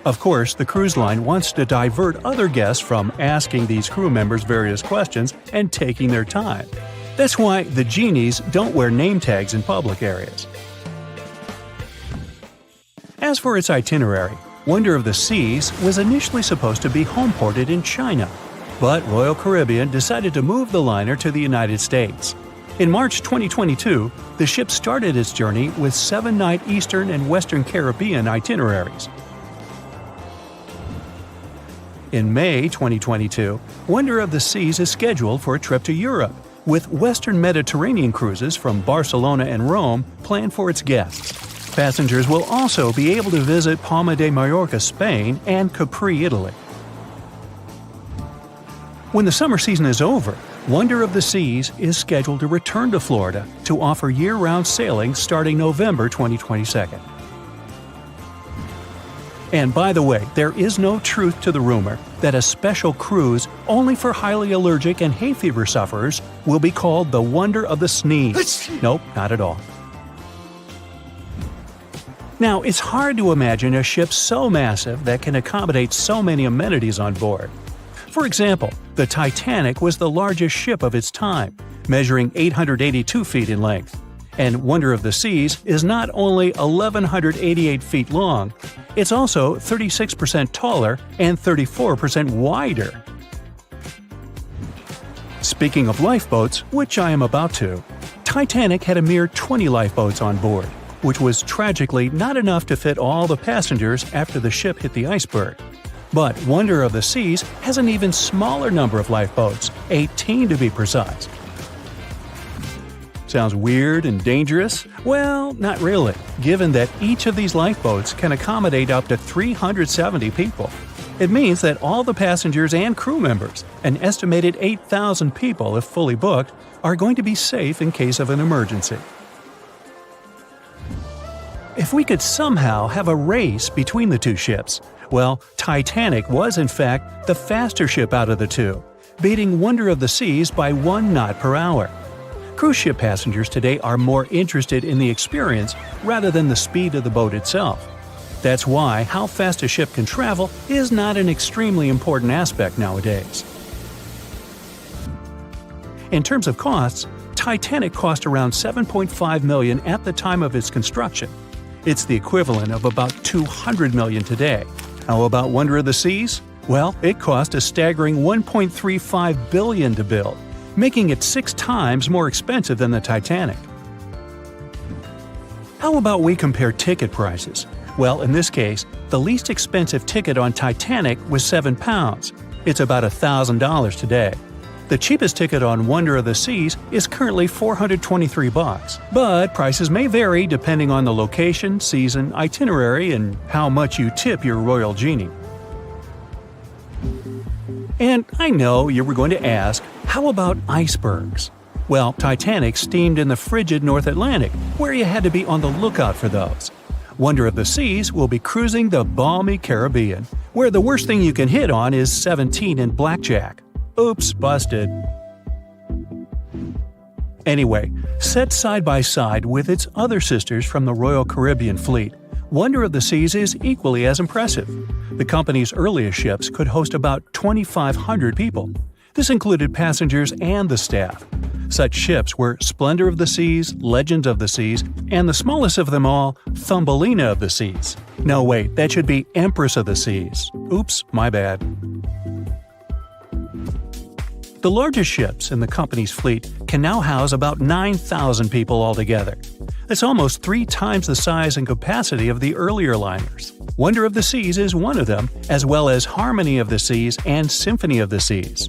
Of course, the cruise line wants to divert other guests from asking these crew members various questions and taking their time. That's why the genies don't wear name tags in public areas. As for its itinerary, Wonder of the Seas was initially supposed to be homeported in China, but Royal Caribbean decided to move the liner to the United States. In March 2022, the ship started its journey with 7-night Eastern and Western Caribbean itineraries. In May 2022, Wonder of the Seas is scheduled for a trip to Europe, with Western Mediterranean cruises from Barcelona and Rome planned for its guests. Passengers will also be able to visit Palma de Mallorca, Spain, and Capri, Italy. When the summer season is over, Wonder of the Seas is scheduled to return to Florida to offer year-round sailing starting November 2022. And by the way, there is no truth to the rumor that a special cruise only for highly allergic and hay fever sufferers will be called the Wonder of the Sneeze. Nope, not at all. Now, it's hard to imagine a ship so massive that can accommodate so many amenities on board. For example, the Titanic was the largest ship of its time, measuring 882 feet in length. And Wonder of the Seas is not only 1,188 feet long, it's also 36% taller and 34% wider. Speaking of lifeboats, which I am about to, Titanic had a mere 20 lifeboats on board, which was tragically not enough to fit all the passengers after the ship hit the iceberg. But Wonder of the Seas has an even smaller number of lifeboats, 18 to be precise. Sounds weird and dangerous? Well, not really, given that each of these lifeboats can accommodate up to 370 people. It means that all the passengers and crew members, an estimated 8,000 people if fully booked, are going to be safe in case of an emergency. If we could somehow have a race between the two ships, well, Titanic was in fact the faster ship out of the two, beating Wonder of the Seas by 1 knot per hour. Cruise ship passengers today are more interested in the experience rather than the speed of the boat itself. That's why how fast a ship can travel is not an extremely important aspect nowadays. In terms of costs, Titanic cost around $7.5 million at the time of its construction. It's the equivalent of about $200 million today. How about Wonder of the Seas? Well, it cost a staggering $1.35 billion to build, making it 6 times more expensive than the Titanic. How about we compare ticket prices? Well, in this case, the least expensive ticket on Titanic was £7. It's about $1,000 today. The cheapest ticket on Wonder of the Seas is currently $423, but prices may vary depending on the location, season, itinerary, and how much you tip your royal genie. And I know you were going to ask, how about icebergs? Well, Titanic steamed in the frigid North Atlantic, where you had to be on the lookout for those. Wonder of the Seas will be cruising the balmy Caribbean, where the worst thing you can hit on is 17 and blackjack. Oops, busted. Anyway, set side by side with its other sisters from the Royal Caribbean Fleet, Wonder of the Seas is equally as impressive. The company's earliest ships could host about 2,500 people. This included passengers and the staff. Such ships were Splendor of the Seas, Legend of the Seas, and the smallest of them all, Thumbelina of the Seas. No, wait, that should be Empress of the Seas. Oops, my bad. The largest ships in the company's fleet can now house about 9,000 people altogether. That's almost 3 times the size and capacity of the earlier liners. Wonder of the Seas is one of them, as well as Harmony of the Seas and Symphony of the Seas.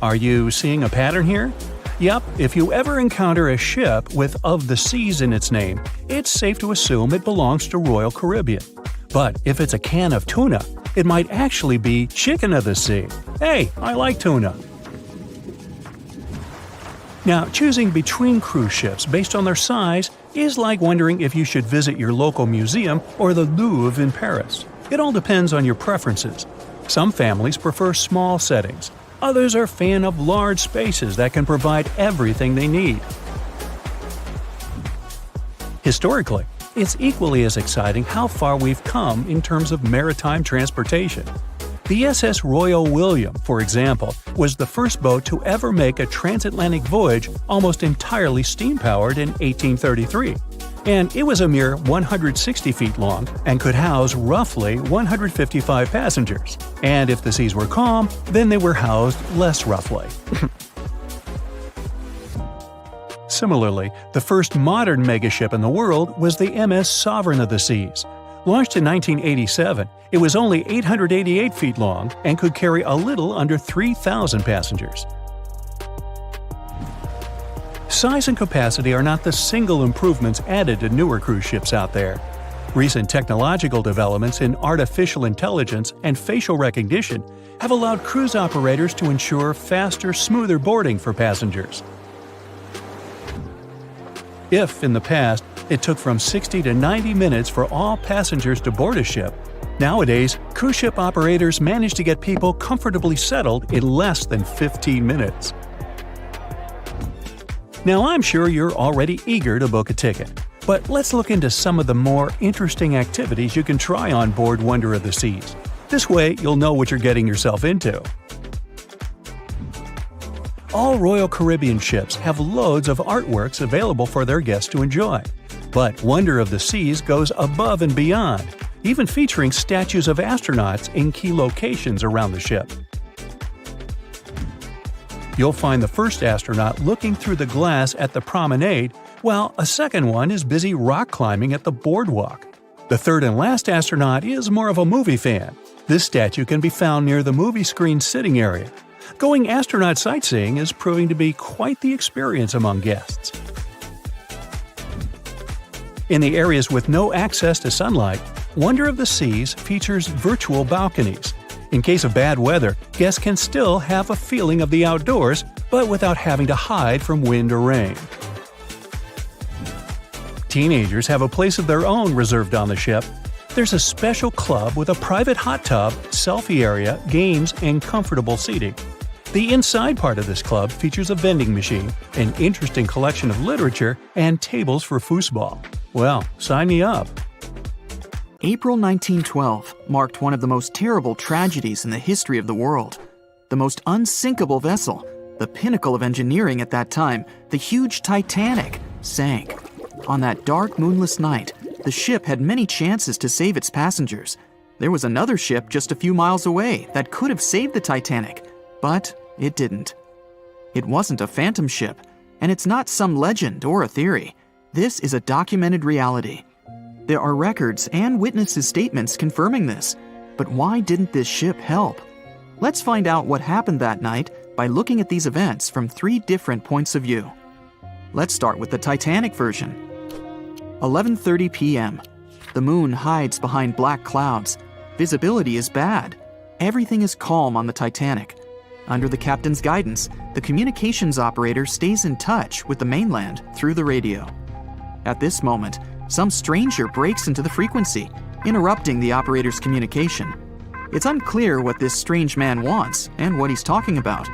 Are you seeing a pattern here? Yep, if you ever encounter a ship with Of the Seas in its name, it's safe to assume it belongs to Royal Caribbean. But if it's a can of tuna, it might actually be Chicken of the Sea. Hey, I like tuna. Now, choosing between cruise ships based on their size is like wondering if you should visit your local museum or the Louvre in Paris. It all depends on your preferences. Some families prefer small settings. Others are fan of large spaces that can provide everything they need. Historically, it's equally as exciting how far we've come in terms of maritime transportation. The SS Royal William, for example, was the first boat to ever make a transatlantic voyage almost entirely steam-powered in 1833. And it was a mere 160 feet long and could house roughly 155 passengers. And if the seas were calm, then they were housed less roughly. Similarly, the first modern megaship in the world was the MS Sovereign of the Seas. Launched in 1987, it was only 888 feet long and could carry a little under 3,000 passengers. Size and capacity are not the single improvements added to newer cruise ships out there. Recent technological developments in artificial intelligence and facial recognition have allowed cruise operators to ensure faster, smoother boarding for passengers. If, in the past, it took from 60 to 90 minutes for all passengers to board a ship, nowadays, cruise ship operators manage to get people comfortably settled in less than 15 minutes. Now, I'm sure you're already eager to book a ticket, but let's look into some of the more interesting activities you can try on board Wonder of the Seas. This way, you'll know what you're getting yourself into. All Royal Caribbean ships have loads of artworks available for their guests to enjoy. But Wonder of the Seas goes above and beyond, even featuring statues of astronauts in key locations around the ship. You'll find the first astronaut looking through the glass at the promenade, while a second one is busy rock climbing at the boardwalk. The third and last astronaut is more of a movie fan. This statue can be found near the movie screen sitting area. Going astronaut sightseeing is proving to be quite the experience among guests. In the areas with no access to sunlight, Wonder of the Seas features virtual balconies. In case of bad weather, guests can still have a feeling of the outdoors, but without having to hide from wind or rain. Teenagers have a place of their own reserved on the ship. There's a special club with a private hot tub, selfie area, games, and comfortable seating. The inside part of this club features a vending machine, an interesting collection of literature, and tables for foosball. Well, sign me up. April 1912 marked one of the most terrible tragedies in the history of the world. The most unsinkable vessel, the pinnacle of engineering at that time, the huge Titanic, sank. On that dark, moonless night, the ship had many chances to save its passengers. There was another ship just a few miles away that could have saved the Titanic, but it didn't. It wasn't a phantom ship, and it's not some legend or a theory. This is a documented reality. There are records and witnesses' statements confirming this, but why didn't this ship help? Let's find out what happened that night by looking at these events from 3 different points of view. Let's start with the Titanic version. 11:30 p.m. The moon hides behind black clouds. Visibility is bad. Everything is calm on the Titanic. Under the captain's guidance, the communications operator stays in touch with the mainland through the radio. At this moment, some stranger breaks into the frequency, interrupting the operator's communication. It's unclear what this strange man wants and what he's talking about.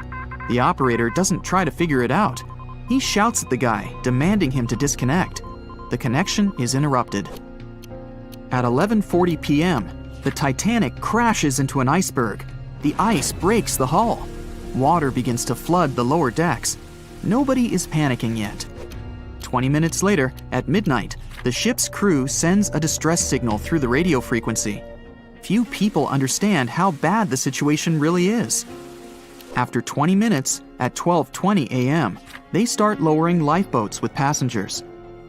The operator doesn't try to figure it out. He shouts at the guy, demanding him to disconnect. The connection is interrupted. At 11:40 p.m., the Titanic crashes into an iceberg. The ice breaks the hull. Water begins to flood the lower decks. Nobody is panicking yet. 20 minutes later, at midnight, the ship's crew sends a distress signal through the radio frequency. Few people understand how bad the situation really is. After 20 minutes, at 12:20 a.m., they start lowering lifeboats with passengers.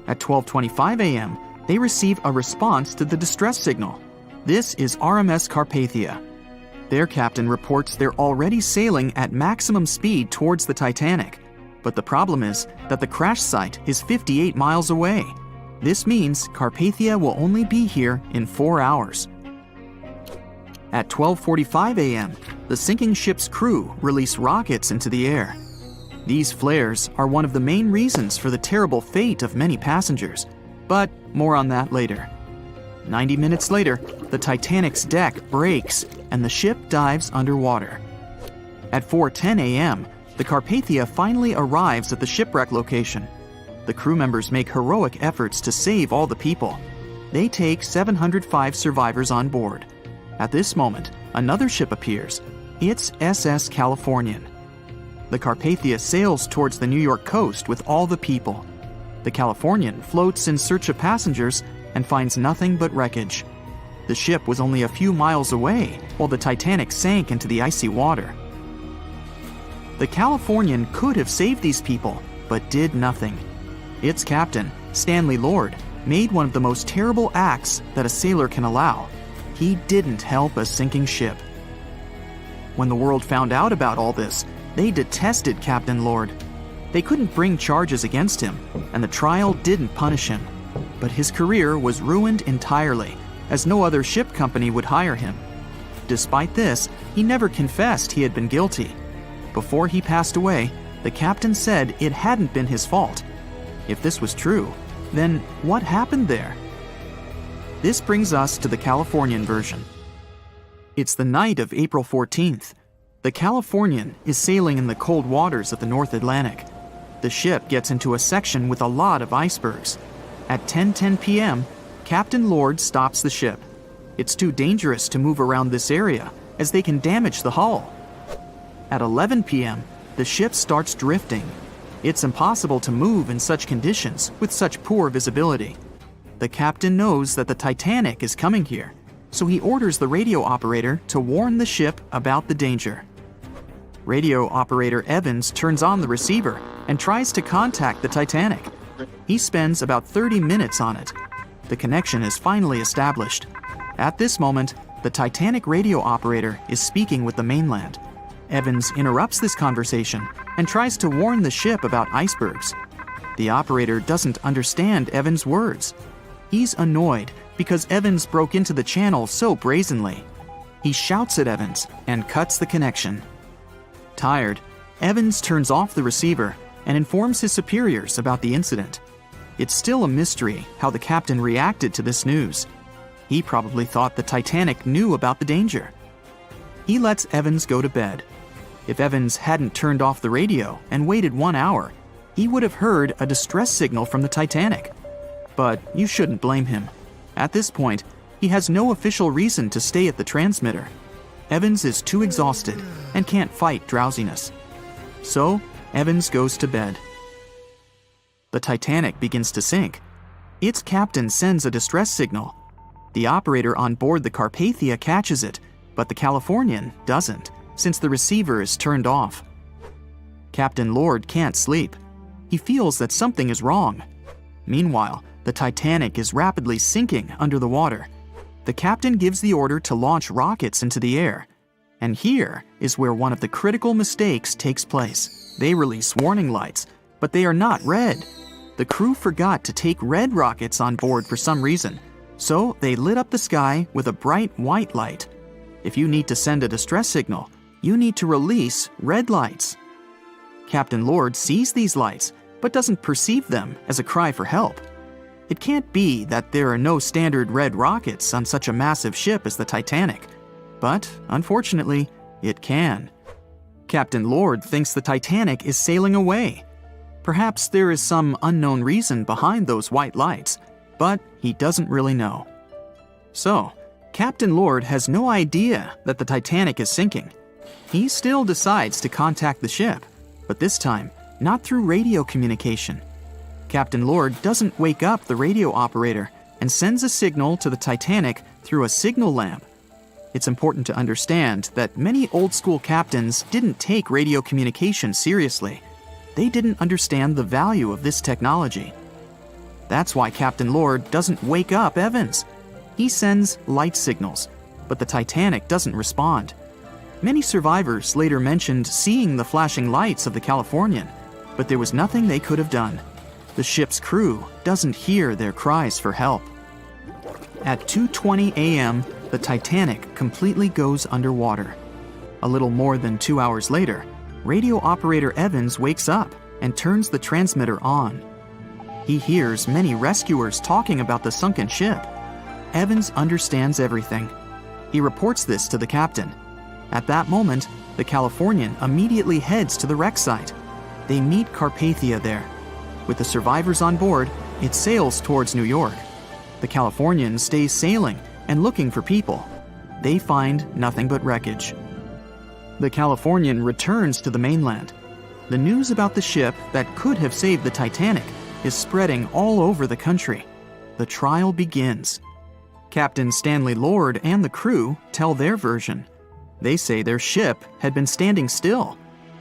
At 12:25 a.m., they receive a response to the distress signal. This is RMS Carpathia. Their captain reports they're already sailing at maximum speed towards the Titanic. But the problem is that the crash site is 58 miles away. This means Carpathia will only be here in 4 hours. At 12:45 a.m., the sinking ship's crew release rockets into the air. These flares are one of the main reasons for the terrible fate of many passengers, but more on that later. 90 minutes later, the Titanic's deck breaks and the ship dives underwater. At 4:10 a.m., the Carpathia finally arrives at the shipwreck location. The crew members make heroic efforts to save all the people. They take 705 survivors on board. At this moment, another ship appears. It's SS Californian. The Carpathia sails towards the New York coast with all the people. The Californian floats in search of passengers and finds nothing but wreckage. The ship was only a few miles away while the Titanic sank into the icy water. The Californian could have saved these people, but did nothing. Its captain, Stanley Lord, made one of the most terrible acts that a sailor can allow. He didn't help a sinking ship. When the world found out about all this, they detested Captain Lord. They couldn't bring charges against him, and the trial didn't punish him. But his career was ruined entirely, as no other ship company would hire him. Despite this, he never confessed he had been guilty. Before he passed away, the captain said it hadn't been his fault. If this was true, then what happened there? This brings us to the Californian version. It's the night of April 14th. The Californian is sailing in the cold waters of the North Atlantic. The ship gets into a section with a lot of icebergs. At 10:10 p.m., Captain Lord stops the ship. It's too dangerous to move around this area, as they can damage the hull. At 11 p.m., the ship starts drifting. It's impossible to move in such conditions with such poor visibility. The captain knows that the Titanic is coming here, so he orders the radio operator to warn the ship about the danger. Radio operator Evans turns on the receiver and tries to contact the Titanic. He spends about 30 minutes on it. The connection is finally established. At this moment, the Titanic radio operator is speaking with the mainland. Evans interrupts this conversation and tries to warn the ship about icebergs. The operator doesn't understand Evans' words. He's annoyed because Evans broke into the channel so brazenly. He shouts at Evans and cuts the connection. Tired, Evans turns off the receiver and informs his superiors about the incident. It's still a mystery how the captain reacted to this news. He probably thought the Titanic knew about the danger. He lets Evans go to bed. If Evans hadn't turned off the radio and waited 1 hour, he would have heard a distress signal from the Titanic. But you shouldn't blame him. At this point, he has no official reason to stay at the transmitter. Evans is too exhausted and can't fight drowsiness. So, Evans goes to bed. The Titanic begins to sink. Its captain sends a distress signal. The operator on board the Carpathia catches it, but the Californian doesn't, since the receiver is turned off. Captain Lord can't sleep. He feels that something is wrong. Meanwhile, the Titanic is rapidly sinking under the water. The captain gives the order to launch rockets into the air. And here is where one of the critical mistakes takes place. They release warning lights, but they are not red. The crew forgot to take red rockets on board for some reason, so they lit up the sky with a bright white light. If you need to send a distress signal, you need to release red lights. Captain Lord sees these lights, but doesn't perceive them as a cry for help. It can't be that there are no standard red rockets on such a massive ship as the Titanic. But, unfortunately, it can. Captain Lord thinks the Titanic is sailing away. Perhaps there is some unknown reason behind those white lights, but he doesn't really know. So, Captain Lord has no idea that the Titanic is sinking. He still decides to contact the ship, but this time, not through radio communication. Captain Lord doesn't wake up the radio operator and sends a signal to the Titanic through a signal lamp. It's important to understand that many old-school captains didn't take radio communication seriously. They didn't understand the value of this technology. That's why Captain Lord doesn't wake up Evans. He sends light signals, but the Titanic doesn't respond. Many survivors later mentioned seeing the flashing lights of the Californian, but there was nothing they could have done. The ship's crew doesn't hear their cries for help. At 2:20 a.m., the Titanic completely goes underwater. A little more than 2 hours later, radio operator Evans wakes up and turns the transmitter on. He hears many rescuers talking about the sunken ship. Evans understands everything. He reports this to the captain. At that moment, the Californian immediately heads to the wreck site. They meet Carpathia there. With the survivors on board, it sails towards New York. The Californian stays sailing and looking for people. They find nothing but wreckage. The Californian returns to the mainland. The news about the ship that could have saved the Titanic is spreading all over the country. The trial begins. Captain Stanley Lord and the crew tell their version. They say their ship had been standing still.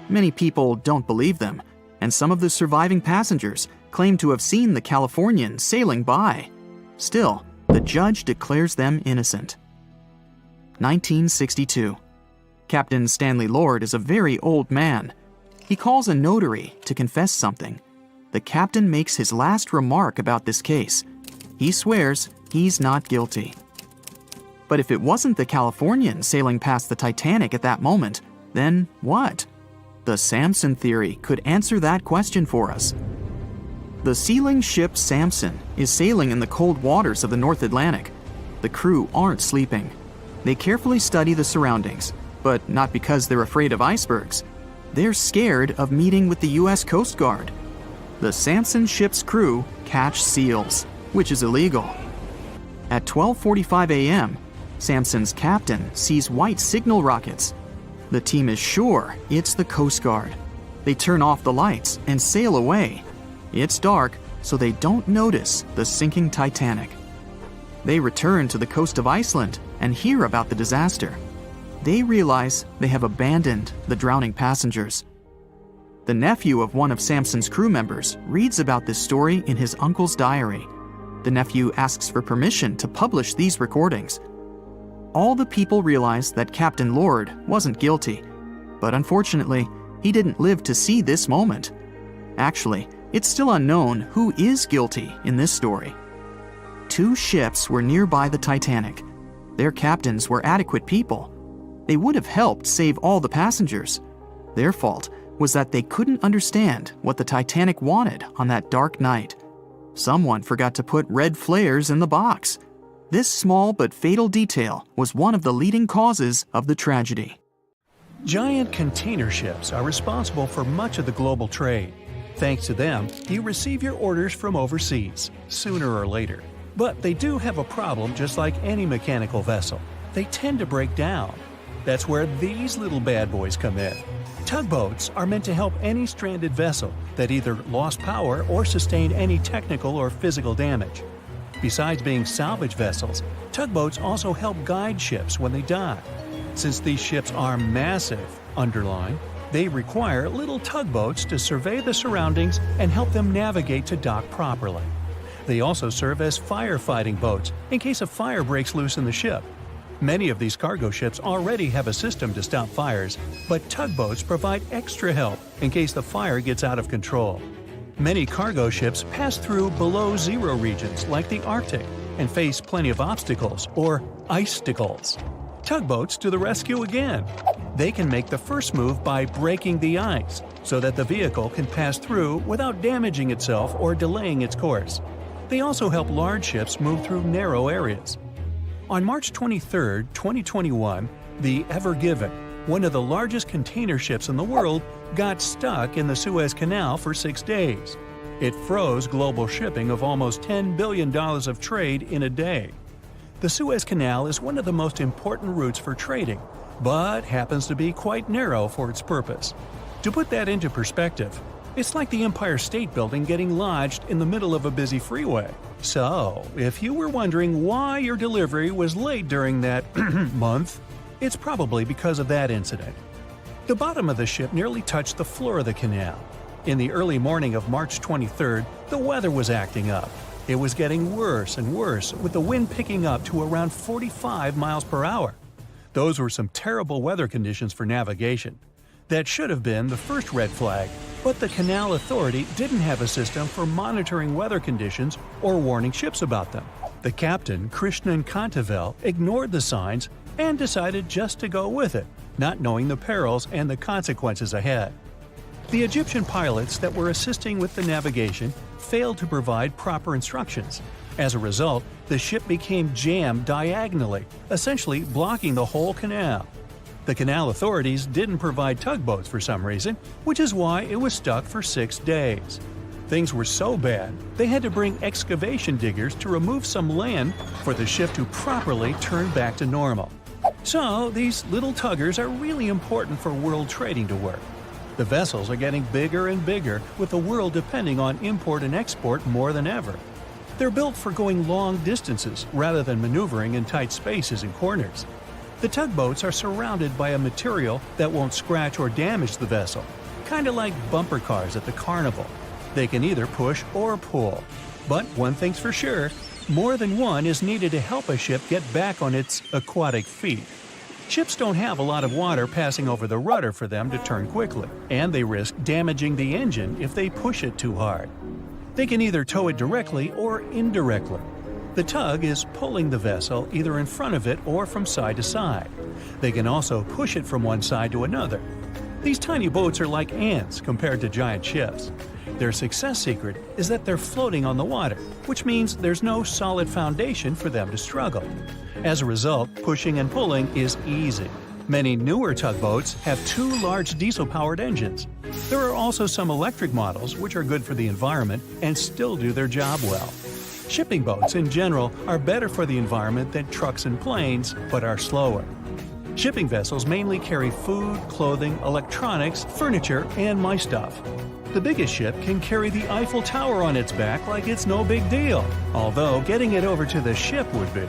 Many people don't believe them, and some of the surviving passengers claim to have seen the Californian sailing by. Still, the judge declares them innocent. 1962. Captain Stanley Lord is a very old man. He calls a notary to confess something. The captain makes his last remark about this case. He swears he's not guilty. But if it wasn't the Californian sailing past the Titanic at that moment, then what? The Samson theory could answer that question for us. The sealing ship Samson is sailing in the cold waters of the North Atlantic. The crew aren't sleeping. They carefully study the surroundings, but not because they're afraid of icebergs. They're scared of meeting with the U.S. Coast Guard. The Samson ship's crew catch seals, which is illegal. At 12:45 a.m., Samson's captain sees white signal rockets. The team is sure it's the Coast Guard. They turn off the lights and sail away. It's dark, so they don't notice the sinking Titanic. They return to the coast of Iceland and hear about the disaster. They realize they have abandoned the drowning passengers. The nephew of one of Samson's crew members reads about this story in his uncle's diary. The nephew asks for permission to publish these recordings. All the people realize that Captain Lord wasn't guilty, but unfortunately, he didn't live to see this moment. Actually, it's still unknown who is guilty in this story. 2 ships were nearby the Titanic. Their captains were adequate people. They would have helped save all the passengers. Their fault was that they couldn't understand what the Titanic wanted on that dark night. Someone forgot to put red flares in the box. This small but fatal detail was one of the leading causes of the tragedy. Giant container ships are responsible for much of the global trade. Thanks to them, you receive your orders from overseas, sooner or later. But they do have a problem just like any mechanical vessel. They tend to break down. That's where these little bad boys come in. Tugboats are meant to help any stranded vessel that either lost power or sustained any technical or physical damage. Besides being salvage vessels, tugboats also help guide ships when they dock. Since these ships are massive, underline, they require little tugboats to survey the surroundings and help them navigate to dock properly. They also serve as firefighting boats in case a fire breaks loose in the ship. Many of these cargo ships already have a system to stop fires, but tugboats provide extra help in case the fire gets out of control. Many cargo ships pass through below-zero regions like the Arctic and face plenty of obstacles, or icicles. Tugboats to the rescue again. They can make the first move by breaking the ice so that the vehicle can pass through without damaging itself or delaying its course. They also help large ships move through narrow areas. On March 23, 2021, the Ever Given, one of the largest container ships in the world, got stuck in the Suez Canal for 6 days. It froze global shipping of almost $10 billion of trade in a day. The Suez Canal is one of the most important routes for trading, but happens to be quite narrow for its purpose. To put that into perspective, it's like the Empire State Building getting lodged in the middle of a busy freeway. So, if you were wondering why your delivery was late during that month, it's probably because of that incident. The bottom of the ship nearly touched the floor of the canal. In the early morning of March 23rd, the weather was acting up. It was getting worse and worse, with the wind picking up to around 45 miles per hour. Those were some terrible weather conditions for navigation. That should have been the first red flag, but the Canal Authority didn't have a system for monitoring weather conditions or warning ships about them. The captain, Krishnan Kantavel, ignored the signs and decided just to go with it, not knowing the perils and the consequences ahead. The Egyptian pilots that were assisting with the navigation failed to provide proper instructions. As a result, the ship became jammed diagonally, essentially blocking the whole canal. The canal authorities didn't provide tugboats for some reason, which is why it was stuck for 6 days. Things were so bad, they had to bring excavation diggers to remove some land for the ship to properly turn back to normal. So, these little tuggers are really important for world trading to work. The vessels are getting bigger and bigger, with the world depending on import and export more than ever. They're built for going long distances rather than maneuvering in tight spaces and corners. The tugboats are surrounded by a material that won't scratch or damage the vessel, kind of like bumper cars at the carnival. They can either push or pull. But one thing's for sure, more than one is needed to help a ship get back on its aquatic feet. Ships don't have a lot of water passing over the rudder for them to turn quickly, and they risk damaging the engine if they push it too hard. They can either tow it directly or indirectly. The tug is pulling the vessel either in front of it or from side to side. They can also push it from one side to another. These tiny boats are like ants compared to giant ships. Their success secret is that they're floating on the water, which means there's no solid foundation for them to struggle. As a result, pushing and pulling is easy. Many newer tugboats have 2 large diesel-powered engines. There are also some electric models which are good for the environment and still do their job well. Shipping boats in general are better for the environment than trucks and planes, but are slower. Shipping vessels mainly carry food, clothing, electronics, furniture, and my stuff. The biggest ship can carry the Eiffel Tower on its back like it's no big deal, although getting it over to the ship would be.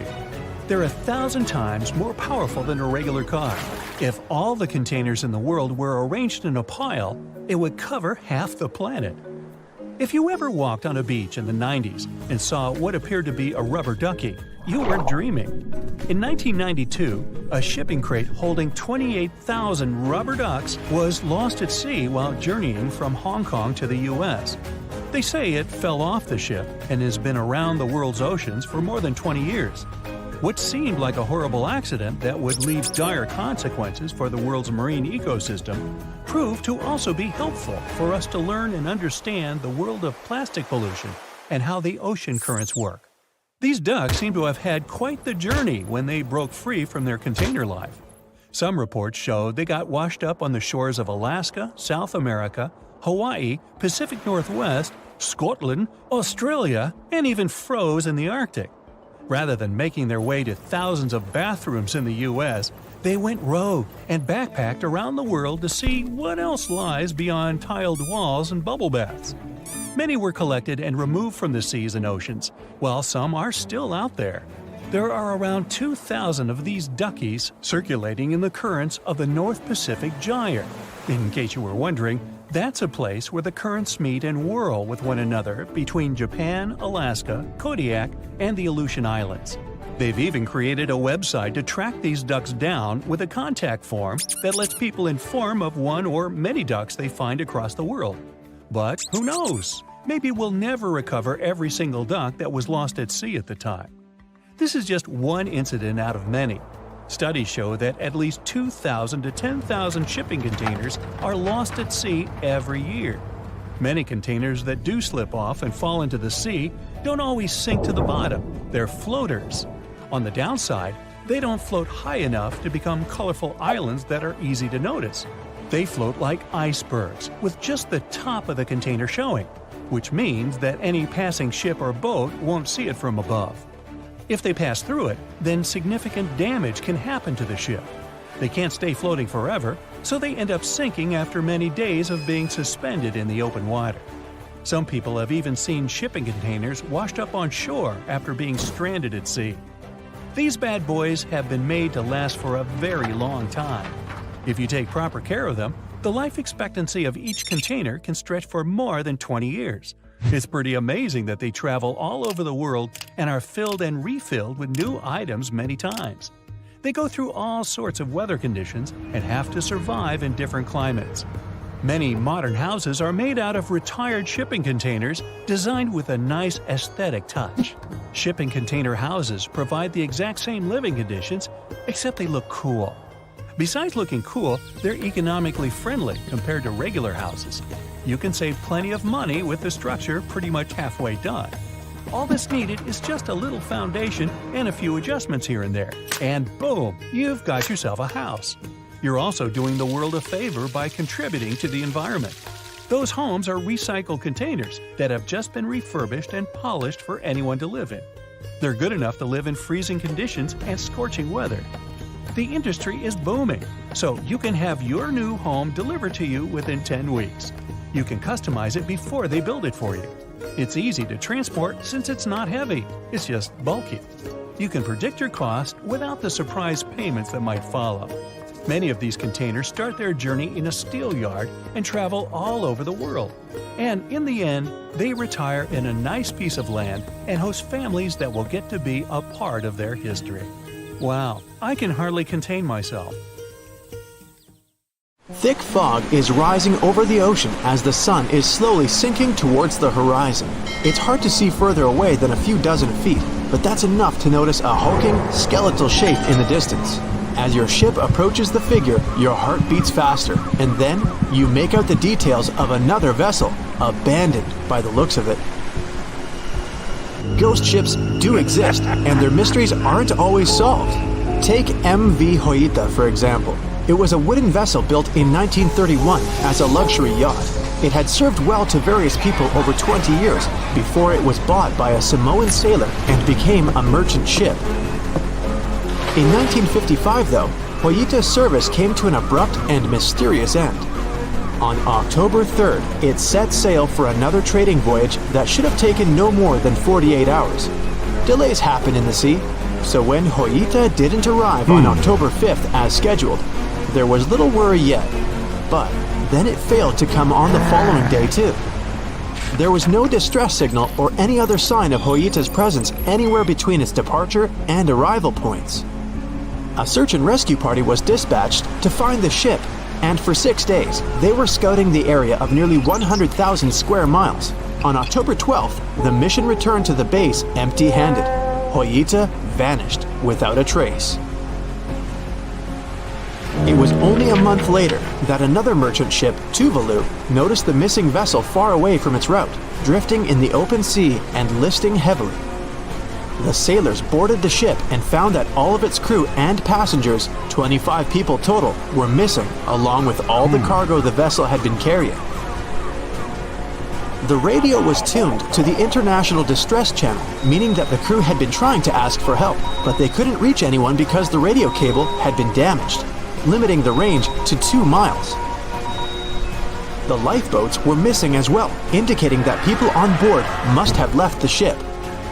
They're 1,000 times more powerful than a regular car. If all the containers in the world were arranged in a pile, it would cover half the planet. If you ever walked on a beach in the 90s and saw what appeared to be a rubber ducky, you weren't dreaming. In 1992, a shipping crate holding 28,000 rubber ducks was lost at sea while journeying from Hong Kong to the U.S. They say it fell off the ship and has been around the world's oceans for more than 20 years. What seemed like a horrible accident that would leave dire consequences for the world's marine ecosystem proved to also be helpful for us to learn and understand the world of plastic pollution and how the ocean currents work. These ducks seem to have had quite the journey when they broke free from their container life. Some reports showed they got washed up on the shores of Alaska, South America, Hawaii, Pacific Northwest, Scotland, Australia, and even froze in the Arctic. Rather than making their way to thousands of bathrooms in the U.S., they went rogue and backpacked around the world to see what else lies beyond tiled walls and bubble baths. Many were collected and removed from the seas and oceans, while some are still out there. There are around 2,000 of these duckies circulating in the currents of the North Pacific Gyre. In case you were wondering, that's a place where the currents meet and whirl with one another between Japan, Alaska, Kodiak, and the Aleutian Islands. They've even created a website to track these ducks down with a contact form that lets people inform of one or many ducks they find across the world. But who knows? Maybe we'll never recover every single duck that was lost at sea at the time. This is just one incident out of many. Studies show that at least 2,000 to 10,000 shipping containers are lost at sea every year. Many containers that do slip off and fall into the sea don't always sink to the bottom. They're floaters. On the downside, they don't float high enough to become colorful islands that are easy to notice. They float like icebergs, with just the top of the container showing, which means that any passing ship or boat won't see it from above. If they pass through it, then significant damage can happen to the ship. They can't stay floating forever, so they end up sinking after many days of being suspended in the open water. Some people have even seen shipping containers washed up on shore after being stranded at sea. These bad boys have been made to last for a very long time. If you take proper care of them, the life expectancy of each container can stretch for more than 20 years. It's pretty amazing that they travel all over the world and are filled and refilled with new items many times. They go through all sorts of weather conditions and have to survive in different climates. Many modern houses are made out of retired shipping containers designed with a nice aesthetic touch. Shipping container houses provide the exact same living conditions, except they look cool. Besides looking cool, they're economically friendly compared to regular houses. You can save plenty of money with the structure pretty much halfway done. All that's needed is just a little foundation and a few adjustments here and there, and boom, you've got yourself a house. You're also doing the world a favor by contributing to the environment. Those homes are recycled containers that have just been refurbished and polished for anyone to live in. They're good enough to live in freezing conditions and scorching weather. The industry is booming, so you can have your new home delivered to you within 10 weeks. You can customize it before they build it for you. It's easy to transport since it's not heavy, it's just bulky. You can predict your cost without the surprise payments that might follow. Many of these containers start their journey in a steel yard and travel all over the world. And in the end, they retire in a nice piece of land and host families that will get to be a part of their history. Wow, I can hardly contain myself. Thick fog is rising over the ocean as the sun is slowly sinking towards the horizon. It's hard to see further away than a few dozen feet, but that's enough to notice a hulking, skeletal shape in the distance. As your ship approaches the figure, your heart beats faster, and then you make out the details of another vessel, abandoned by the looks of it. Ghost ships do exist, and their mysteries aren't always solved. Take MV Hoita, for example. It was a wooden vessel built in 1931 as a luxury yacht. It had served well to various people over 20 years before it was bought by a Samoan sailor and became a merchant ship. In 1955, though, Hoita's service came to an abrupt and mysterious end. On October 3rd, it set sail for another trading voyage that should have taken no more than 48 hours. Delays happen in the sea, so when Hoita didn't arrive on October 5th as scheduled, there was little worry yet. But then it failed to come on the following day too. There was no distress signal or any other sign of Hoita's presence anywhere between its departure and arrival points. A search and rescue party was dispatched to find the ship, and for 6 days, they were scouting the area of nearly 100,000 square miles. On October 12th, the mission returned to the base empty-handed. Hoita vanished without a trace. It was only a month later that another merchant ship, Tuvalu, noticed the missing vessel far away from its route, drifting in the open sea and listing heavily. The sailors boarded the ship and found that all of its crew and passengers, 25 people total, were missing, along with all the cargo the vessel had been carrying. The radio was tuned to the International Distress Channel, meaning that the crew had been trying to ask for help, but they couldn't reach anyone because the radio cable had been damaged, limiting the range to 2 miles. The lifeboats were missing as well, indicating that people on board must have left the ship.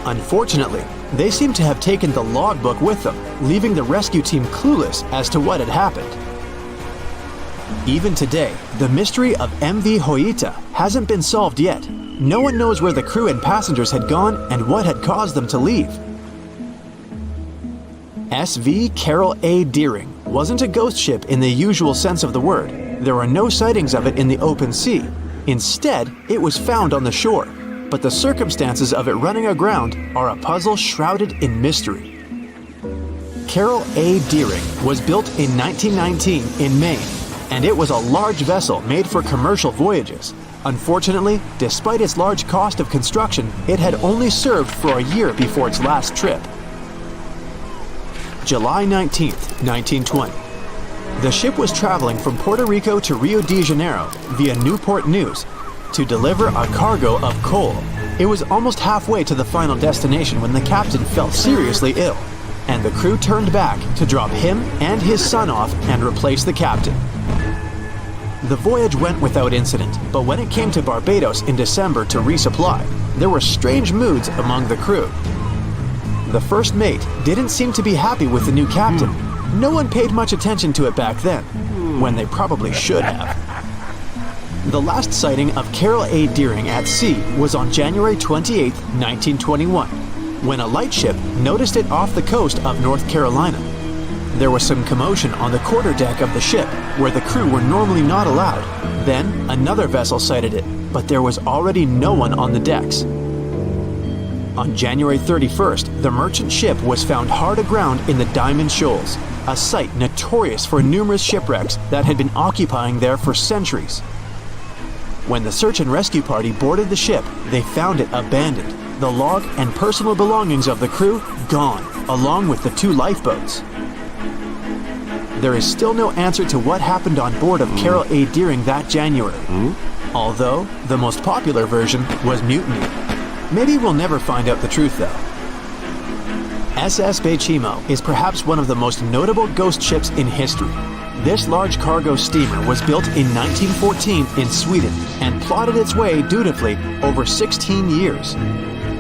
Unfortunately, they seem to have taken the logbook with them, leaving the rescue team clueless as to what had happened. Even today, the mystery of MV Hoita hasn't been solved yet. No one knows where the crew and passengers had gone and what had caused them to leave. SV Carol A. Deering wasn't a ghost ship in the usual sense of the word. There were no sightings of it in the open sea. Instead, it was found on the shore, but the circumstances of it running aground are a puzzle shrouded in mystery. Carol A. Deering was built in 1919 in Maine, and it was a large vessel made for commercial voyages. Unfortunately, despite its large cost of construction, it had only served for a year before its last trip. July 19, 1920. The ship was traveling from Puerto Rico to Rio de Janeiro via Newport News to deliver a cargo of coal. It was almost halfway to the final destination when the captain fell seriously ill, and the crew turned back to drop him and his son off and replace the captain. The voyage went without incident, but when it came to Barbados in December to resupply, there were strange moods among the crew. The first mate didn't seem to be happy with the new captain. No one paid much attention to it back then, when they probably should have. The last sighting of Carol A. Deering at sea was on January 28, 1921, when a lightship noticed it off the coast of North Carolina. There was some commotion on the quarterdeck of the ship, where the crew were normally not allowed. Then, another vessel sighted it, but there was already no one on the decks. On January 31st, the merchant ship was found hard aground in the Diamond Shoals, a site notorious for numerous shipwrecks that had been occupying there for centuries. When the search and rescue party boarded the ship, they found it abandoned, the log and personal belongings of the crew gone, along with the 2 lifeboats. There is still no answer to what happened on board of Carol A. Deering that January, although the most popular version was mutiny. Maybe we'll never find out the truth though. SS Baychimo is perhaps one of the most notable ghost ships in history. This large cargo steamer was built in 1914 in Sweden and plodded its way dutifully over 16 years,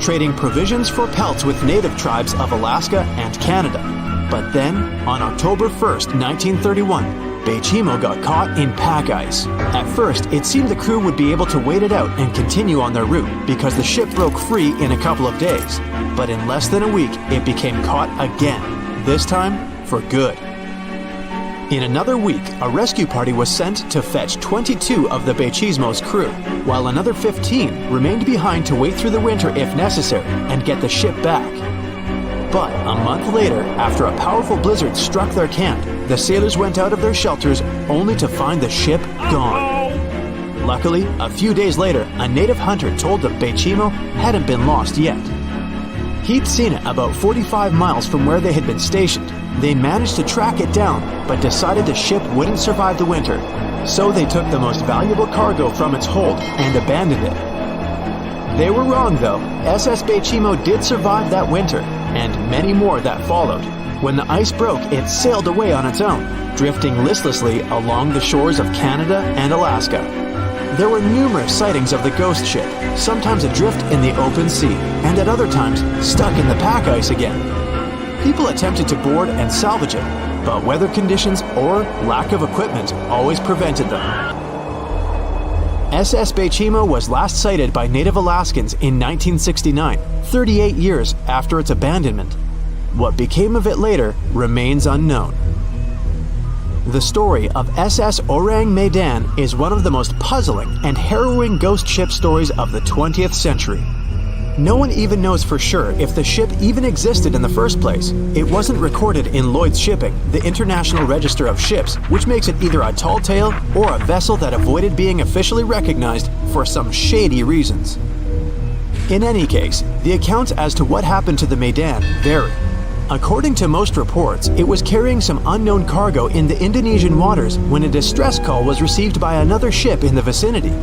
trading provisions for pelts with native tribes of Alaska and Canada. But then, on October 1st, 1931, Baychimo got caught in pack ice. At first, it seemed the crew would be able to wait it out and continue on their route because the ship broke free in a couple of days. But in less than a week, it became caught again, this time for good. In another week, a rescue party was sent to fetch 22 of the Baychimo's crew, while another 15 remained behind to wait through the winter if necessary and get the ship back. But a month later, after a powerful blizzard struck their camp, the sailors went out of their shelters only to find the ship gone. Luckily, a few days later, a native hunter told them Baychimo hadn't been lost yet. He'd seen it about 45 miles from where they had been stationed. They managed to track it down, but decided the ship wouldn't survive the winter. So they took the most valuable cargo from its hold and abandoned it. They were wrong though. SS Baychimo did survive that winter, and many more that followed. When the ice broke, it sailed away on its own, drifting listlessly along the shores of Canada and Alaska. There were numerous sightings of the ghost ship, sometimes adrift in the open sea, and at other times stuck in the pack ice again. People attempted to board and salvage it, but weather conditions or lack of equipment always prevented them. SS Baychimo was last sighted by native Alaskans in 1969, 38 years after its abandonment. What became of it later remains unknown. The story of SS Orang Medan is one of the most puzzling and harrowing ghost ship stories of the 20th century. No one even knows for sure if the ship even existed in the first place. It wasn't recorded in Lloyd's Shipping, the International Register of Ships, which makes it either a tall tale or a vessel that avoided being officially recognized for some shady reasons. In any case, the accounts as to what happened to the Medan vary. According to most reports, it was carrying some unknown cargo in the Indonesian waters when a distress call was received by another ship in the vicinity.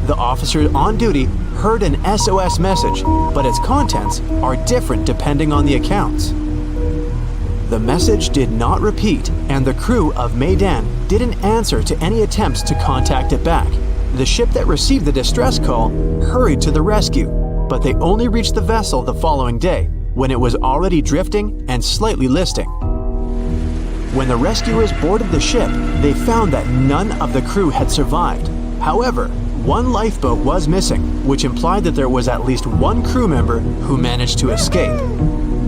the officer on duty heard an SOS message, but its contents are different depending on the accounts. The message did not repeat, and the crew of Maydan didn't answer to any attempts to contact it back. The ship that received the distress call hurried to the rescue, but they only reached the vessel the following day, when it was already drifting and slightly listing. When the rescuers boarded the ship, they found that none of the crew had survived. However, one lifeboat was missing, which implied that there was at least one crew member who managed to escape.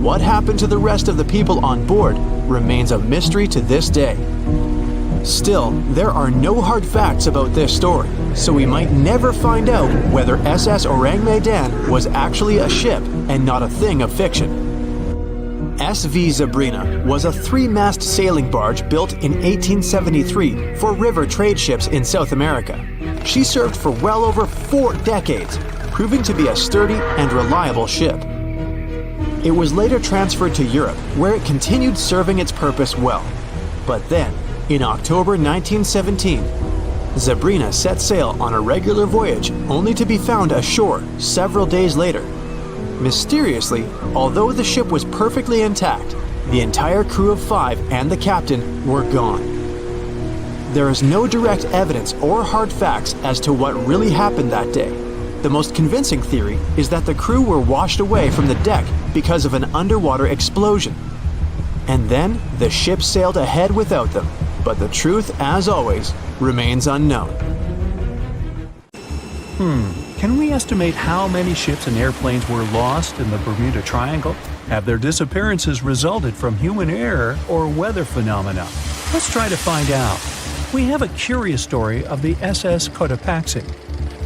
What happened to the rest of the people on board remains a mystery to this day. Still, there are no hard facts about this story, so we might never find out whether SS Orang Medan was actually a ship and not a thing of fiction. SV Zabrina was a 3-mast sailing barge built in 1873 for river trade ships in South America. She served for well over 4 decades, proving to be a sturdy and reliable ship. It was later transferred to Europe, where it continued serving its purpose well. But then, in October 1917, Zabrina set sail on a regular voyage only to be found ashore several days later. Mysteriously, although the ship was perfectly intact, the entire crew of 5 and the captain were gone. There is no direct evidence or hard facts as to what really happened that day. The most convincing theory is that the crew were washed away from the deck because of an underwater explosion. And then the ship sailed ahead without them, but the truth, as always, remains unknown. Can we estimate how many ships and airplanes were lost in the Bermuda Triangle? Have their disappearances resulted from human error or weather phenomena? Let's try to find out. We have a curious story of the SS Cotopaxi.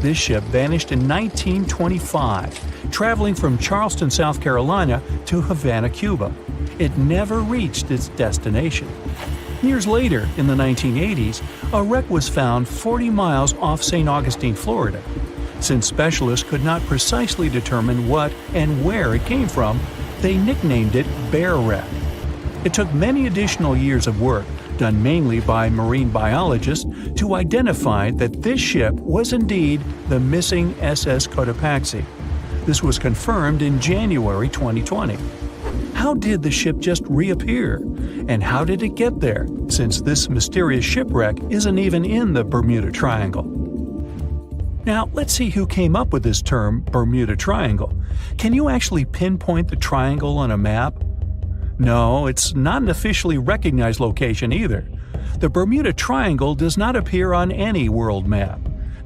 This ship vanished in 1925, traveling from Charleston, South Carolina to Havana, Cuba. It never reached its destination. Years later, in the 1980s, a wreck was found 40 miles off St. Augustine, Florida. Since specialists could not precisely determine what and where it came from, they nicknamed it Bear Wreck. It took many additional years of work, done mainly by marine biologists, to identify that this ship was indeed the missing SS Cotopaxi. This was confirmed in January 2020. How did the ship just reappear? And how did it get there, since this mysterious shipwreck isn't even in the Bermuda Triangle? Now, let's see who came up with this term, Bermuda Triangle. Can you actually pinpoint the triangle on a map? No, it's not an officially recognized location either. The Bermuda Triangle does not appear on any world map.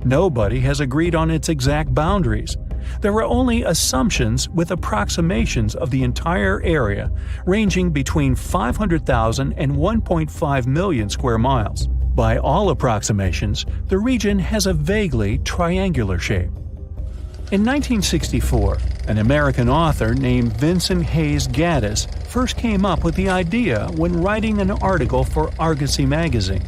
Nobody has agreed on its exact boundaries. There are only assumptions with approximations of the entire area, ranging between 500,000 and 1.5 million square miles. By all approximations, the region has a vaguely triangular shape. In 1964, an American author named Vincent Hayes Gaddis first came up with the idea when writing an article for Argosy magazine.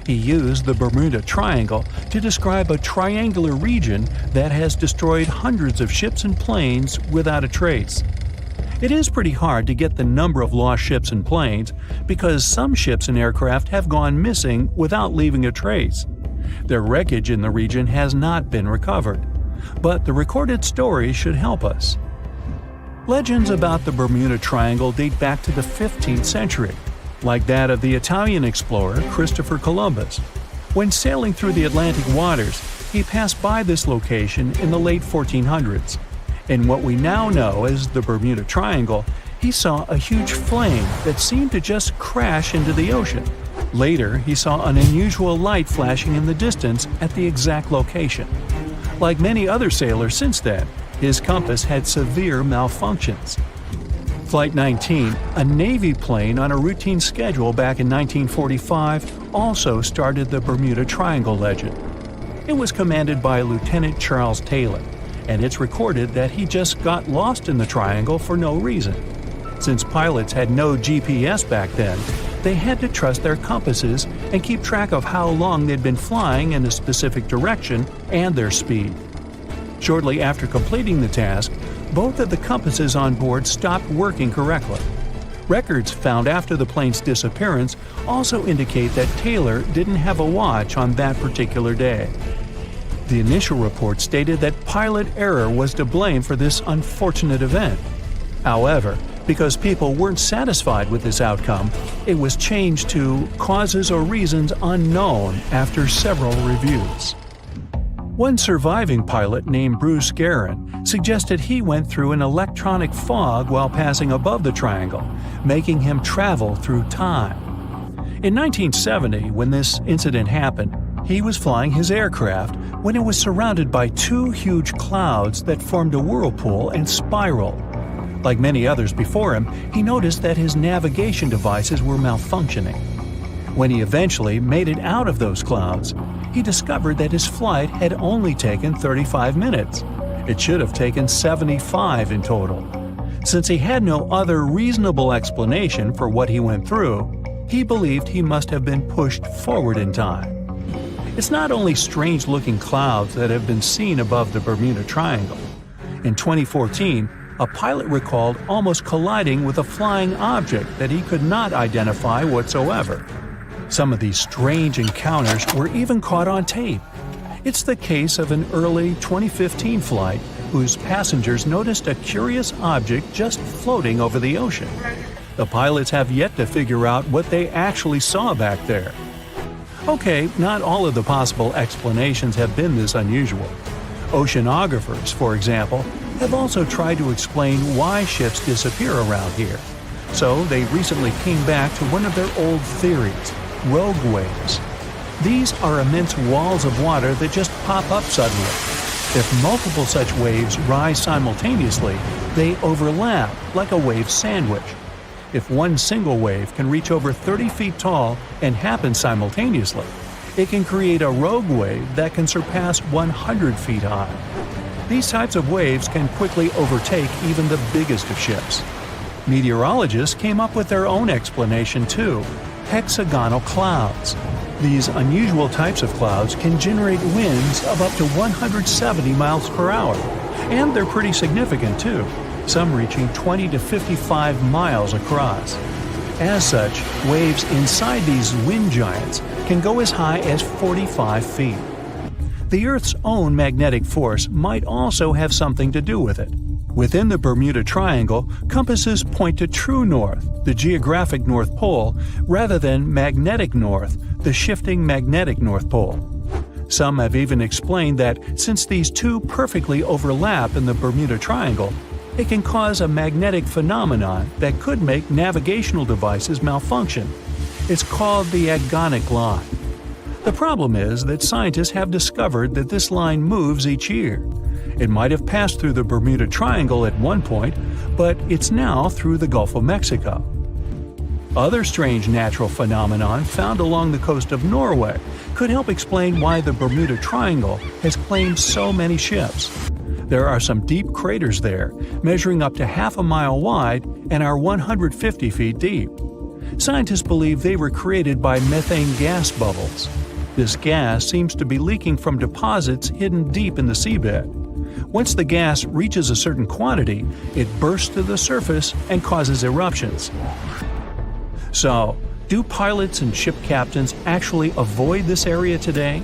He used the Bermuda Triangle to describe a triangular region that has destroyed hundreds of ships and planes without a trace. It is pretty hard to get the number of lost ships and planes because some ships and aircraft have gone missing without leaving a trace. Their wreckage in the region has not been recovered, but the recorded stories should help us. Legends about the Bermuda Triangle date back to the 15th century, like that of the Italian explorer Christopher Columbus. When sailing through the Atlantic waters, he passed by this location in the late 1400s. In what we now know as the Bermuda Triangle, he saw a huge flame that seemed to just crash into the ocean. Later, he saw an unusual light flashing in the distance at the exact location. Like many other sailors since then, his compass had severe malfunctions. Flight 19, a Navy plane on a routine schedule back in 1945, also started the Bermuda Triangle legend. It was commanded by Lieutenant Charles Taylor, and it's recorded that he just got lost in the triangle for no reason. Since pilots had no GPS back then, they had to trust their compasses and keep track of how long they'd been flying in a specific direction and their speed. Shortly after completing the task, both of the compasses on board stopped working correctly. Records found after the plane's disappearance also indicate that Taylor didn't have a watch on that particular day. The initial report stated that pilot error was to blame for this unfortunate event. However, because people weren't satisfied with this outcome, it was changed to causes or reasons unknown after several reviews. One surviving pilot named Bruce Guerin suggested he went through an electronic fog while passing above the triangle, making him travel through time. In 1970, when this incident happened, he was flying his aircraft when it was surrounded by two huge clouds that formed a whirlpool and spiraled. Like many others before him, he noticed that his navigation devices were malfunctioning. When he eventually made it out of those clouds, he discovered that his flight had only taken 35 minutes. It should have taken 75 in total. Since he had no other reasonable explanation for what he went through, he believed he must have been pushed forward in time. It's not only strange-looking clouds that have been seen above the Bermuda Triangle. In 2014, a pilot recalled almost colliding with a flying object that he could not identify whatsoever. Some of these strange encounters were even caught on tape. It's the case of an early 2015 flight whose passengers noticed a curious object just floating over the ocean. The pilots have yet to figure out what they actually saw back there. Okay, not all of the possible explanations have been this unusual. Oceanographers, for example, have also tried to explain why ships disappear around here. So they recently came back to one of their old theories: rogue waves. These are immense walls of water that just pop up suddenly. If multiple such waves rise simultaneously, they overlap like a wave sandwich. If one single wave can reach over 30 feet tall and happen simultaneously, it can create a rogue wave that can surpass 100 feet high. These types of waves can quickly overtake even the biggest of ships. Meteorologists came up with their own explanation too: hexagonal clouds. These unusual types of clouds can generate winds of up to 170 miles per hour, and they're pretty significant too, some reaching 20 to 55 miles across. As such, waves inside these wind giants can go as high as 45 feet. The Earth's own magnetic force might also have something to do with it. Within the Bermuda Triangle, compasses point to true north, the geographic North Pole, rather than magnetic north, the shifting magnetic North Pole. Some have even explained that since these two perfectly overlap in the Bermuda Triangle, it can cause a magnetic phenomenon that could make navigational devices malfunction. It's called the agonic line. The problem is that scientists have discovered that this line moves each year. It might have passed through the Bermuda Triangle at one point, but it's now through the Gulf of Mexico. Other strange natural phenomenon found along the coast of Norway could help explain why the Bermuda Triangle has claimed so many ships. There are some deep craters there, measuring up to half a mile wide and are 150 feet deep. Scientists believe they were created by methane gas bubbles. This gas seems to be leaking from deposits hidden deep in the seabed. Once the gas reaches a certain quantity, it bursts to the surface and causes eruptions. So, do pilots and ship captains actually avoid this area today?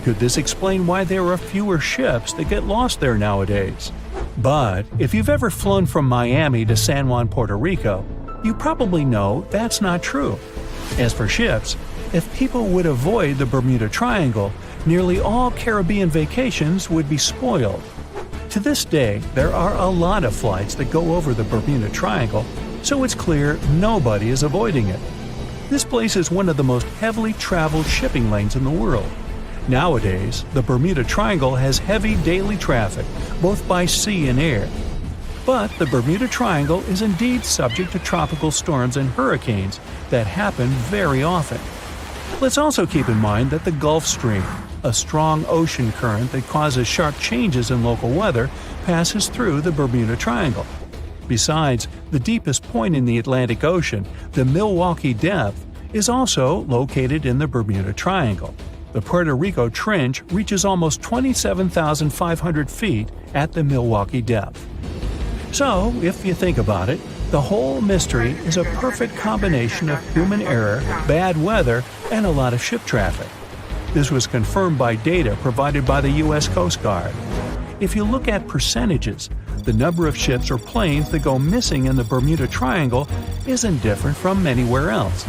Could this explain why there are fewer ships that get lost there nowadays? But if you've ever flown from Miami to San Juan, Puerto Rico, you probably know that's not true. As for ships, if people would avoid the Bermuda Triangle, nearly all Caribbean vacations would be spoiled. To this day, there are a lot of flights that go over the Bermuda Triangle, so it's clear nobody is avoiding it. This place is one of the most heavily traveled shipping lanes in the world. Nowadays, the Bermuda Triangle has heavy daily traffic, both by sea and air. But the Bermuda Triangle is indeed subject to tropical storms and hurricanes that happen very often. Let's also keep in mind that the Gulf Stream, a strong ocean current that causes sharp changes in local weather, passes through the Bermuda Triangle. Besides, the deepest point in the Atlantic Ocean, the Milwaukee Depth, is also located in the Bermuda Triangle. The Puerto Rico Trench reaches almost 27,500 feet at the Milwaukee Depth. So, if you think about it, the whole mystery is a perfect combination of human error, bad weather, and a lot of ship traffic. This was confirmed by data provided by the U.S. Coast Guard. If you look at percentages, the number of ships or planes that go missing in the Bermuda Triangle isn't different from anywhere else.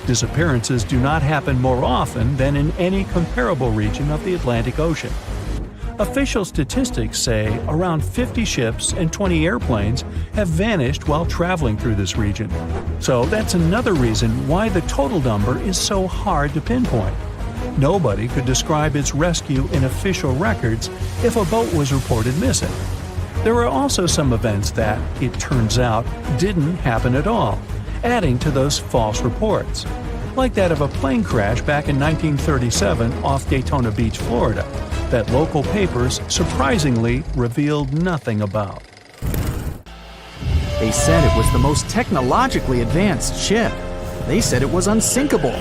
Disappearances do not happen more often than in any comparable region of the Atlantic Ocean. Official statistics say around 50 ships and 20 airplanes have vanished while traveling through this region. So that's another reason why the total number is so hard to pinpoint. Nobody could describe its rescue in official records if a boat was reported missing. There are also some events that, it turns out, didn't happen at all, adding to those false reports, like that of a plane crash back in 1937 off Daytona Beach, Florida, that local papers surprisingly revealed nothing about. They said it was the most technologically advanced ship. They said it was unsinkable.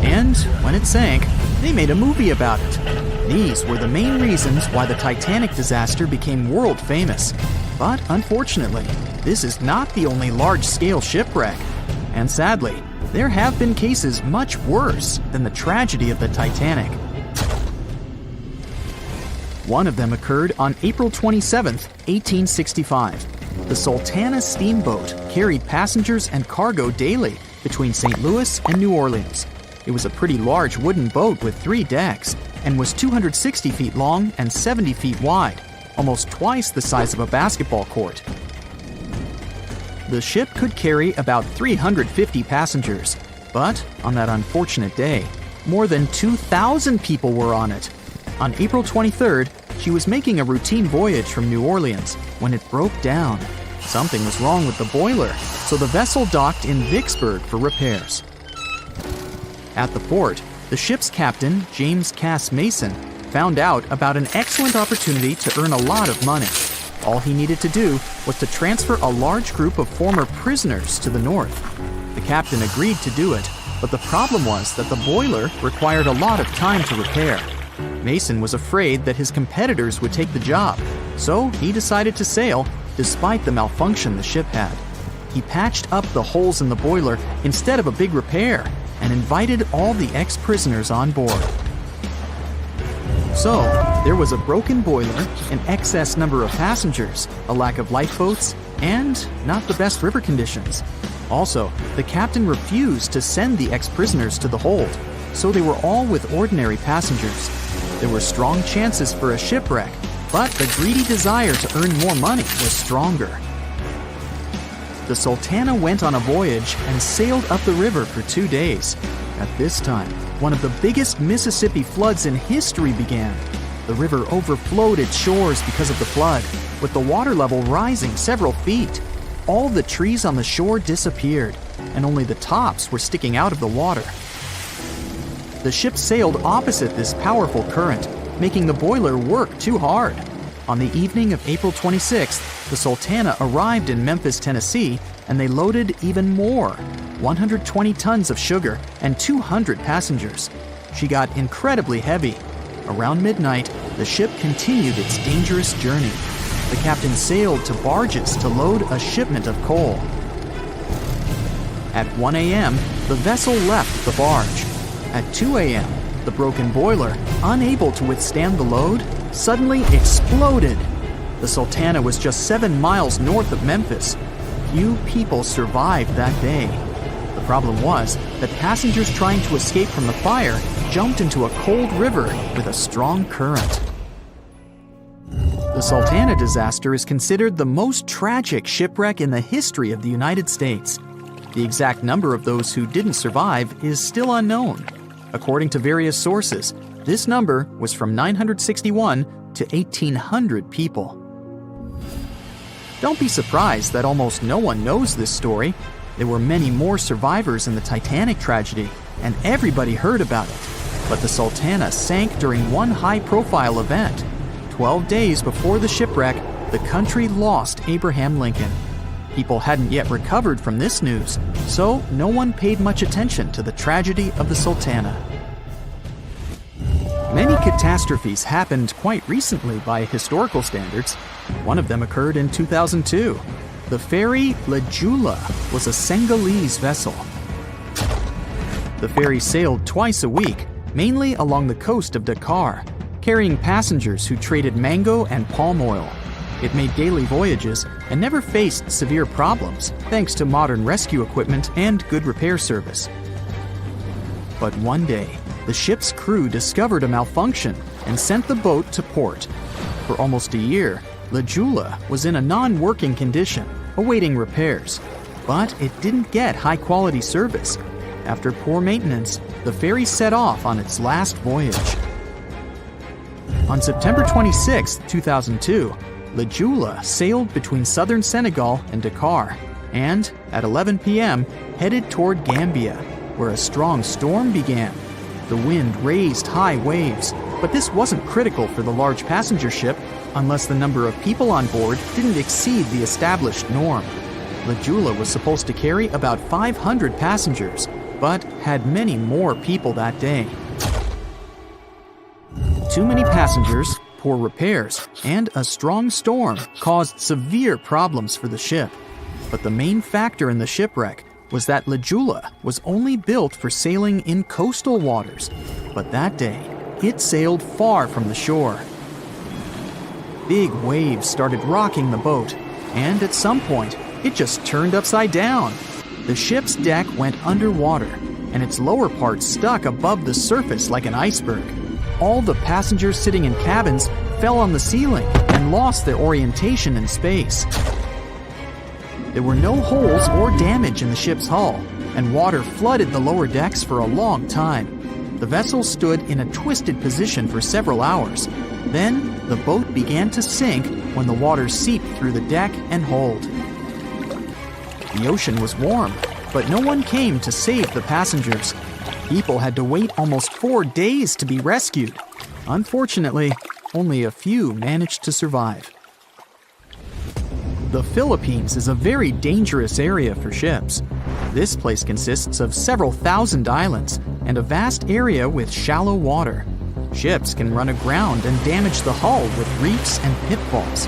And when it sank, they made a movie about it. These were the main reasons why the Titanic disaster became world famous. But unfortunately, this is not the only large-scale shipwreck. And sadly, there have been cases much worse than the tragedy of the Titanic. One of them occurred on April 27, 1865. The Sultana steamboat carried passengers and cargo daily between St. Louis and New Orleans. It was a pretty large wooden boat with 3 decks and was 260 feet long and 70 feet wide, almost twice the size of a basketball court. The ship could carry about 350 passengers, but on that unfortunate day, more than 2,000 people were on it. On April 23rd, she was making a routine voyage from New Orleans when it broke down. Something was wrong with the boiler, so the vessel docked in Vicksburg for repairs. At the port, the ship's captain, James Cass Mason, found out about an excellent opportunity to earn a lot of money. All he needed to do was to transfer a large group of former prisoners to the north. The captain agreed to do it, but the problem was that the boiler required a lot of time to repair. Mason was afraid that his competitors would take the job, so he decided to sail despite the malfunction the ship had. He patched up the holes in the boiler instead of a big repair and invited all the ex-prisoners on board. So, there was a broken boiler, an excess number of passengers, a lack of lifeboats, and not the best river conditions. Also, the captain refused to send the ex-prisoners to the hold, so they were all with ordinary passengers. There were strong chances for a shipwreck, but the greedy desire to earn more money was stronger. The Sultana went on a voyage and sailed up the river for 2 days. At this time, one of the biggest Mississippi floods in history began. The river overflowed its shores because of the flood, with the water level rising several feet. All the trees on the shore disappeared, and only the tops were sticking out of the water. The ship sailed opposite this powerful current, making the boiler work too hard. On the evening of April 26th, the Sultana arrived in Memphis, Tennessee, and they loaded even more, 120 tons of sugar and 200 passengers. She got incredibly heavy. Around midnight, the ship continued its dangerous journey. The captain sailed to barges to load a shipment of coal. At 1 a.m., the vessel left the barge. At 2 a.m., the broken boiler, unable to withstand the load, suddenly exploded. The Sultana was just 7 miles north of Memphis. Few people survived that day. The problem was that passengers trying to escape from the fire jumped into a cold river with a strong current. The Sultana disaster is considered the most tragic shipwreck in the history of the United States. The exact number of those who didn't survive is still unknown. According to various sources, this number was from 961 to 1,800 people. Don't be surprised that almost no one knows this story. There were many more survivors in the Titanic tragedy, and everybody heard about it. But the Sultana sank during one high-profile event. 12 days before the shipwreck, the country lost Abraham Lincoln. People hadn't yet recovered from this news, so no one paid much attention to the tragedy of the Sultana. Many catastrophes happened quite recently by historical standards. One of them occurred in 2002. The ferry La Jula was a Senegalese vessel. The ferry sailed twice a week, mainly along the coast of Dakar, carrying passengers who traded mango and palm oil. It made daily voyages and never faced severe problems thanks to modern rescue equipment and good repair service. But one day, the ship's crew discovered a malfunction and sent the boat to port. For almost a year, La Jula was in a non-working condition, awaiting repairs. But it didn't get high-quality service. After poor maintenance, the ferry set off on its last voyage. On September 26, 2002, La Jula sailed between southern Senegal and Dakar, and at 11 p.m. headed toward Gambia, where a strong storm began. The wind raised high waves, but this wasn't critical for the large passenger ship unless the number of people on board didn't exceed the established norm. La Jula was supposed to carry about 500 passengers, but had many more people that day. Too many passengers, poor repairs, and a strong storm caused severe problems for the ship. But the main factor in the shipwreck was that La Jula was only built for sailing in coastal waters, but that day, it sailed far from the shore. Big waves started rocking the boat, and at some point, it just turned upside down. The ship's deck went underwater, and its lower part stuck above the surface like an iceberg. All the passengers sitting in cabins fell on the ceiling and lost their orientation in space. There were no holes or damage in the ship's hull, and water flooded the lower decks for a long time. The vessel stood in a twisted position for several hours. Then, the boat began to sink when the water seeped through the deck and hold. The ocean was warm, but no one came to save the passengers. People had to wait almost 4 days to be rescued. Unfortunately, only a few managed to survive. The Philippines is a very dangerous area for ships. This place consists of several thousand islands and a vast area with shallow water. Ships can run aground and damage the hull with reefs and pitfalls.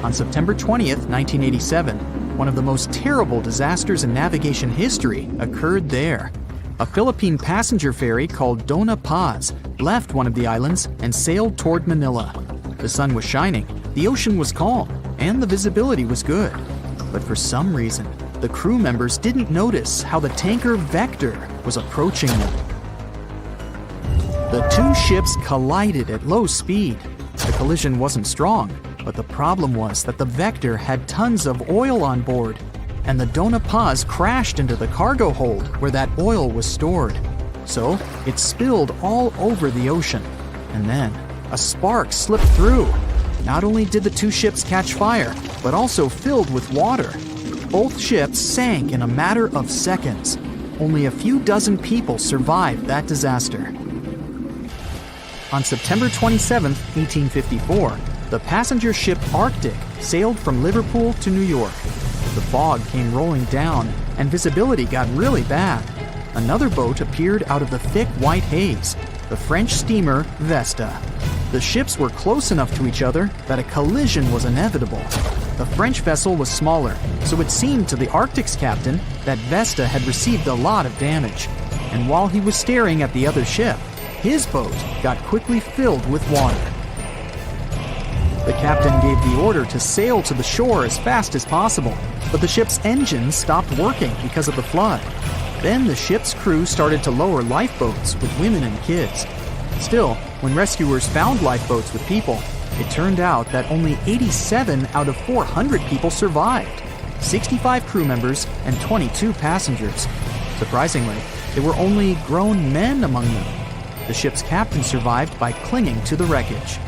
On September 20th, 1987, one of the most terrible disasters in navigation history occurred there. A Philippine passenger ferry called Dona Paz left one of the islands and sailed toward Manila. The sun was shining, the ocean was calm, and the visibility was good. But for some reason, the crew members didn't notice how the tanker Vector was approaching them. The two ships collided at low speed. The collision wasn't strong, but the problem was that the Vector had tons of oil on board, and the Dona Paz crashed into the cargo hold where that oil was stored. So it spilled all over the ocean, and then a spark slipped through. Not only did the two ships catch fire, but also filled with water. Both ships sank in a matter of seconds. Only a few dozen people survived that disaster. On September 27, 1854, the passenger ship Arctic sailed from Liverpool to New York. The fog came rolling down, and visibility got really bad. Another boat appeared out of the thick white haze, the French steamer Vesta. The ships were close enough to each other that a collision was inevitable. The French vessel was smaller, so it seemed to the Arctic's captain that Vesta had received a lot of damage. And while he was staring at the other ship, his boat got quickly filled with water. The captain gave the order to sail to the shore as fast as possible, but the ship's engines stopped working because of the flood. Then the ship's crew started to lower lifeboats with women and kids. Still, when rescuers found lifeboats with people, it turned out that only 87 out of 400 people survived, 65 crew members and 22 passengers. Surprisingly, there were only grown men among them. The ship's captain survived by clinging to the wreckage.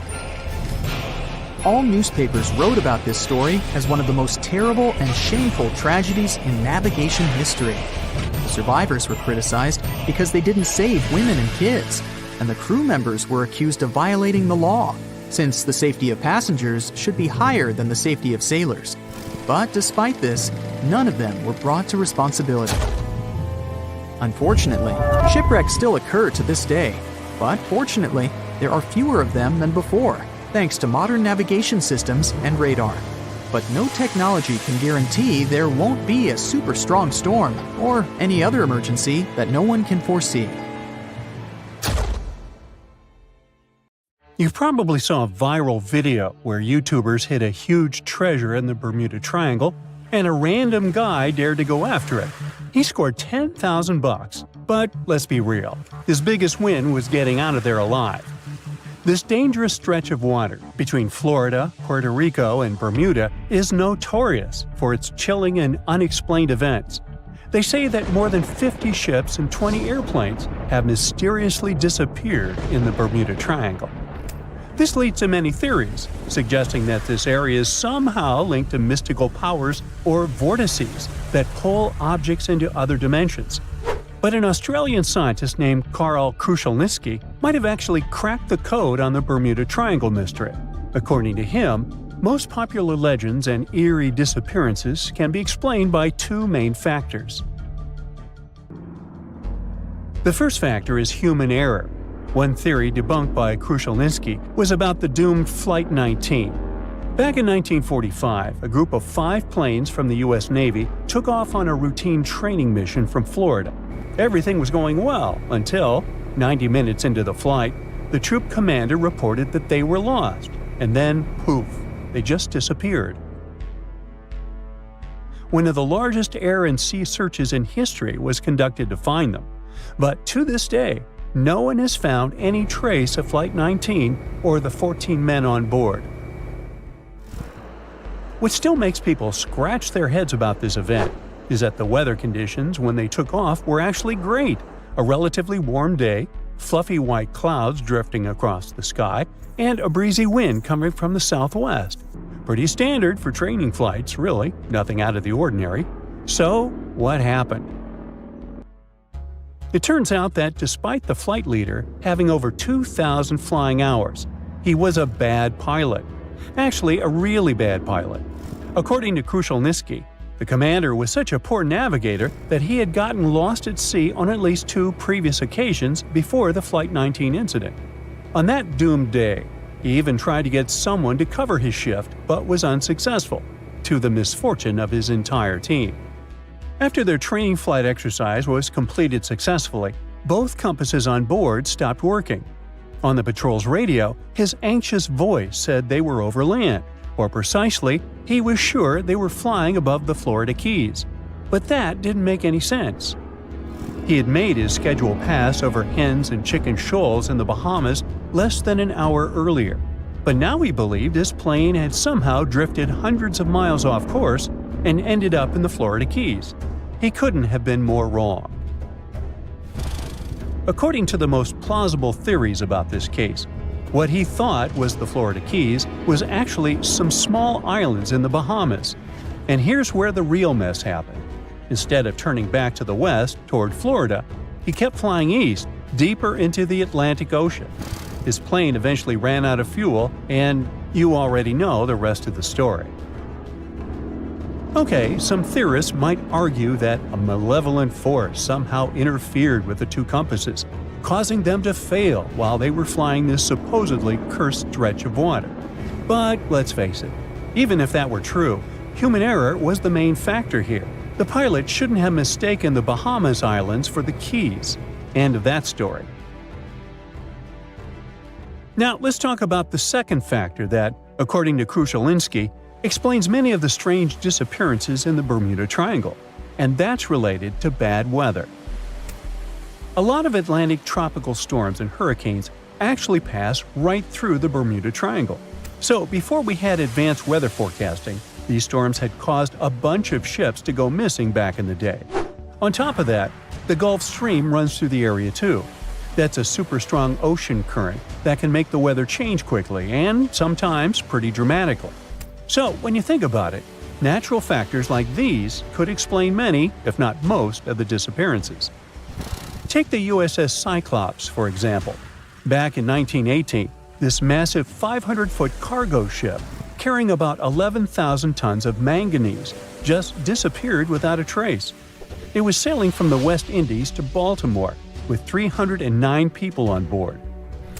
All newspapers wrote about this story as one of the most terrible and shameful tragedies in navigation history. The survivors were criticized because they didn't save women and kids, and the crew members were accused of violating the law, since the safety of passengers should be higher than the safety of sailors. But despite this, none of them were brought to responsibility. Unfortunately, shipwrecks still occur to this day, but fortunately, there are fewer of them than before, thanks to modern navigation systems and radar. But no technology can guarantee there won't be a super strong storm or any other emergency that no one can foresee. You probably saw a viral video where YouTubers hid a huge treasure in the Bermuda Triangle, and a random guy dared to go after it. He scored $10,000, but let's be real, his biggest win was getting out of there alive. This dangerous stretch of water between Florida, Puerto Rico, and Bermuda is notorious for its chilling and unexplained events. They say that more than 50 ships and 20 airplanes have mysteriously disappeared in the Bermuda Triangle. This leads to many theories, suggesting that this area is somehow linked to mystical powers or vortices that pull objects into other dimensions. But an Australian scientist named Karl Kruszelnicki might have actually cracked the code on the Bermuda Triangle mystery. According to him, most popular legends and eerie disappearances can be explained by two main factors. The first factor is human error. One theory debunked by Kruszelnicki was about the doomed Flight 19. Back in 1945, a group of 5 planes from the U.S. Navy took off on a routine training mission from Florida. Everything was going well until, 90 minutes into the flight, the troop commander reported that they were lost, and then, poof, they just disappeared. One of the largest air and sea searches in history was conducted to find them, but to this day, no one has found any trace of Flight 19 or the 14 men on board. What still makes people scratch their heads about this event is that the weather conditions when they took off were actually great. A relatively warm day, fluffy white clouds drifting across the sky, and a breezy wind coming from the southwest. Pretty standard for training flights, really, nothing out of the ordinary. So, what happened? It turns out that despite the flight leader having over 2,000 flying hours, he was a bad pilot. Actually, a really bad pilot. According to Kruszelnicki, the commander was such a poor navigator that he had gotten lost at sea on at least 2 previous occasions before the Flight 19 incident. On that doomed day, he even tried to get someone to cover his shift but was unsuccessful, to the misfortune of his entire team. After their training flight exercise was completed successfully, both compasses on board stopped working. On the patrol's radio, his anxious voice said they were over land, or precisely, he was sure they were flying above the Florida Keys. But that didn't make any sense. He had made his scheduled pass over hens and chicken shoals in the Bahamas less than an hour earlier, but now he believed his plane had somehow drifted hundreds of miles off course and ended up in the Florida Keys. He couldn't have been more wrong. According to the most plausible theories about this case, what he thought was the Florida Keys was actually some small islands in the Bahamas. And here's where the real mess happened. Instead of turning back to the west, toward Florida, he kept flying east, deeper into the Atlantic Ocean. His plane eventually ran out of fuel, and you already know the rest of the story. Okay, some theorists might argue that a malevolent force somehow interfered with the 2 compasses, causing them to fail while they were flying this supposedly cursed stretch of water. But let's face it, even if that were true, human error was the main factor here. The pilot shouldn't have mistaken the Bahamas Islands for the Keys. End of that story. Now, let's talk about the second factor that, according to Kruszelnicki, explains many of the strange disappearances in the Bermuda Triangle, and that's related to bad weather. A lot of Atlantic tropical storms and hurricanes actually pass right through the Bermuda Triangle. So before we had advanced weather forecasting, these storms had caused a bunch of ships to go missing back in the day. On top of that, the Gulf Stream runs through the area too. That's a super strong ocean current that can make the weather change quickly and sometimes pretty dramatically. So when you think about it, natural factors like these could explain many, if not most, of the disappearances. Take the USS Cyclops, for example. Back in 1918, this massive 500-foot cargo ship, carrying about 11,000 tons of manganese, just disappeared without a trace. It was sailing from the West Indies to Baltimore, with 309 people on board.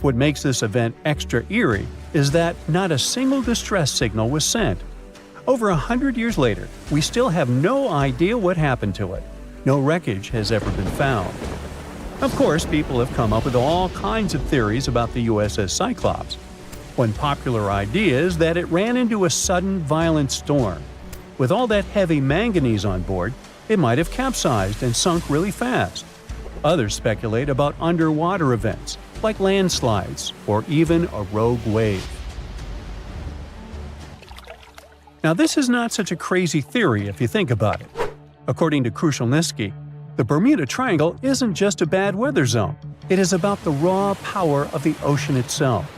What makes this event extra eerie is that not a single distress signal was sent. Over 100 years later, we still have no idea what happened to it. No wreckage has ever been found. Of course, people have come up with all kinds of theories about the USS Cyclops. One popular idea is that it ran into a sudden violent storm. With all that heavy manganese on board, it might have capsized and sunk really fast. Others speculate about underwater events, like landslides or even a rogue wave. Now, this is not such a crazy theory if you think about it. According to Krushelnitsky, the Bermuda Triangle isn't just a bad weather zone. It is about the raw power of the ocean itself.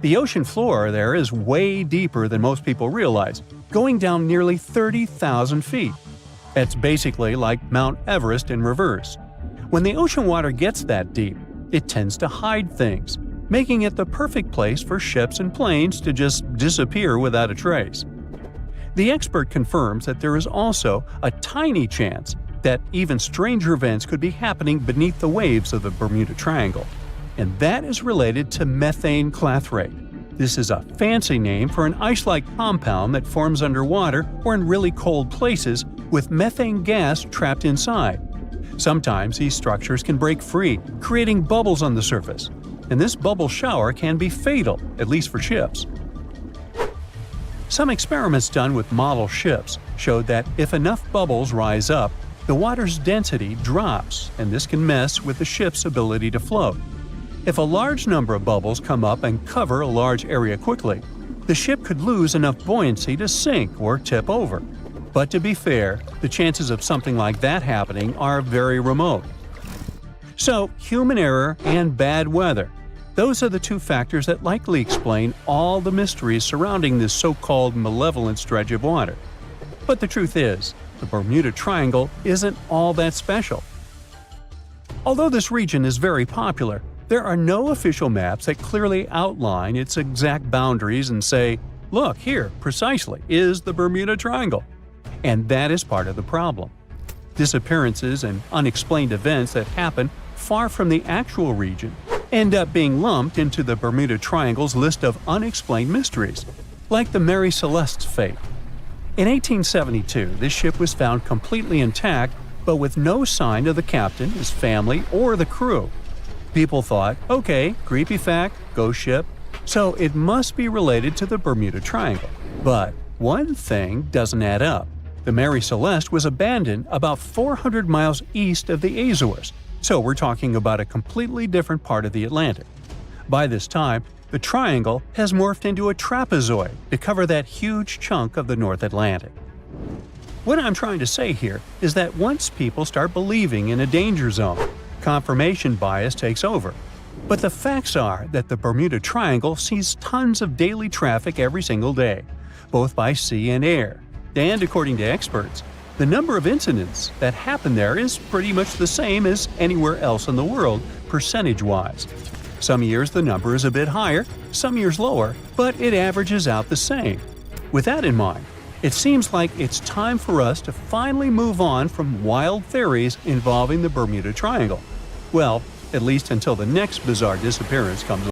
The ocean floor there is way deeper than most people realize, going down nearly 30,000 feet. That's basically like Mount Everest in reverse. When the ocean water gets that deep, it tends to hide things, making it the perfect place for ships and planes to just disappear without a trace. The expert confirms that there is also a tiny chance that even stranger events could be happening beneath the waves of the Bermuda Triangle, and that is related to methane clathrate. This is a fancy name for an ice-like compound that forms underwater or in really cold places with methane gas trapped inside. Sometimes these structures can break free, creating bubbles on the surface, and this bubble shower can be fatal, at least for ships. Some experiments done with model ships showed that if enough bubbles rise up, the water's density drops, and this can mess with the ship's ability to float. If a large number of bubbles come up and cover a large area quickly, the ship could lose enough buoyancy to sink or tip over. But to be fair, the chances of something like that happening are very remote. So, human error and bad weather. Those are the two factors that likely explain all the mysteries surrounding this so-called malevolent stretch of water. But the truth is, the Bermuda Triangle isn't all that special. Although this region is very popular, there are no official maps that clearly outline its exact boundaries and say, look, here, precisely, is the Bermuda Triangle. And that is part of the problem. Disappearances and unexplained events that happen far from the actual region end up being lumped into the Bermuda Triangle's list of unexplained mysteries, like the Mary Celeste's fate. In 1872, this ship was found completely intact, but with no sign of the captain, his family, or the crew. People thought, okay, creepy fact, ghost ship, so it must be related to the Bermuda Triangle. But one thing doesn't add up. The Mary Celeste was abandoned about 400 miles east of the Azores, so we're talking about a completely different part of the Atlantic. By this time, the triangle has morphed into a trapezoid to cover that huge chunk of the North Atlantic. What I'm trying to say here is that once people start believing in a danger zone, confirmation bias takes over. But the facts are that the Bermuda Triangle sees tons of daily traffic every single day, both by sea and air. And according to experts, the number of incidents that happen there is pretty much the same as anywhere else in the world, percentage-wise. Some years the number is a bit higher, some years lower, but it averages out the same. With that in mind, it seems like it's time for us to finally move on from wild theories involving the Bermuda Triangle. Well, at least until the next bizarre disappearance comes